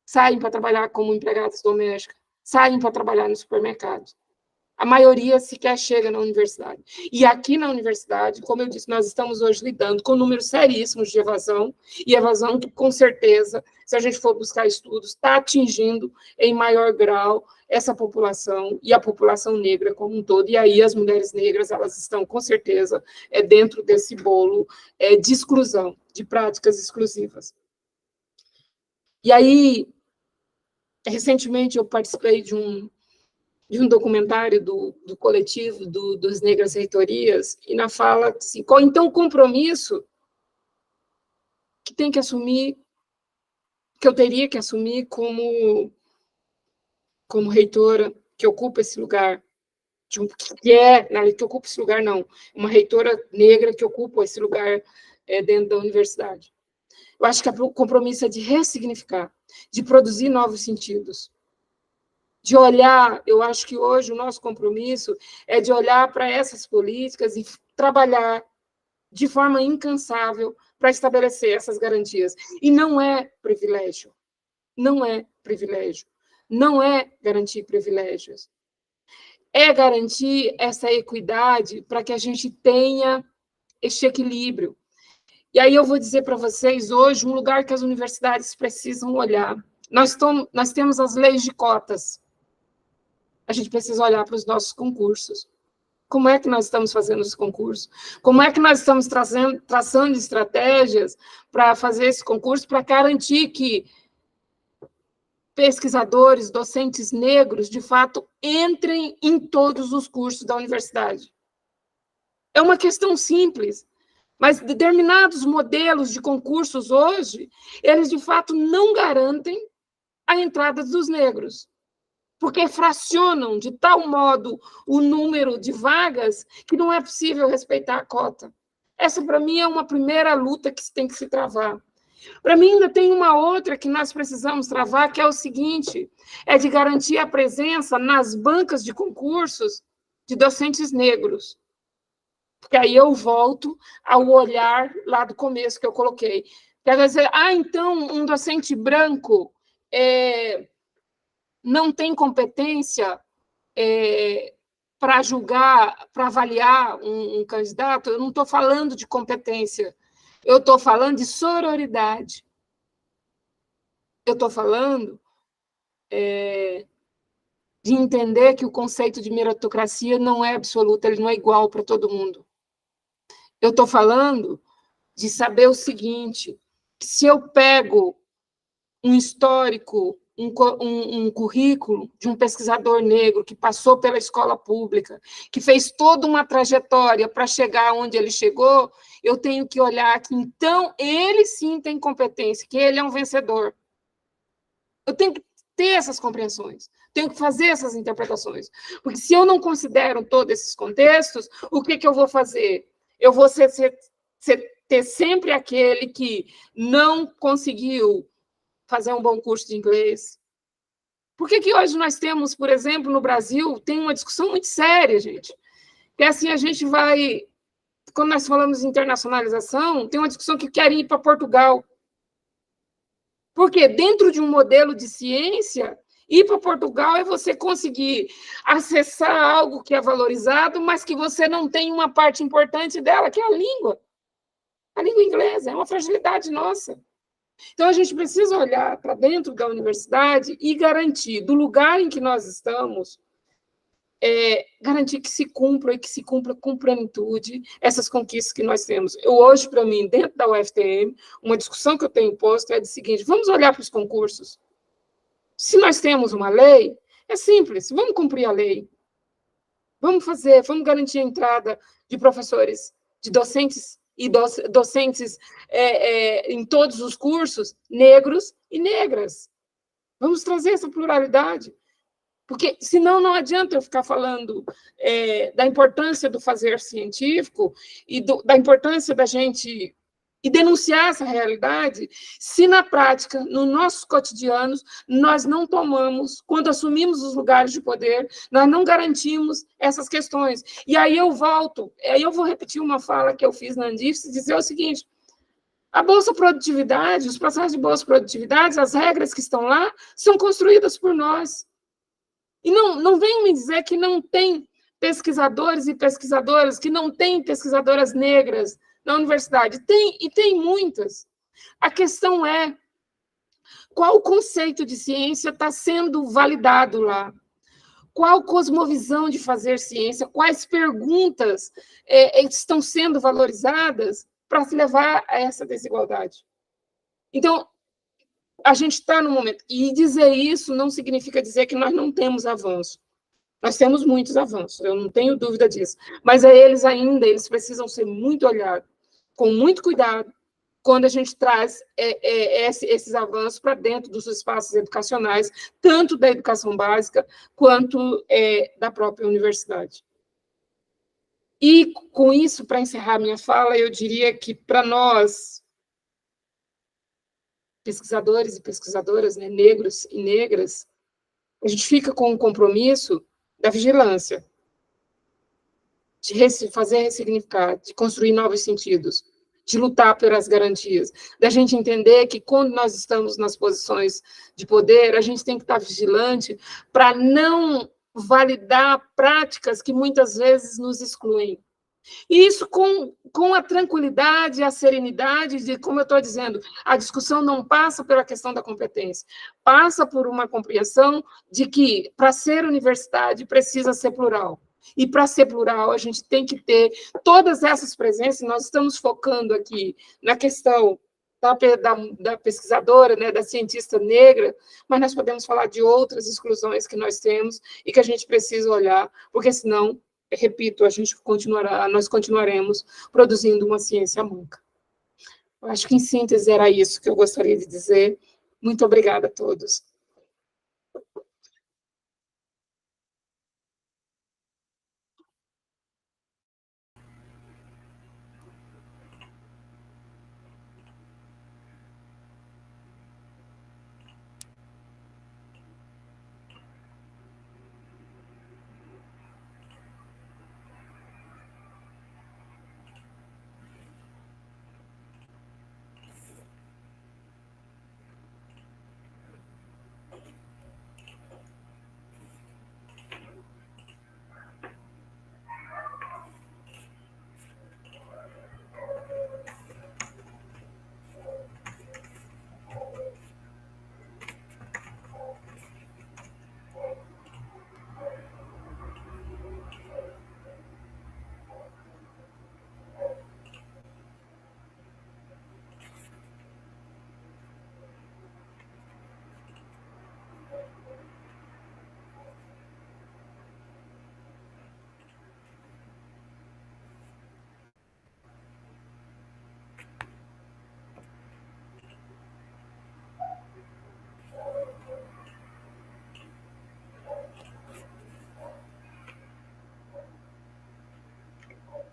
saem para trabalhar como empregadas domésticas, saem para trabalhar no supermercado. A maioria sequer chega na universidade. E aqui na universidade, como eu disse, nós estamos hoje lidando com números seríssimos de evasão, e evasão que, com certeza, se a gente for buscar estudos, está atingindo em maior grau essa população e a população negra como um todo. E aí as mulheres negras, elas estão, com certeza, dentro desse bolo de exclusão, de práticas exclusivas. E aí, recentemente, eu participei de um documentário do coletivo dos Negras Reitorias, e na fala, assim, qual então o compromisso que tem que assumir, que eu teria que assumir como reitora, que ocupa esse lugar, que ocupa esse lugar, não, uma reitora negra que ocupa esse lugar dentro da universidade. Eu acho que o compromisso é de ressignificar, de produzir novos sentidos, de olhar, eu acho que hoje o nosso compromisso é de olhar para essas políticas e trabalhar de forma incansável para estabelecer essas garantias. E não é privilégio, não é privilégio, não é garantir privilégios. É garantir essa equidade para que a gente tenha este equilíbrio. E aí eu vou dizer para vocês hoje um lugar que as universidades precisam olhar. Nós temos as leis de cotas. A gente precisa olhar para os nossos concursos. Como é que nós estamos fazendo esse concurso? Como é que nós estamos traçando estratégias para fazer esse concurso, para garantir que pesquisadores, docentes negros, de fato, entrem em todos os cursos da universidade? É uma questão simples, mas determinados modelos de concursos hoje, eles, de fato, não garantem a entrada dos negros, porque fracionam de tal modo o número de vagas que não é possível respeitar a cota. Essa, para mim, é uma primeira luta que tem que se travar. Para mim, ainda tem uma outra que nós precisamos travar, que é o seguinte, é de garantir a presença nas bancas de concursos de docentes negros. Porque aí eu volto ao olhar lá do começo que eu coloquei. Quer dizer, então, um docente branco não tem competência para julgar, para avaliar um candidato. Eu não estou falando de competência, eu estou falando de sororidade. Eu estou falando de entender que o conceito de meritocracia não é absoluto, ele não é igual para todo mundo. Eu estou falando de saber o seguinte, que se eu pego um histórico, um currículo de um pesquisador negro que passou pela escola pública, que fez toda uma trajetória para chegar onde ele chegou, eu tenho que olhar que, então, ele sim tem competência, que ele é um vencedor. Eu tenho que ter essas compreensões, tenho que fazer essas interpretações, porque se eu não considero todos esses contextos, o que eu vou fazer? Eu vou ter sempre aquele que não conseguiu fazer um bom curso de inglês. Por que hoje nós temos, por exemplo, no Brasil, tem uma discussão muito séria, gente, que é assim, a gente vai, quando nós falamos de internacionalização, tem uma discussão que quer ir para Portugal. Porque dentro de um modelo de ciência, ir para Portugal é você conseguir acessar algo que é valorizado, mas que você não tem uma parte importante dela, que é a língua. A língua inglesa é uma fragilidade nossa. Então, a gente precisa olhar para dentro da universidade e garantir, do lugar em que nós estamos, garantir que se cumpra e que se cumpra com plenitude essas conquistas que nós temos. Hoje, para mim, dentro da UFTM, uma discussão que eu tenho posto é a seguinte: vamos olhar para os concursos. Se nós temos uma lei, é simples, vamos cumprir a lei. Vamos garantir a entrada de professores, de docentes e docentes em todos os cursos, negros e negras. Vamos trazer essa pluralidade, porque senão não adianta eu ficar falando da importância do fazer científico e da importância da gente e denunciar essa realidade, se na prática, nos nossos cotidianos, nós não tomamos, quando assumimos os lugares de poder, nós não garantimos essas questões. E aí eu vou repetir uma fala que eu fiz na Andifes, dizer o seguinte: a Bolsa Produtividade, os processos de Bolsa Produtividade, as regras que estão lá, são construídas por nós. E não venham me dizer que não tem pesquisadores e pesquisadoras, que não tem pesquisadoras negras na universidade. Tem, e tem muitas. A questão é qual conceito de ciência está sendo validado lá? Qual cosmovisão de fazer ciência? Quais perguntas estão sendo valorizadas para se levar a essa desigualdade? Então, a gente está no momento... E dizer isso não significa dizer que nós não temos avanço. Nós temos muitos avanços, eu não tenho dúvida disso. Mas eles precisam ser muito olhados, com muito cuidado, quando a gente traz esses avanços para dentro dos espaços educacionais, tanto da educação básica, quanto da própria universidade. E, com isso, para encerrar minha fala, eu diria que, para nós, pesquisadores e pesquisadoras, né, negros e negras, a gente fica com o compromisso da vigilância, de fazer ressignificar, de construir novos sentidos, de lutar pelas garantias, da gente entender que quando nós estamos nas posições de poder, a gente tem que estar vigilante para não validar práticas que muitas vezes nos excluem. E isso com a tranquilidade, a serenidade de, como eu estou dizendo, a discussão não passa pela questão da competência, passa por uma compreensão de que, para ser universidade, precisa ser plural. E, para ser plural, a gente tem que ter todas essas presenças. Nós estamos focando aqui na questão da pesquisadora, né, da cientista negra, mas nós podemos falar de outras exclusões que nós temos e que a gente precisa olhar, porque, senão, repito, nós continuaremos produzindo uma ciência manca. Eu acho que, em síntese, era isso que eu gostaria de dizer. Muito obrigada a todos.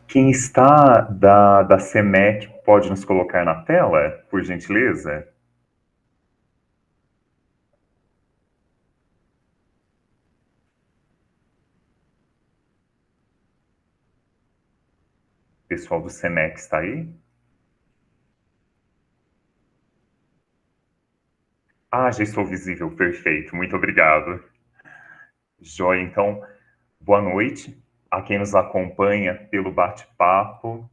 Quem está da CEMEC pode nos colocar na tela, por gentileza? O pessoal do CEMEC está aí? Ah, já estou visível, perfeito, muito obrigado. Joia, então, boa noite a quem nos acompanha pelo bate-papo.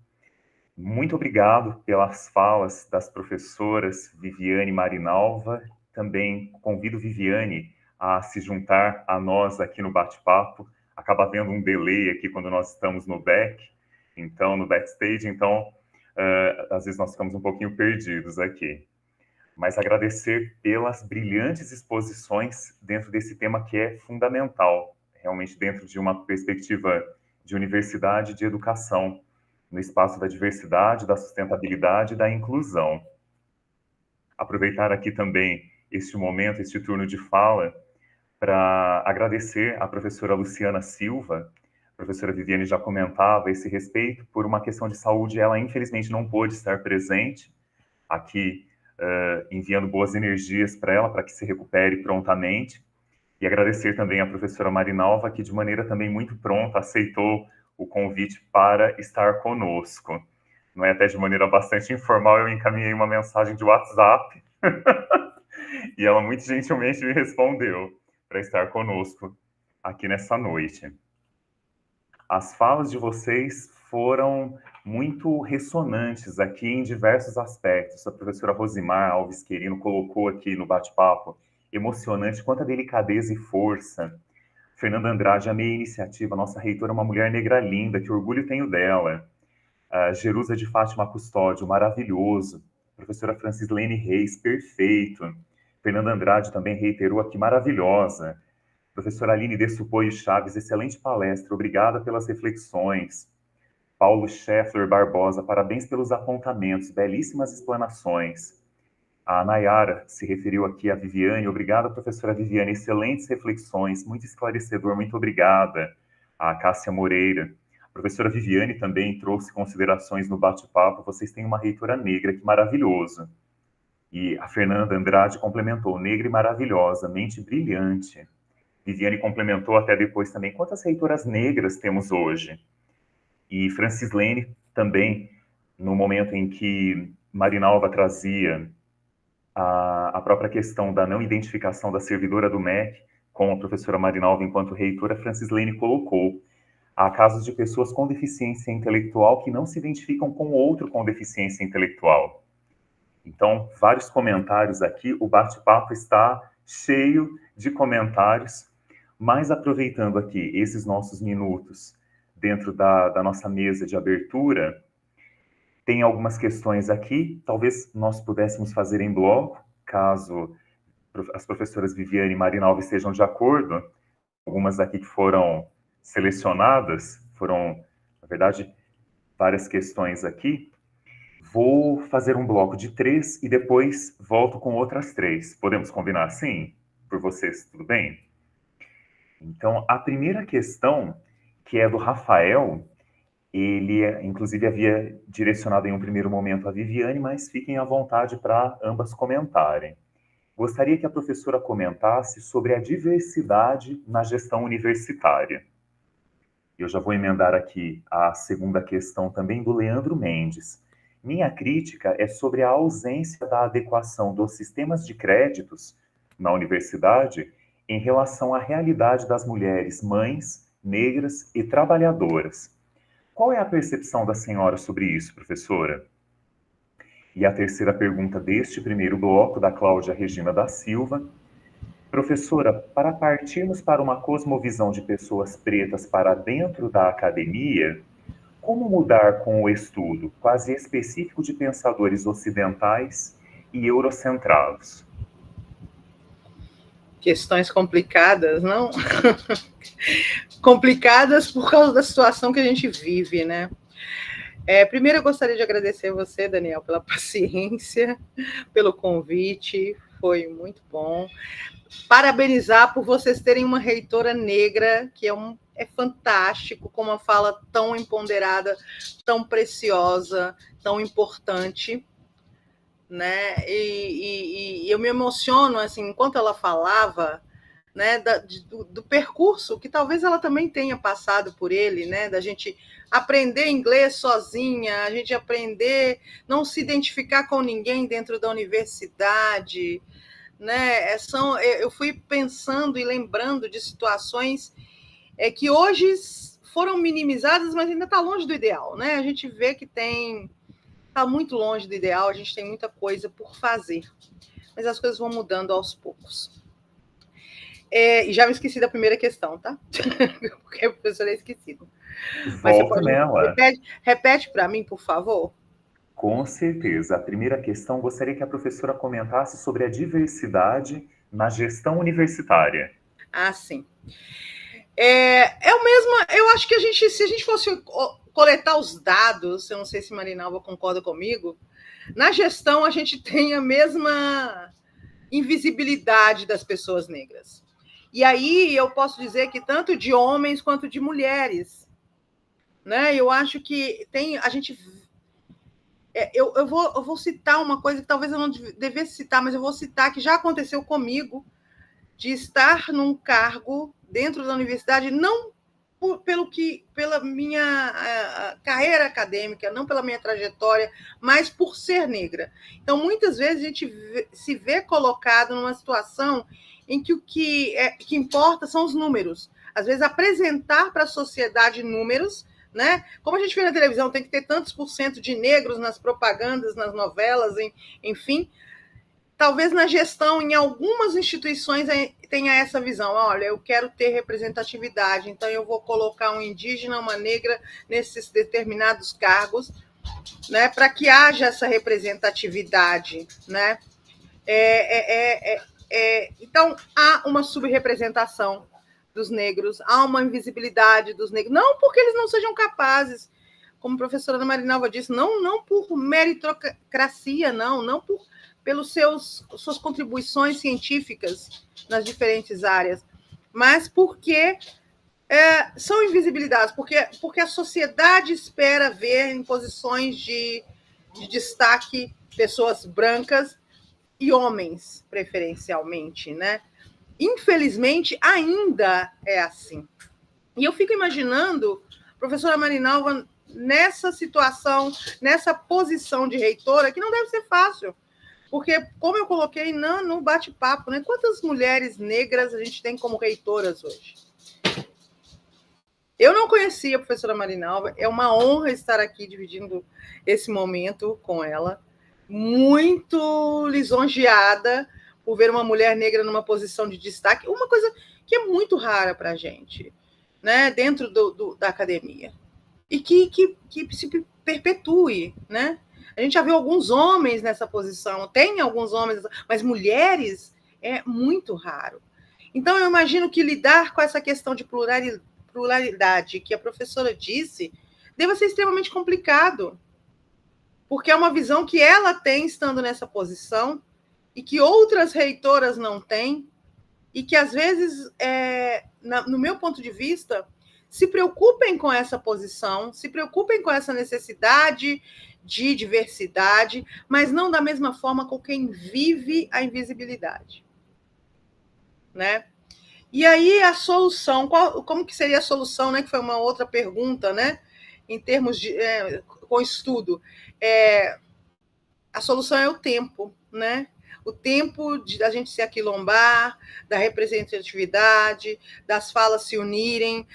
Muito obrigado pelas falas das professoras Viviane e Marinalva. Também convido Viviane a se juntar a nós aqui no bate-papo. Acaba havendo um delay aqui quando nós estamos no backstage, então às vezes nós ficamos um pouquinho perdidos aqui. Mas agradecer pelas brilhantes exposições dentro desse tema que é fundamental, realmente dentro de uma perspectiva de universidade e de educação, no espaço da diversidade, da sustentabilidade e da inclusão. Aproveitar aqui também este momento, este turno de fala, para agradecer à professora Luciana Silva. A professora Viviane já comentava esse respeito, por uma questão de saúde, ela infelizmente não pôde estar presente aqui, enviando boas energias para ela, para que se recupere prontamente. E agradecer também à professora Marinalva, que de maneira também muito pronta aceitou o convite para estar conosco. Não é, até de maneira bastante informal, eu encaminhei uma mensagem de WhatsApp e ela muito gentilmente me respondeu para estar conosco aqui nessa noite. As falas de vocês foram muito ressonantes aqui em diversos aspectos. A professora Rosimar Alves Querino colocou aqui no bate-papo emocionante quanta delicadeza e força. Fernanda Andrade, amei a iniciativa, nossa reitora é uma mulher negra linda, que orgulho tenho dela. Jerusa de Fátima Custódio, maravilhoso. Professora Francislene Reis, perfeito. Fernanda Andrade também reiterou aqui, maravilhosa. Professora Aline de Supoio Chaves, excelente palestra, obrigada pelas reflexões. Paulo Scheffler Barbosa, parabéns pelos apontamentos, belíssimas explanações. A Nayara se referiu aqui a Viviane, obrigada, professora Viviane, excelentes reflexões, muito esclarecedor, muito obrigada. A Cássia Moreira. A professora Viviane também trouxe considerações no bate-papo, vocês têm uma reitora negra, que maravilhoso. E a Fernanda Andrade complementou, negra e maravilhosa, mente brilhante. Viviane complementou até depois também, quantas reitoras negras temos hoje? E Francislene também, no momento em que Marinalva trazia a própria questão da não identificação da servidora do MEC com a professora Marinalva enquanto reitora, Francislene colocou, há casos de pessoas com deficiência intelectual que não se identificam com outro com deficiência intelectual. Então, vários comentários aqui, o bate-papo está cheio de comentários, mas aproveitando aqui esses nossos minutos dentro da nossa mesa de abertura, tem algumas questões aqui, talvez nós pudéssemos fazer em bloco, caso as professoras Viviane e Marinalva estejam de acordo, algumas aqui que foram selecionadas, foram, na verdade, várias questões aqui. Vou fazer um bloco de 3 e depois volto com outras 3. Podemos combinar assim? Por vocês, tudo bem? Então, a primeira questão, que é do Rafael, ele, inclusive, havia direcionado em um primeiro momento a Viviane, mas fiquem à vontade para ambas comentarem. Gostaria que a professora comentasse sobre a diversidade na gestão universitária. Eu já vou emendar aqui a segunda questão também do Leandro Mendes. Minha crítica é sobre a ausência da adequação dos sistemas de créditos na universidade em relação à realidade das mulheres mães, negras e trabalhadoras. Qual é a percepção da senhora sobre isso, professora? E a terceira pergunta deste primeiro bloco, da Cláudia Regina da Silva. Professora, para partirmos para uma cosmovisão de pessoas pretas para dentro da academia, como mudar com o estudo quase específico de pensadores ocidentais e eurocentrados? Questões complicadas, não? Complicadas por causa da situação que a gente vive, né? Primeiro, eu gostaria de agradecer a você, Daniel, pela paciência, pelo convite, foi muito bom. Parabenizar por vocês terem uma reitora negra, que é fantástico, com uma fala tão empoderada, tão preciosa, tão importante, né? E eu me emociono, assim, enquanto ela falava, né, do percurso, que talvez ela também tenha passado por ele, né, da gente aprender inglês sozinha, a gente aprender, não se identificar com ninguém dentro da universidade, né, eu fui pensando e lembrando de situações que hoje foram minimizadas, mas ainda está longe do ideal, né, a gente vê que está muito longe do ideal, a gente tem muita coisa por fazer, mas as coisas vão mudando aos poucos. E já me esqueci da primeira questão, tá? Porque o professor é esquecido. Mas você pode nela. Repete para mim, por favor? Com certeza. A primeira questão, gostaria que a professora comentasse sobre a diversidade na gestão universitária. Ah, sim. Eu acho que se a gente fosse coletar os dados, eu não sei se Marinalva concorda comigo, na gestão a gente tem a mesma invisibilidade das pessoas negras. E aí eu posso dizer que tanto de homens quanto de mulheres, né? Eu acho que eu vou citar uma coisa que talvez eu não devesse citar, mas eu vou citar que já aconteceu comigo, de estar num cargo dentro da universidade, não pela minha carreira acadêmica, não pela minha trajetória, mas por ser negra. Então, muitas vezes a gente se vê colocado numa situação em que o que importa são os números. Às vezes, apresentar para a sociedade números, né? Como a gente vê na televisão, tem que ter tantos % de negros nas propagandas, nas novelas, enfim. Talvez na gestão, em algumas instituições, tenha essa visão. Olha, eu quero ter representatividade, então eu vou colocar um indígena, uma negra nesses determinados cargos, né, para que haja essa representatividade, né? Então, há uma subrepresentação dos negros, há uma invisibilidade dos negros, não porque eles não sejam capazes, como a professora Ana Marinalva disse, não por meritocracia, não pelas suas contribuições científicas nas diferentes áreas, mas porque são invisibilizados, porque a sociedade espera ver em posições de destaque pessoas brancas e homens, preferencialmente, né? Infelizmente, ainda é assim. E eu fico imaginando, professora Marinalva, nessa situação, nessa posição de reitora, que não deve ser fácil, porque, como eu coloquei no bate-papo, né, quantas mulheres negras a gente tem como reitoras hoje? Eu não conhecia a professora Marinalva, é uma honra estar aqui dividindo esse momento com ela, muito lisonjeada por ver uma mulher negra numa posição de destaque, uma coisa que é muito rara para a gente, né, dentro da academia, e que se perpetue, né? A gente já viu alguns homens nessa posição, tem alguns homens, mas mulheres é muito raro. Então, eu imagino que lidar com essa questão de pluralidade que a professora disse deva ser extremamente complicado, porque é uma visão que ela tem estando nessa posição e que outras reitoras não têm, e que, às vezes, no meu ponto de vista, se preocupem com essa posição, se preocupem com essa necessidade de diversidade, mas não da mesma forma com quem vive a invisibilidade, né? E aí a solução, como que seria a solução, né? Que foi uma outra pergunta, né? Em termos de com estudo, a solução é o tempo, né? O tempo da gente se aquilombar, da representatividade, das falas se unirem,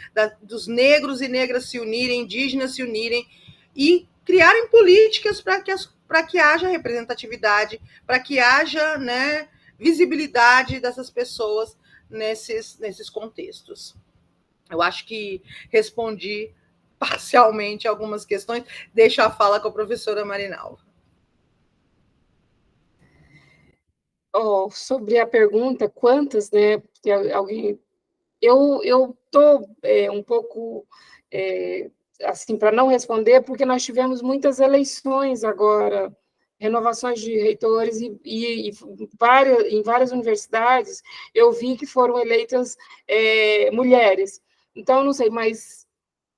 dos negros e negras se unirem, indígenas se unirem e criarem políticas para que haja representatividade, para que haja, né, visibilidade dessas pessoas nesses contextos. Eu acho que respondi parcialmente algumas questões. Deixo a fala com a professora Marinalva. Sobre a pergunta, quantas, né? Eu estou um pouco assim, para não responder, porque nós tivemos muitas eleições agora, renovações de reitores, e em várias universidades eu vi que foram eleitas mulheres. Então, não sei, mas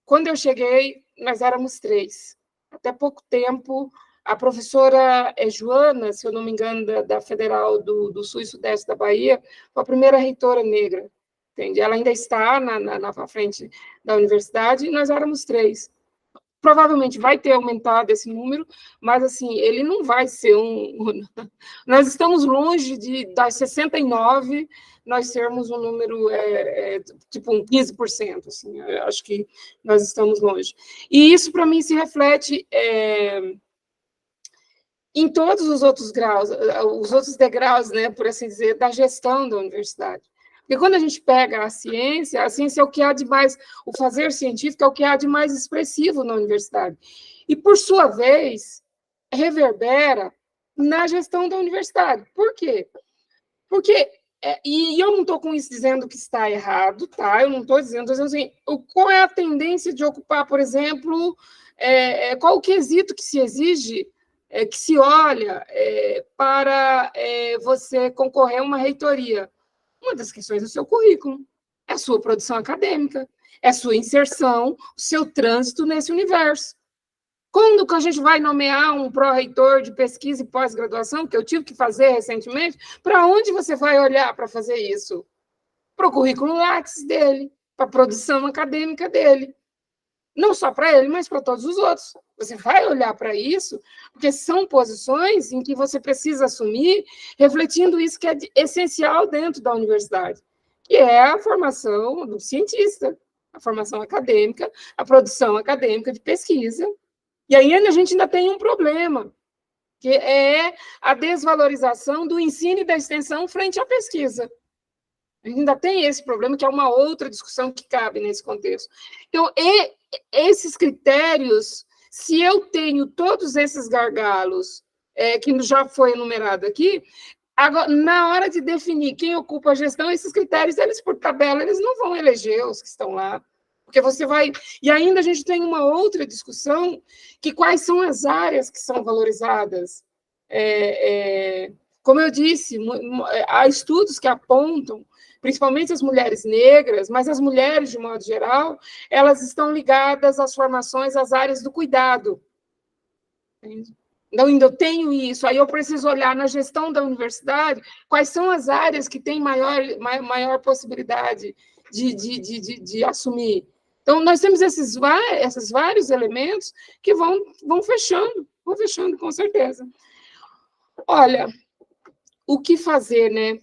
quando eu cheguei, nós éramos 3. Até pouco tempo, a professora Joana, se eu não me engano, da Federal do Sul e Sudeste da Bahia, foi a primeira reitora negra. Entende? Ela ainda está na frente da universidade, e nós éramos 3. Provavelmente vai ter aumentado esse número, mas assim, ele não vai ser Nós estamos longe das 69, nós sermos um número tipo 15%. Assim, eu acho que nós estamos longe. E isso, para mim, se reflete em todos os outros graus, os outros degraus, né, por assim dizer, da gestão da universidade. Porque quando a gente pega a ciência é o que há de mais, o fazer científico é o que há de mais expressivo na universidade. E, por sua vez, reverbera na gestão da universidade. Por quê? Porque, e eu não estou com isso dizendo que está errado, tá? Eu não estou dizendo assim, qual é a tendência de ocupar, por exemplo, qual o quesito que se exige, que se olha para você concorrer a uma reitoria. Uma das questões é o seu currículo, é a sua produção acadêmica, é a sua inserção, o seu trânsito nesse universo. Quando que a gente vai nomear um pró-reitor de pesquisa e pós-graduação, que eu tive que fazer recentemente, para onde você vai olhar para fazer isso? Para o currículo Lattes dele, para a produção acadêmica dele. Não só para ele, mas para todos os outros. Você vai olhar para isso, porque são posições em que você precisa assumir, refletindo isso que é essencial dentro da universidade, que é a formação do cientista, a formação acadêmica, a produção acadêmica de pesquisa. E aí a gente ainda tem um problema, que é a desvalorização do ensino e da extensão frente à pesquisa. Ainda tem esse problema, que é uma outra discussão que cabe nesse contexto. Então, esses critérios, se eu tenho todos esses gargalos, que já foi enumerado aqui, agora, na hora de definir quem ocupa a gestão, esses critérios, eles, por tabela, eles não vão eleger os que estão lá. Porque você vai... E ainda a gente tem uma outra discussão, que quais são as áreas que são valorizadas. Como eu disse, há estudos que apontam, principalmente as mulheres negras, mas as mulheres, de modo geral, elas estão ligadas às formações, às áreas do cuidado. Então, ainda eu tenho isso, aí eu preciso olhar na gestão da universidade quais são as áreas que têm maior possibilidade de assumir. Então, nós temos esses vários elementos que vão fechando, com certeza. Olha, o que fazer, né?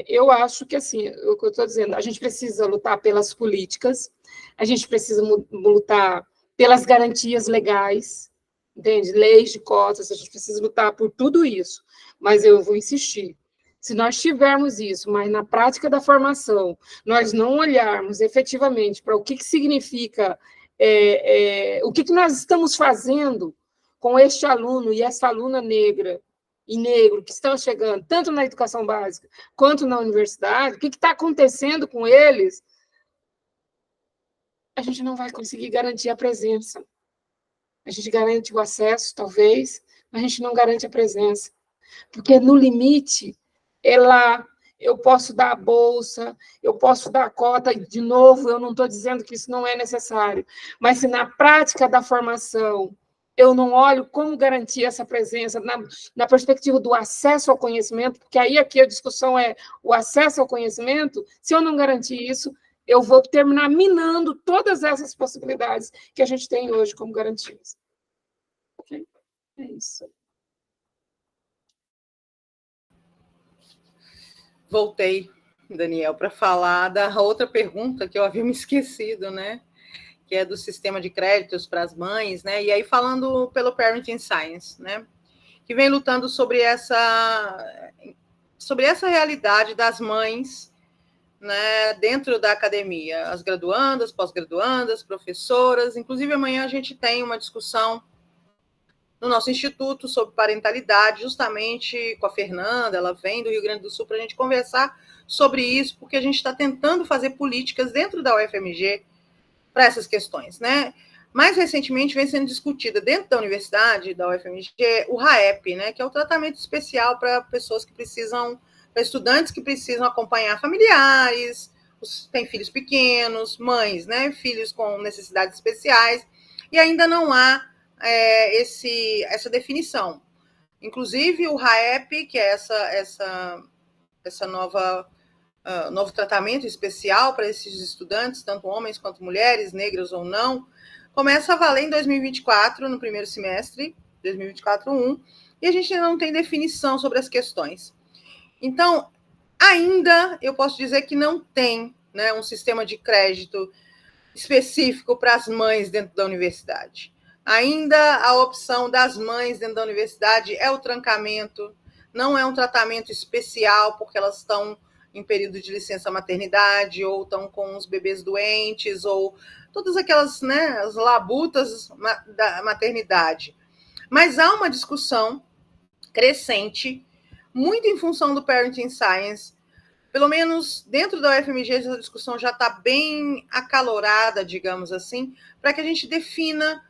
Eu acho que, assim, o que eu estou dizendo, a gente precisa lutar pelas políticas, a gente precisa lutar pelas garantias legais, entende? Leis de cotas, a gente precisa lutar por tudo isso, mas eu vou insistir. Se nós tivermos isso, mas na prática da formação, nós não olharmos efetivamente para o que significa, o que nós estamos fazendo com este aluno e essa aluna negra e negro que estão chegando, tanto na educação básica quanto na universidade, o que está acontecendo com eles, a gente não vai conseguir garantir a presença. A gente garante o acesso, talvez, mas a gente não garante a presença. Porque, no limite, eu posso dar a bolsa, eu posso dar a cota, e, de novo, eu não estou dizendo que isso não é necessário, mas se na prática da formação eu não olho como garantir essa presença na perspectiva do acesso ao conhecimento, porque aí aqui a discussão é o acesso ao conhecimento, se eu não garantir isso, eu vou terminar minando todas essas possibilidades que a gente tem hoje como garantias. Ok? É isso. Voltei, Daniel, para falar da outra pergunta que eu havia me esquecido, né? Que é do sistema de créditos para as mães, né? E aí falando pelo Parenting Science, né? Que vem lutando sobre essa realidade das mães, né? Dentro da academia, as graduandas, pós-graduandas, professoras. Inclusive amanhã a gente tem uma discussão no nosso instituto sobre parentalidade, justamente com a Fernanda, ela vem do Rio Grande do Sul para a gente conversar sobre isso, porque a gente está tentando fazer políticas dentro da UFMG para essas questões, né? Mais recentemente vem sendo discutida dentro da universidade, da UFMG, o RAEP, né? Que é o tratamento especial para pessoas que precisam, para estudantes que precisam acompanhar familiares, têm filhos pequenos, mães, né? Filhos com necessidades especiais, e ainda não há essa definição. Inclusive o RAEP, que é essa novo tratamento especial para esses estudantes, tanto homens quanto mulheres, negras ou não, começa a valer em 2024, no primeiro semestre, 2024-1, e a gente ainda não tem definição sobre as questões. Então, ainda eu posso dizer que não tem, né, um sistema de crédito específico para as mães dentro da universidade. Ainda a opção das mães dentro da universidade é o trancamento, não é um tratamento especial, porque elas estão em período de licença maternidade, ou estão com os bebês doentes, ou todas aquelas, né, as labutas da maternidade. Mas há uma discussão crescente, muito em função do Parenting Science, pelo menos dentro da UFMG, essa discussão já está bem acalorada, digamos assim, para que a gente defina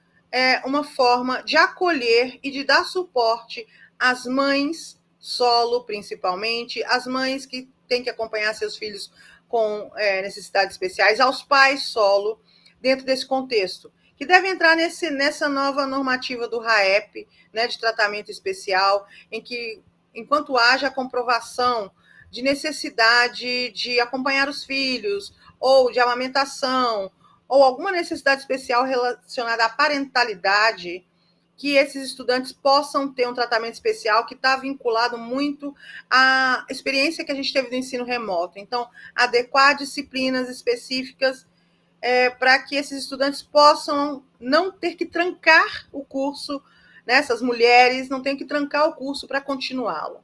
uma forma de acolher e de dar suporte às mães solo, principalmente, às mães que têm que acompanhar seus filhos com necessidades especiais, aos pais solo, dentro desse contexto, que devem entrar nessa nova normativa do RAEP, né, de tratamento especial, em que, enquanto haja a comprovação de necessidade de acompanhar os filhos, ou de amamentação, ou alguma necessidade especial relacionada à parentalidade, que esses estudantes possam ter um tratamento especial que está vinculado muito à experiência que a gente teve do ensino remoto. Então, adequar disciplinas específicas para que esses estudantes possam não ter que trancar o curso, né? Essas mulheres não têm que trancar o curso para continuá-lo.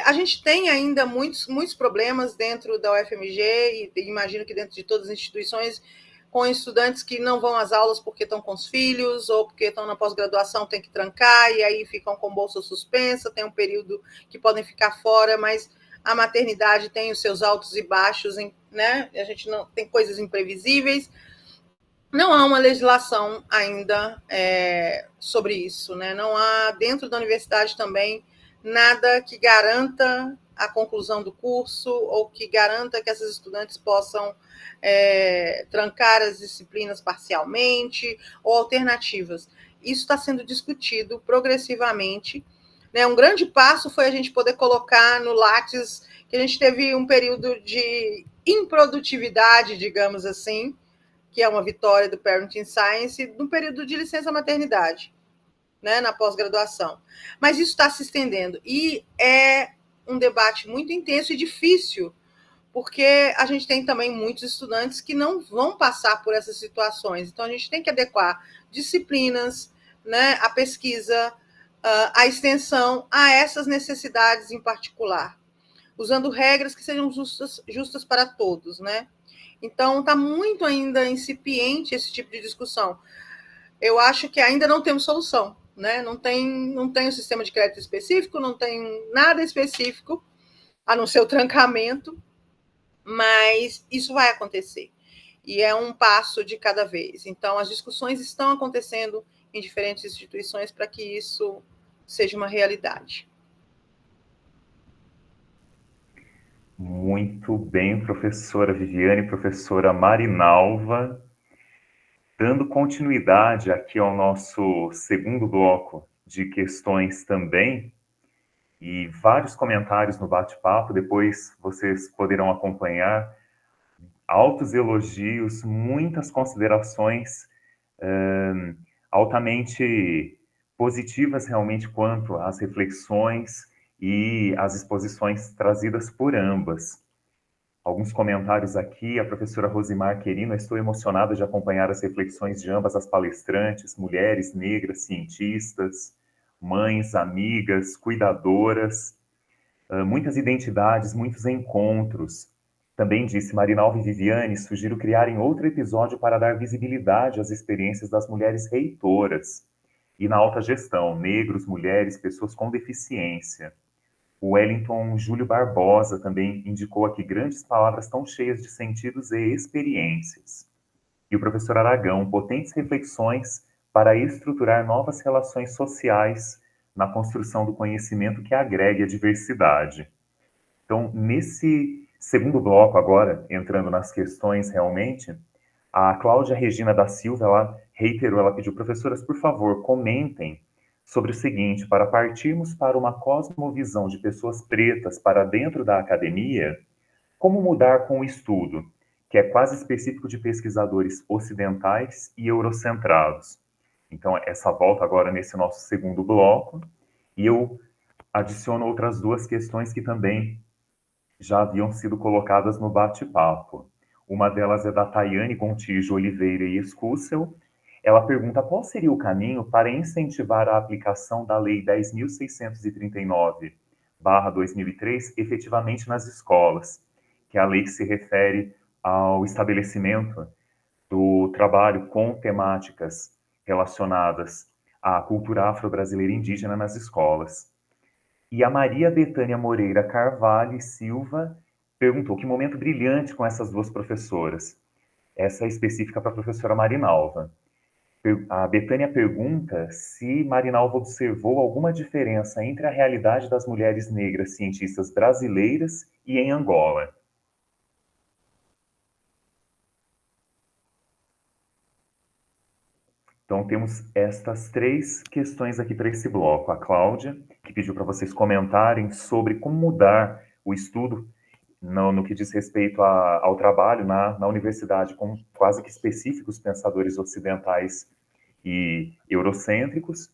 A gente tem ainda muitos problemas dentro da UFMG, e imagino que dentro de todas as instituições, com estudantes que não vão às aulas porque estão com os filhos, ou porque estão na pós-graduação, tem que trancar, e aí ficam com bolsa suspensa, tem um período que podem ficar fora, mas a maternidade tem os seus altos e baixos, né? A gente não tem coisas imprevisíveis. Não há uma legislação ainda sobre isso, né? Não há, dentro da universidade também, nada que garanta a conclusão do curso ou que garanta que esses estudantes possam trancar as disciplinas parcialmente ou alternativas. Isso está sendo discutido progressivamente, né? Um grande passo foi a gente poder colocar no Lattes que a gente teve um período de improdutividade, digamos assim, que é uma vitória do Parenting Science, no período de licença maternidade, né, na pós-graduação. Mas isso está se estendendo. E é um debate muito intenso e difícil, porque a gente tem também muitos estudantes que não vão passar por essas situações. Então, a gente tem que adequar disciplinas, né, a pesquisa, a extensão a essas necessidades em particular, usando regras que sejam justas para todos, né? Então, está muito ainda incipiente esse tipo de discussão. Eu acho que ainda não temos solução, né? Não tem um sistema de crédito específico, não tem nada específico, a não ser o trancamento, mas isso vai acontecer. E é um passo de cada vez. Então, as discussões estão acontecendo em diferentes instituições para que isso seja uma realidade. Muito bem, professora Viviane, professora Marinalva. Dando continuidade aqui ao nosso segundo bloco de questões também, e vários comentários no bate-papo, depois vocês poderão acompanhar, altos elogios, muitas considerações altamente positivas realmente quanto às reflexões e às exposições trazidas por ambas. Alguns comentários aqui, a professora Rosimar Querino: estou emocionada de acompanhar as reflexões de ambas as palestrantes, mulheres negras, cientistas, mães, amigas, cuidadoras, muitas identidades, muitos encontros. Também disse Marinalva e Viviane: sugiro criarem outro episódio para dar visibilidade às experiências das mulheres reitoras e na alta gestão, negros, mulheres, pessoas com deficiência. O Wellington Júlio Barbosa também indicou aqui grandes palavras tão cheias de sentidos e experiências. E o professor Aragão: potentes reflexões para estruturar novas relações sociais na construção do conhecimento que agregue a diversidade. Então, nesse segundo bloco agora, entrando nas questões realmente, a Cláudia Regina da Silva, ela reiterou, ela pediu: professoras, por favor, comentem sobre o seguinte: para partirmos para uma cosmovisão de pessoas pretas para dentro da academia, como mudar com o estudo, que é quase específico de pesquisadores ocidentais e eurocentrados? Então, essa volta agora nesse nosso segundo bloco, e eu adiciono outras duas questões que também já haviam sido colocadas no bate-papo. Uma delas é da Tayane Gontijo Oliveira e Escúcel. Ela pergunta: qual seria o caminho para incentivar a aplicação da Lei 10.639/2003 efetivamente nas escolas, que é a lei que se refere ao estabelecimento do trabalho com temáticas relacionadas à cultura afro-brasileira indígena nas escolas. E a Maria Betânia Moreira Carvalho e Silva perguntou: que momento brilhante com essas duas professoras. Essa é específica para a professora Marinalva. A Betânia pergunta se Marinalva observou alguma diferença entre a realidade das mulheres negras cientistas brasileiras e em Angola. Então, temos estas três questões aqui para esse bloco. A Cláudia, que pediu para vocês comentarem sobre como mudar o estudo no que diz respeito ao trabalho na universidade, com quase que específicos pensadores ocidentais e eurocêntricos.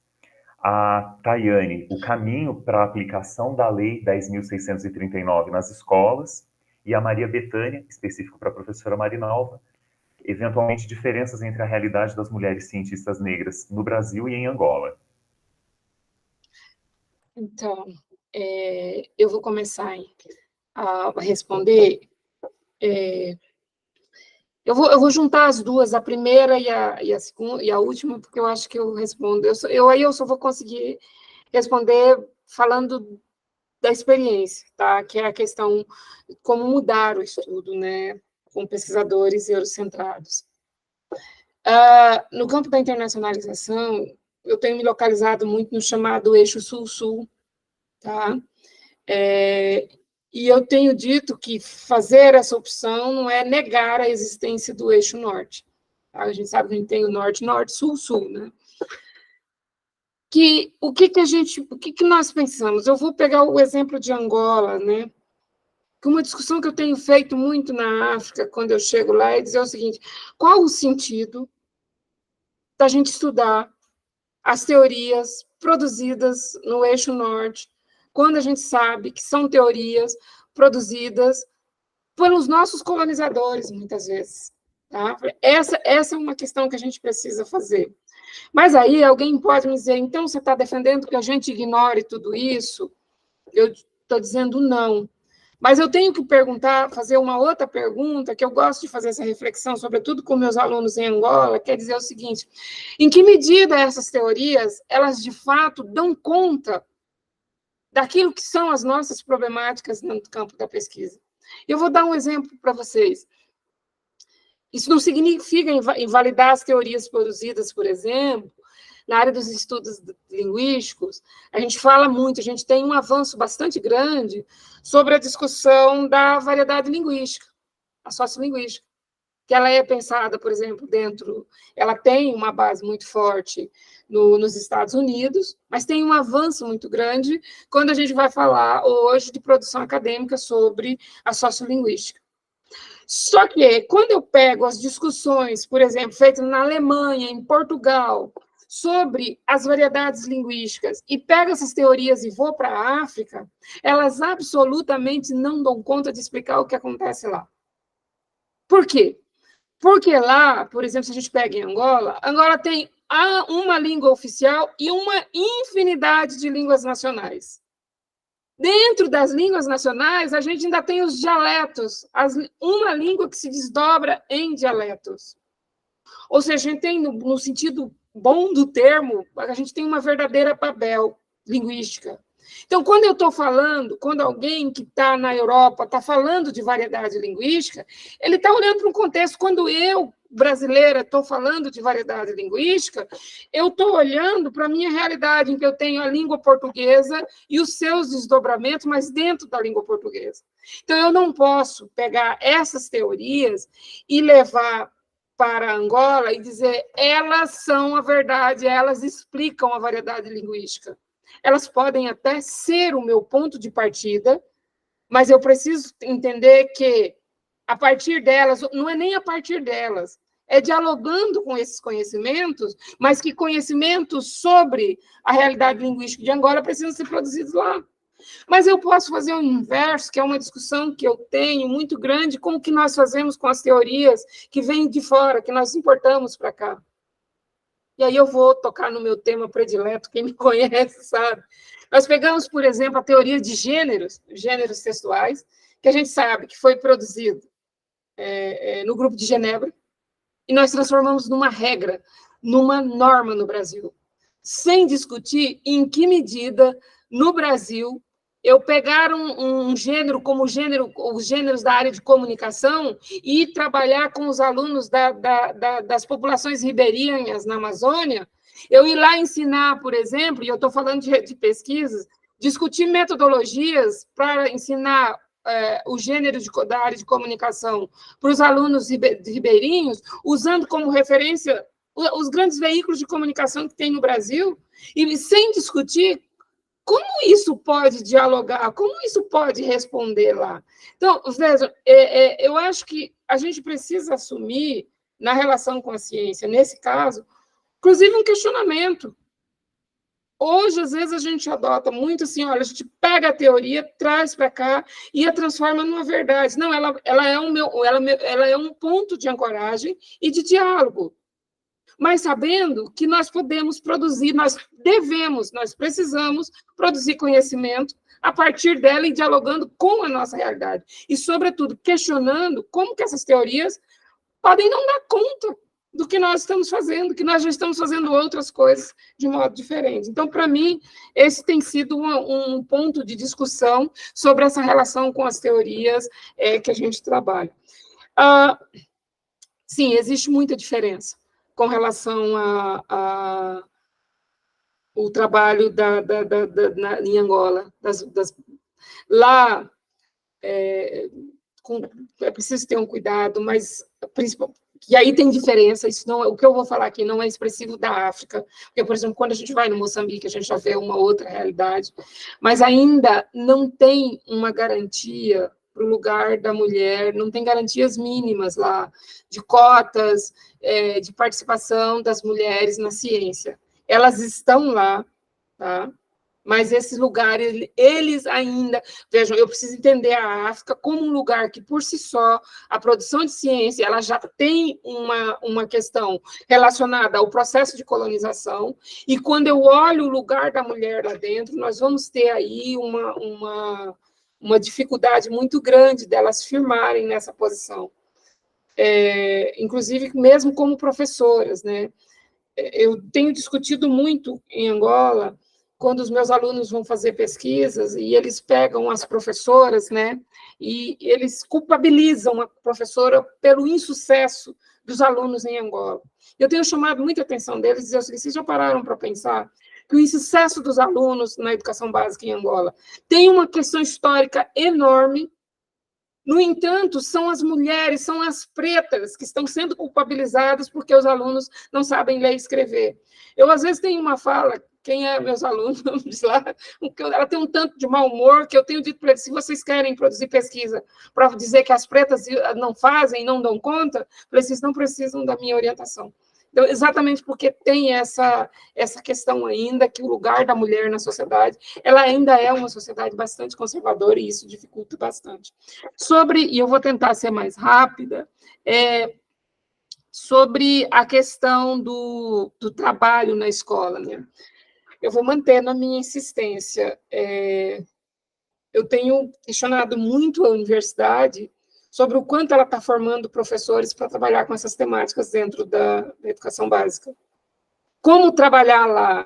A Tayane, o caminho para a aplicação da Lei 10.639 nas escolas, e a Maria Bethânia, específico para a professora Marinalva, eventualmente diferenças entre a realidade das mulheres cientistas negras no Brasil e em Angola. Então, eu vou começar a responder. Eu vou juntar as duas, a primeira e a segunda, e a última, porque eu acho que eu respondo. Aí eu só vou conseguir responder falando da experiência, tá? Que é a questão de como mudar o estudo, né, com pesquisadores eurocentrados. No campo da internacionalização, eu tenho me localizado muito no chamado eixo Sul-Sul, tá? E eu tenho dito que fazer essa opção não é negar a existência do eixo Norte. Tá? A gente sabe que a gente tem o Norte, Norte, Sul, Sul, né? O que nós pensamos? Eu vou pegar o exemplo de Angola, né? Que uma discussão que eu tenho feito muito na África, quando eu chego lá, é dizer o seguinte: qual o sentido da gente estudar as teorias produzidas no eixo Norte, quando a gente sabe que são teorias produzidas pelos nossos colonizadores, muitas vezes. Tá? Essa é uma questão que a gente precisa fazer. Mas aí alguém pode me dizer, então você está defendendo que a gente ignore tudo isso? Eu estou dizendo não. Mas eu tenho que fazer uma outra pergunta, que eu gosto de fazer essa reflexão, sobretudo com meus alunos em Angola, quer dizer o seguinte: em que medida essas teorias, elas de fato dão conta daquilo que são as nossas problemáticas no campo da pesquisa? Eu vou dar um exemplo para vocês. Isso não significa invalidar as teorias produzidas, por exemplo, na área dos estudos linguísticos. A gente fala muito, a gente tem um avanço bastante grande sobre a discussão da variedade linguística, a sociolinguística, que ela é pensada, por exemplo, ela tem uma base muito forte nos Estados Unidos, mas tem um avanço muito grande quando a gente vai falar hoje de produção acadêmica sobre a sociolinguística. Só que, quando eu pego as discussões, por exemplo, feitas na Alemanha, em Portugal, sobre as variedades linguísticas, e pego essas teorias e vou para a África, elas absolutamente não dão conta de explicar o que acontece lá. Por quê? Porque lá, por exemplo, se a gente pega em Angola, Angola tem uma língua oficial e uma infinidade de línguas nacionais. Dentro das línguas nacionais, a gente ainda tem os dialetos, uma língua que se desdobra em dialetos. Ou seja, a gente tem, no sentido bom do termo, a gente tem uma verdadeira Babel linguística. Então, quando eu estou falando, quando alguém que está na Europa está falando de variedade linguística, ele está olhando para um contexto. Quando eu, brasileira, estou falando de variedade linguística, eu estou olhando para a minha realidade, em que eu tenho a língua portuguesa e os seus desdobramentos, mas dentro da língua portuguesa. Então, eu não posso pegar essas teorias e levar para Angola e dizer elas são a verdade, elas explicam a variedade linguística. Elas podem até ser o meu ponto de partida, mas eu preciso entender que, a partir delas, não é nem a partir delas, é dialogando com esses conhecimentos, mas que conhecimentos sobre a realidade linguística de Angola precisam ser produzidos lá. Mas eu posso fazer o inverso, que é uma discussão que eu tenho muito grande com o que nós fazemos com as teorias que vêm de fora, que nós importamos para cá. E aí eu vou tocar no meu tema predileto, quem me conhece sabe. Nós pegamos, por exemplo, a teoria de gêneros textuais, que a gente sabe que foi produzido no Grupo de Genebra, e nós transformamos numa regra, numa norma no Brasil, sem discutir em que medida, no Brasil, eu pegar um gênero como os gêneros da área de comunicação e trabalhar com os alunos das populações ribeirinhas na Amazônia, eu ir lá ensinar, por exemplo, e eu estou falando de pesquisas, discutir metodologias para ensinar o gênero da área de comunicação para os alunos ribeirinhos, usando como referência os grandes veículos de comunicação que tem no Brasil, e sem discutir como isso pode dialogar? Como isso pode responder lá? Então, veja, eu acho que a gente precisa assumir, na relação com a ciência, nesse caso, inclusive um questionamento. Hoje, às vezes, a gente adota muito assim, olha, a gente pega a teoria, traz para cá e a transforma numa verdade. Não, ela é um ponto de ancoragem e de diálogo. Mas sabendo que nós podemos produzir, nós precisamos produzir conhecimento a partir dela e dialogando com a nossa realidade. E, sobretudo, questionando como que essas teorias podem não dar conta do que nós estamos fazendo, que nós já estamos fazendo outras coisas de modo diferente. Então, para mim, esse tem sido um ponto de discussão sobre essa relação com as teorias que a gente trabalha. Sim, existe muita diferença com relação o trabalho em Angola. Lá, é preciso ter um cuidado, mas e aí tem diferença, isso não, o que eu vou falar aqui não é expressivo da África, porque, por exemplo, quando a gente vai no Moçambique, a gente já vê uma outra realidade, mas ainda não tem uma garantia para o lugar da mulher, não tem garantias mínimas lá, de cotas, de participação das mulheres na ciência. Elas estão lá, tá? Mas esses lugares, eles ainda... Vejam, eu preciso entender a África como um lugar que, por si só, a produção de ciência, ela já tem uma questão relacionada ao processo de colonização, e quando eu olho o lugar da mulher lá dentro, nós vamos ter aí uma dificuldade muito grande delas firmarem nessa posição. Inclusive, mesmo como professoras, né? Eu tenho discutido muito em Angola, quando os meus alunos vão fazer pesquisas e eles pegam as professoras, né, e eles culpabilizam a professora pelo insucesso dos alunos em Angola. Eu tenho chamado muita atenção deles e dizer o seguinte: vocês já pararam para pensar que o insucesso dos alunos na educação básica em Angola tem uma questão histórica enorme? No entanto, são as mulheres, são as pretas que estão sendo culpabilizadas porque os alunos não sabem ler e escrever. Eu, às vezes, tenho uma fala, quem é meus alunos, diz lá, ela tem um tanto de mau humor, que eu tenho dito para eles: se vocês querem produzir pesquisa para dizer que as pretas não fazem, não dão conta, vocês não precisam da minha orientação. Então, exatamente porque tem essa questão ainda, que o lugar da mulher na sociedade, ela ainda é uma sociedade bastante conservadora, e isso dificulta bastante. E eu vou tentar ser mais rápida, sobre a questão do trabalho na escola, né? Eu vou manter na minha insistência. Eu tenho questionado muito a universidade sobre o quanto ela está formando professores para trabalhar com essas temáticas dentro da educação básica. Como trabalhar lá?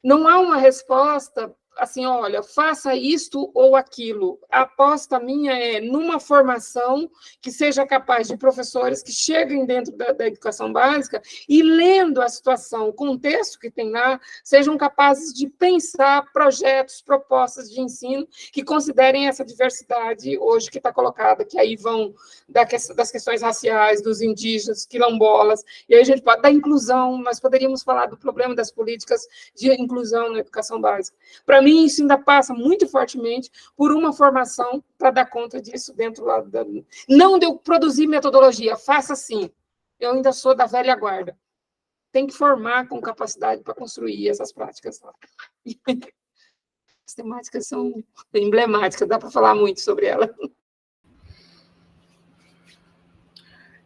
Não há uma resposta assim, olha, faça isto ou aquilo. A aposta minha é numa formação que seja capaz de professores que cheguem dentro da educação básica e, lendo a situação, o contexto que tem lá, sejam capazes de pensar projetos, propostas de ensino que considerem essa diversidade hoje que está colocada, que aí vão das questões raciais, dos indígenas, quilombolas, e aí a gente pode, da inclusão, nós poderíamos falar do problema das políticas de inclusão na educação básica. Para mim, isso ainda passa muito fortemente por uma formação para dar conta disso dentro lá da... Não de eu produzir metodologia, faça assim. Eu ainda sou da velha guarda. Tem que formar com capacidade para construir essas práticas lá. As temáticas são emblemáticas, dá para falar muito sobre elas.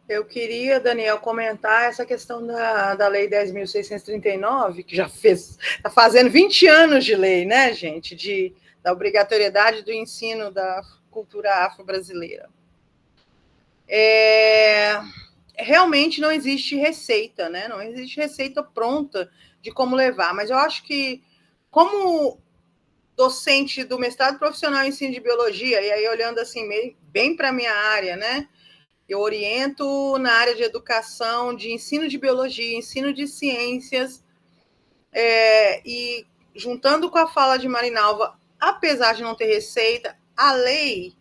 Eu queria, Daniel, comentar essa questão da Lei 10.639, que já está fazendo 20 anos de lei, né, gente? Da obrigatoriedade do ensino da cultura afro-brasileira. Realmente não existe receita, né? Não existe receita pronta de como levar, mas eu acho que, como docente do mestrado profissional em ensino de biologia, e aí olhando assim, bem para a minha área, né? Eu oriento na área de educação, de ensino de biologia, ensino de ciências, e juntando com a fala de Marinalva, apesar de não ter receita, a lei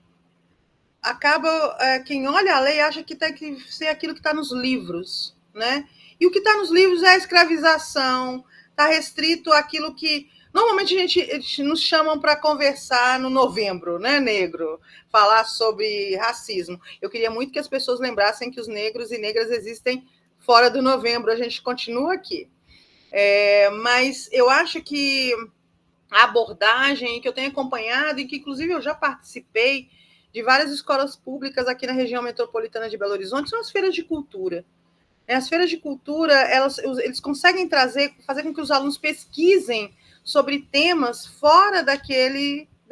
acaba... quem olha a lei acha que tem que ser aquilo que está nos livros, né? E o que está nos livros é a escravização, está restrito àquilo que Normalmente eles nos chamam para conversar no Novembro, né, negro? Falar sobre racismo. Eu queria muito que as pessoas lembrassem que os negros e negras existem fora do Novembro. A gente continua aqui. Mas eu acho que a abordagem que eu tenho acompanhado, e que inclusive eu já participei de várias escolas públicas aqui na região metropolitana de Belo Horizonte, são as feiras de cultura. As feiras de cultura, eles conseguem fazer com que os alunos pesquisem sobre temas fora da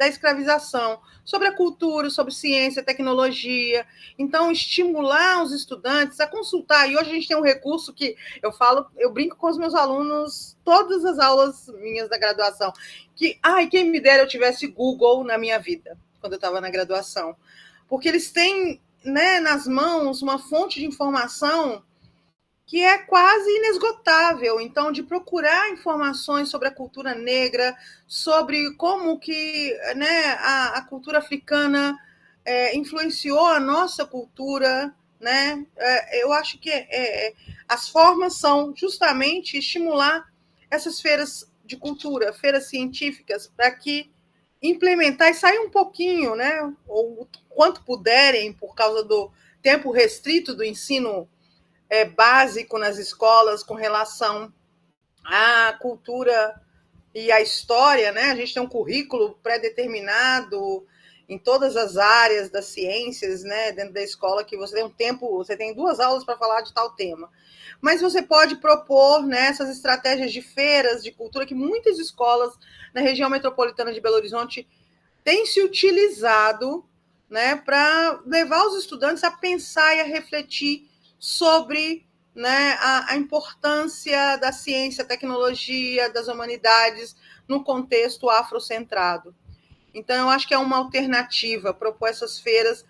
escravização, sobre a cultura, sobre ciência, tecnologia. Então, estimular os estudantes a consultar. E hoje a gente tem um recurso que eu brinco com os meus alunos, todas as aulas minhas da graduação, que, quem me dera eu tivesse Google na minha vida, quando eu estava na graduação. Porque eles têm, né, nas mãos uma fonte de informação que é quase inesgotável. Então, de procurar informações sobre a cultura negra, sobre como que, né, a cultura africana influenciou a nossa cultura, né? Eu acho que as formas são justamente estimular essas feiras de cultura, feiras científicas, para que implementar e sair um pouquinho, né, ou quanto puderem, por causa do tempo restrito do ensino básico nas escolas com relação à cultura e à história, né? A gente tem um currículo pré-determinado em todas as áreas das ciências, né? Dentro da escola, que você tem um tempo, você tem 2 aulas para falar de tal tema. Mas você pode propor, né, essas estratégias de feiras de cultura que muitas escolas na região metropolitana de Belo Horizonte têm se utilizado, né, para levar os estudantes a pensar e a refletir sobre, né, a importância da ciência, tecnologia, das humanidades no contexto afrocentrado. Então, eu acho que é uma alternativa propor essas feiras.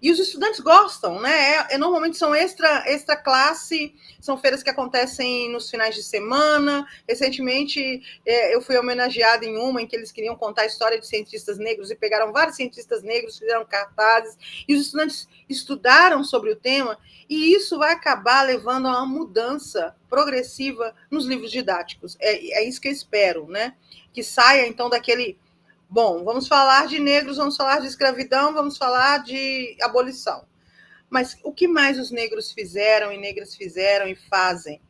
E os estudantes gostam, né? Normalmente são extra classe, são feiras que acontecem nos finais de semana. Recentemente, eu fui homenageada em uma em que eles queriam contar a história de cientistas negros e pegaram vários cientistas negros, fizeram cartazes, e os estudantes estudaram sobre o tema, e isso vai acabar levando a uma mudança progressiva nos livros didáticos. É isso que eu espero, né? Que saia, então, daquele... Bom, vamos falar de negros, vamos falar de escravidão, vamos falar de abolição. Mas o que mais os negros fizeram e negras fizeram e fazem?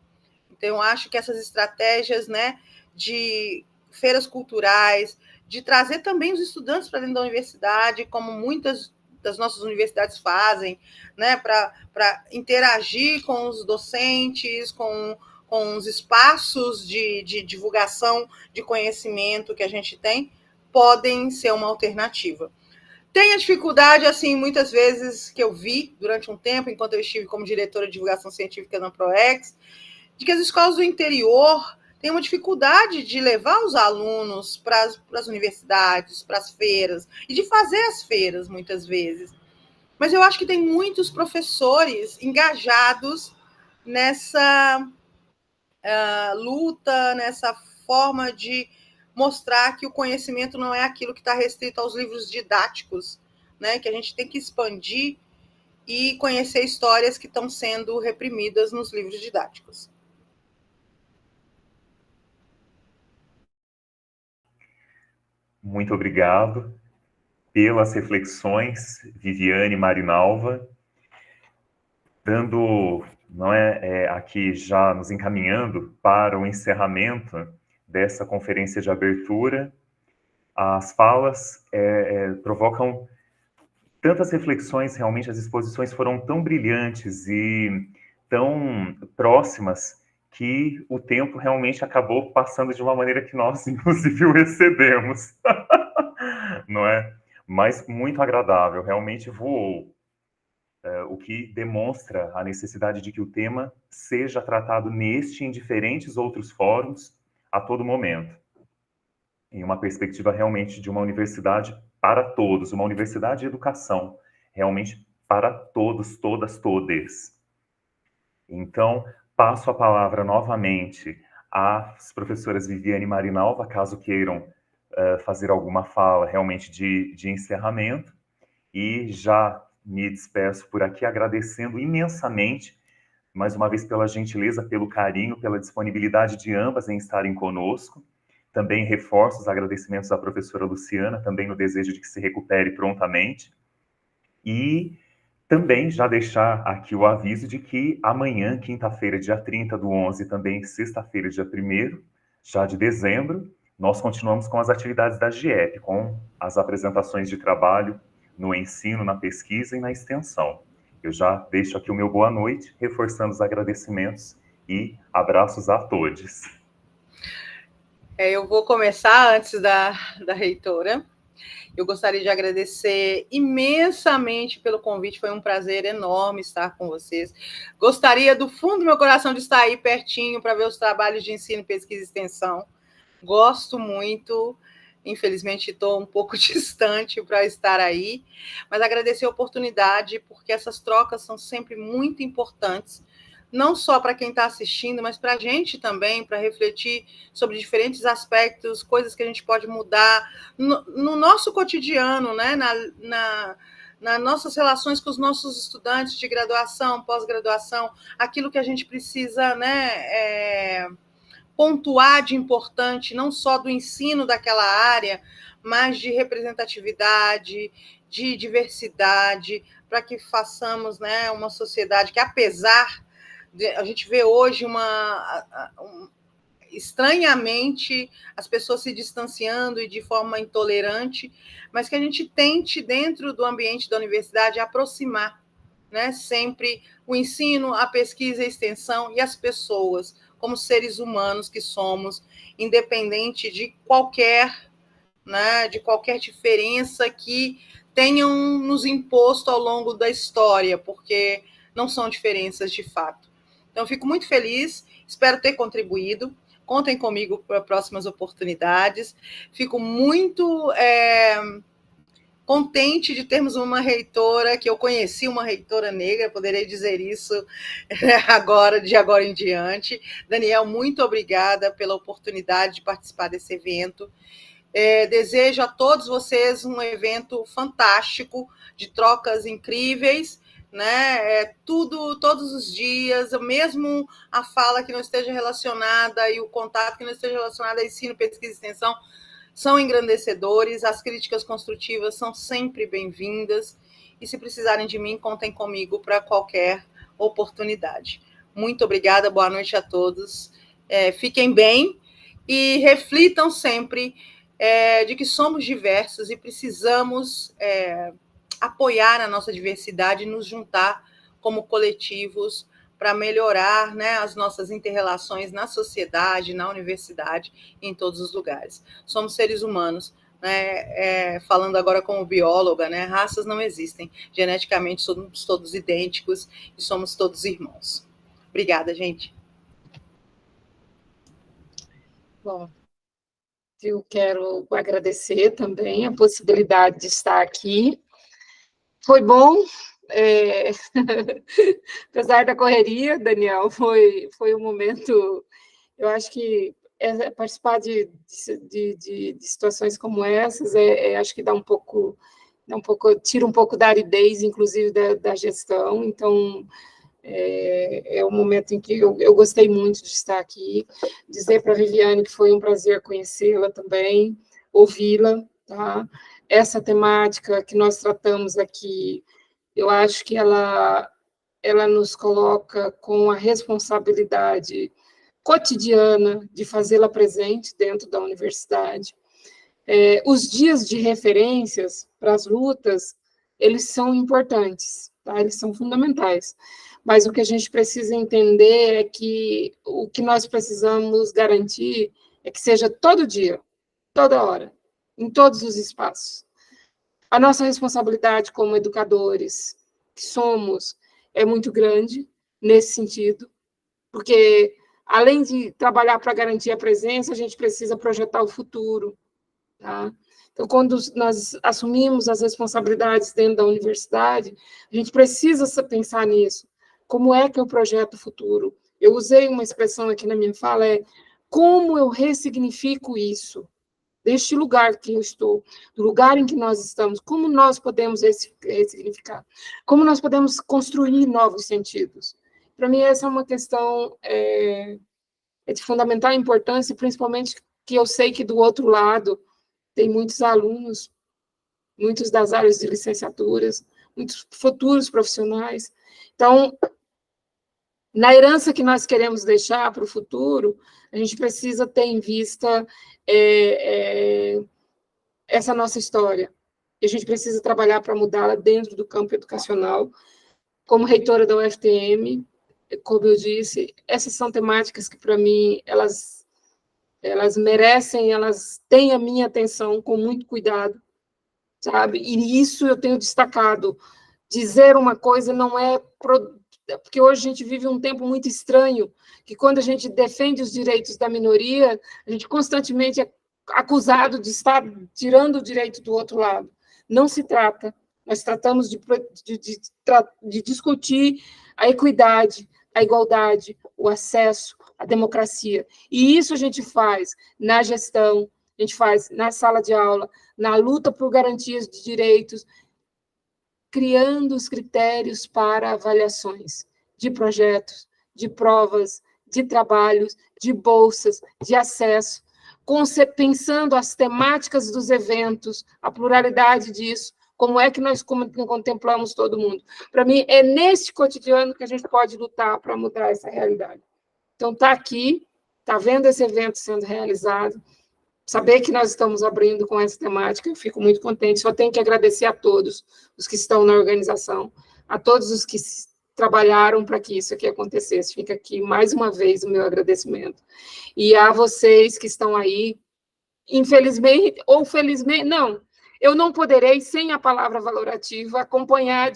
Então, eu acho que essas estratégias, né, de feiras culturais, de trazer também os estudantes para dentro da universidade, como muitas das nossas universidades fazem, né, para interagir com os docentes, com os espaços de divulgação de conhecimento que a gente tem, podem ser uma alternativa. Tem a dificuldade, assim, muitas vezes, que eu vi durante um tempo, enquanto eu estive como diretora de divulgação científica na ProEx, de que as escolas do interior têm uma dificuldade de levar os alunos para as universidades, para as feiras, e de fazer as feiras, muitas vezes. Mas eu acho que tem muitos professores engajados nessa luta, nessa forma de mostrar que o conhecimento não é aquilo que está restrito aos livros didáticos, né? Que a gente tem que expandir e conhecer histórias que estão sendo reprimidas nos livros didáticos. Muito obrigado pelas reflexões, Viviane e Marinalva, dando, aqui já nos encaminhando para o encerramento dessa conferência de abertura. As falas provocam tantas reflexões, realmente as exposições foram tão brilhantes e tão próximas que o tempo realmente acabou passando de uma maneira que nós, inclusive, o excedemos. Não é? Mas muito agradável, realmente voou. O que demonstra a necessidade de que o tema seja tratado neste e em diferentes outros fóruns a todo momento. Em uma perspectiva realmente de uma universidade para todos, uma universidade de educação, realmente para todos, todas, todes. Então, passo a palavra novamente às professoras Viviane e Marinalva, caso queiram fazer alguma fala realmente de encerramento, e já me despeço por aqui agradecendo imensamente, mais uma vez, pela gentileza, pelo carinho, pela disponibilidade de ambas em estarem conosco, Também reforço os agradecimentos à professora Luciana, também no desejo de que se recupere prontamente. E também já deixar aqui o aviso de que amanhã, quinta-feira, dia 30/11, também sexta-feira, dia 1º, já de dezembro, nós continuamos com as atividades da GIEP, com as apresentações de trabalho no ensino, na pesquisa e na extensão. Eu já deixo aqui o meu boa noite, reforçando os agradecimentos e abraços a todos. Eu vou começar antes da reitora. Eu gostaria de agradecer imensamente pelo convite, foi um prazer enorme estar com vocês. Gostaria do fundo do meu coração de estar aí pertinho para ver os trabalhos de ensino, pesquisa e extensão. Gosto muito, infelizmente estou um pouco distante para estar aí, mas agradecer a oportunidade, porque essas trocas são sempre muito importantes, não só para quem está assistindo, mas para a gente também, para refletir sobre diferentes aspectos, coisas que a gente pode mudar no nosso cotidiano, né? nas nossas relações com os nossos estudantes de graduação, pós-graduação, aquilo que a gente precisa, né, pontuar de importante, não só do ensino daquela área, mas de representatividade, de diversidade, para que façamos, né, uma sociedade que, apesar a gente vê hoje estranhamente as pessoas se distanciando e de forma intolerante, mas que a gente tente, dentro do ambiente da universidade, aproximar, né, sempre o ensino, a pesquisa, a extensão e as pessoas, como seres humanos que somos, independente de qualquer, né, de qualquer diferença que tenham nos imposto ao longo da história, porque não são diferenças de fato. Então, fico muito feliz, espero ter contribuído. Contem comigo para próximas oportunidades. Fico muito contente de termos uma reitora, que eu conheci uma reitora negra, poderei dizer isso agora, de agora em diante. Daniel, muito obrigada pela oportunidade de participar desse evento. Desejo a todos vocês um evento fantástico, de trocas incríveis, né? Todos os dias, mesmo a fala que não esteja relacionada e o contato que não esteja relacionado a ensino, pesquisa e extensão, são engrandecedores, as críticas construtivas são sempre bem-vindas, e se precisarem de mim, contem comigo para qualquer oportunidade. Muito obrigada, boa noite a todos, fiquem bem e reflitam sempre de que somos diversos e precisamos apoiar a nossa diversidade e nos juntar como coletivos para melhorar, né, as nossas inter-relações na sociedade, na universidade e em todos os lugares. Somos seres humanos, né, falando agora como bióloga, né, raças não existem, geneticamente somos todos idênticos e somos todos irmãos. Obrigada, gente. Bom, eu quero agradecer também a possibilidade de estar aqui. Foi bom, apesar da correria, Daniel, foi um momento, eu acho que participar de situações como essas, acho que tira um pouco da aridez, inclusive, da gestão, então é um momento em que eu gostei muito de estar aqui, dizer para a Viviane que foi um prazer conhecê-la também, ouvi-la, tá? Essa temática que nós tratamos aqui, eu acho que ela nos coloca com a responsabilidade cotidiana de fazê-la presente dentro da universidade. Os dias de referências para as lutas, eles são importantes, tá? Eles são fundamentais, mas o que a gente precisa entender é que o que nós precisamos garantir é que seja todo dia, toda hora, em todos os espaços. A nossa responsabilidade como educadores que somos é muito grande nesse sentido, porque além de trabalhar para garantir a presença, a gente precisa projetar o futuro, tá? Então, quando nós assumimos as responsabilidades dentro da universidade, a gente precisa pensar nisso. Como é que eu projeto o futuro? Eu usei uma expressão aqui na minha fala, como eu ressignifico isso? Deste lugar que eu estou, do lugar em que nós estamos, como nós podemos ressignificar? Como nós podemos construir novos sentidos? Para mim, essa é uma questão de fundamental importância, principalmente que eu sei que do outro lado tem muitos alunos, muitos das áreas de licenciaturas, muitos futuros profissionais. Então, na herança que nós queremos deixar para o futuro, a gente precisa ter em vista essa nossa história. E a gente precisa trabalhar para mudá-la dentro do campo educacional. Como reitora da UFTM, como eu disse, essas são temáticas que, para mim, elas merecem, elas têm a minha atenção com muito cuidado, sabe? E isso eu tenho destacado. Dizer uma coisa não é... Porque hoje a gente vive um tempo muito estranho, que quando a gente defende os direitos da minoria, a gente constantemente é acusado de estar tirando o direito do outro lado. Não se trata. Nós tratamos de discutir a equidade, a igualdade, o acesso, a democracia. E isso a gente faz na gestão, a gente faz na sala de aula, na luta por garantias de direitos, criando os critérios para avaliações de projetos, de provas, de trabalhos, de bolsas, de acesso, pensando as temáticas dos eventos, a pluralidade disso, como é que nós contemplamos todo mundo. Para mim, é neste cotidiano que a gente pode lutar para mudar essa realidade. Então, está aqui, está vendo esse evento sendo realizado, saber que nós estamos abrindo com essa temática, eu fico muito contente, só tenho que agradecer a todos os que estão na organização, a todos os que trabalharam para que isso aqui acontecesse. Fica aqui, mais uma vez, o meu agradecimento. E a vocês que estão aí, infelizmente, ou felizmente, não, eu não poderei, sem a palavra valorativa, acompanhar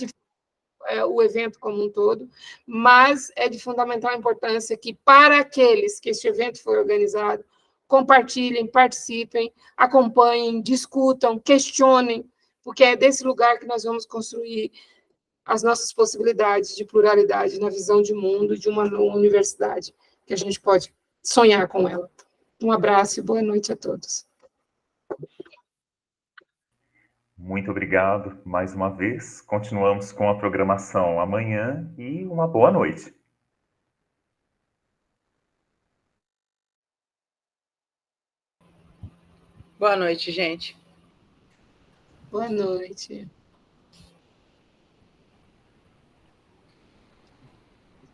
o evento como um todo, mas é de fundamental importância que, para aqueles que este evento foi organizado, compartilhem, participem, acompanhem, discutam, questionem, porque é desse lugar que nós vamos construir as nossas possibilidades de pluralidade na visão de mundo de uma universidade, que a gente pode sonhar com ela. Um abraço e boa noite a todos. Muito obrigado mais uma vez. Continuamos com a programação amanhã e uma boa noite. Boa noite, gente. Boa noite.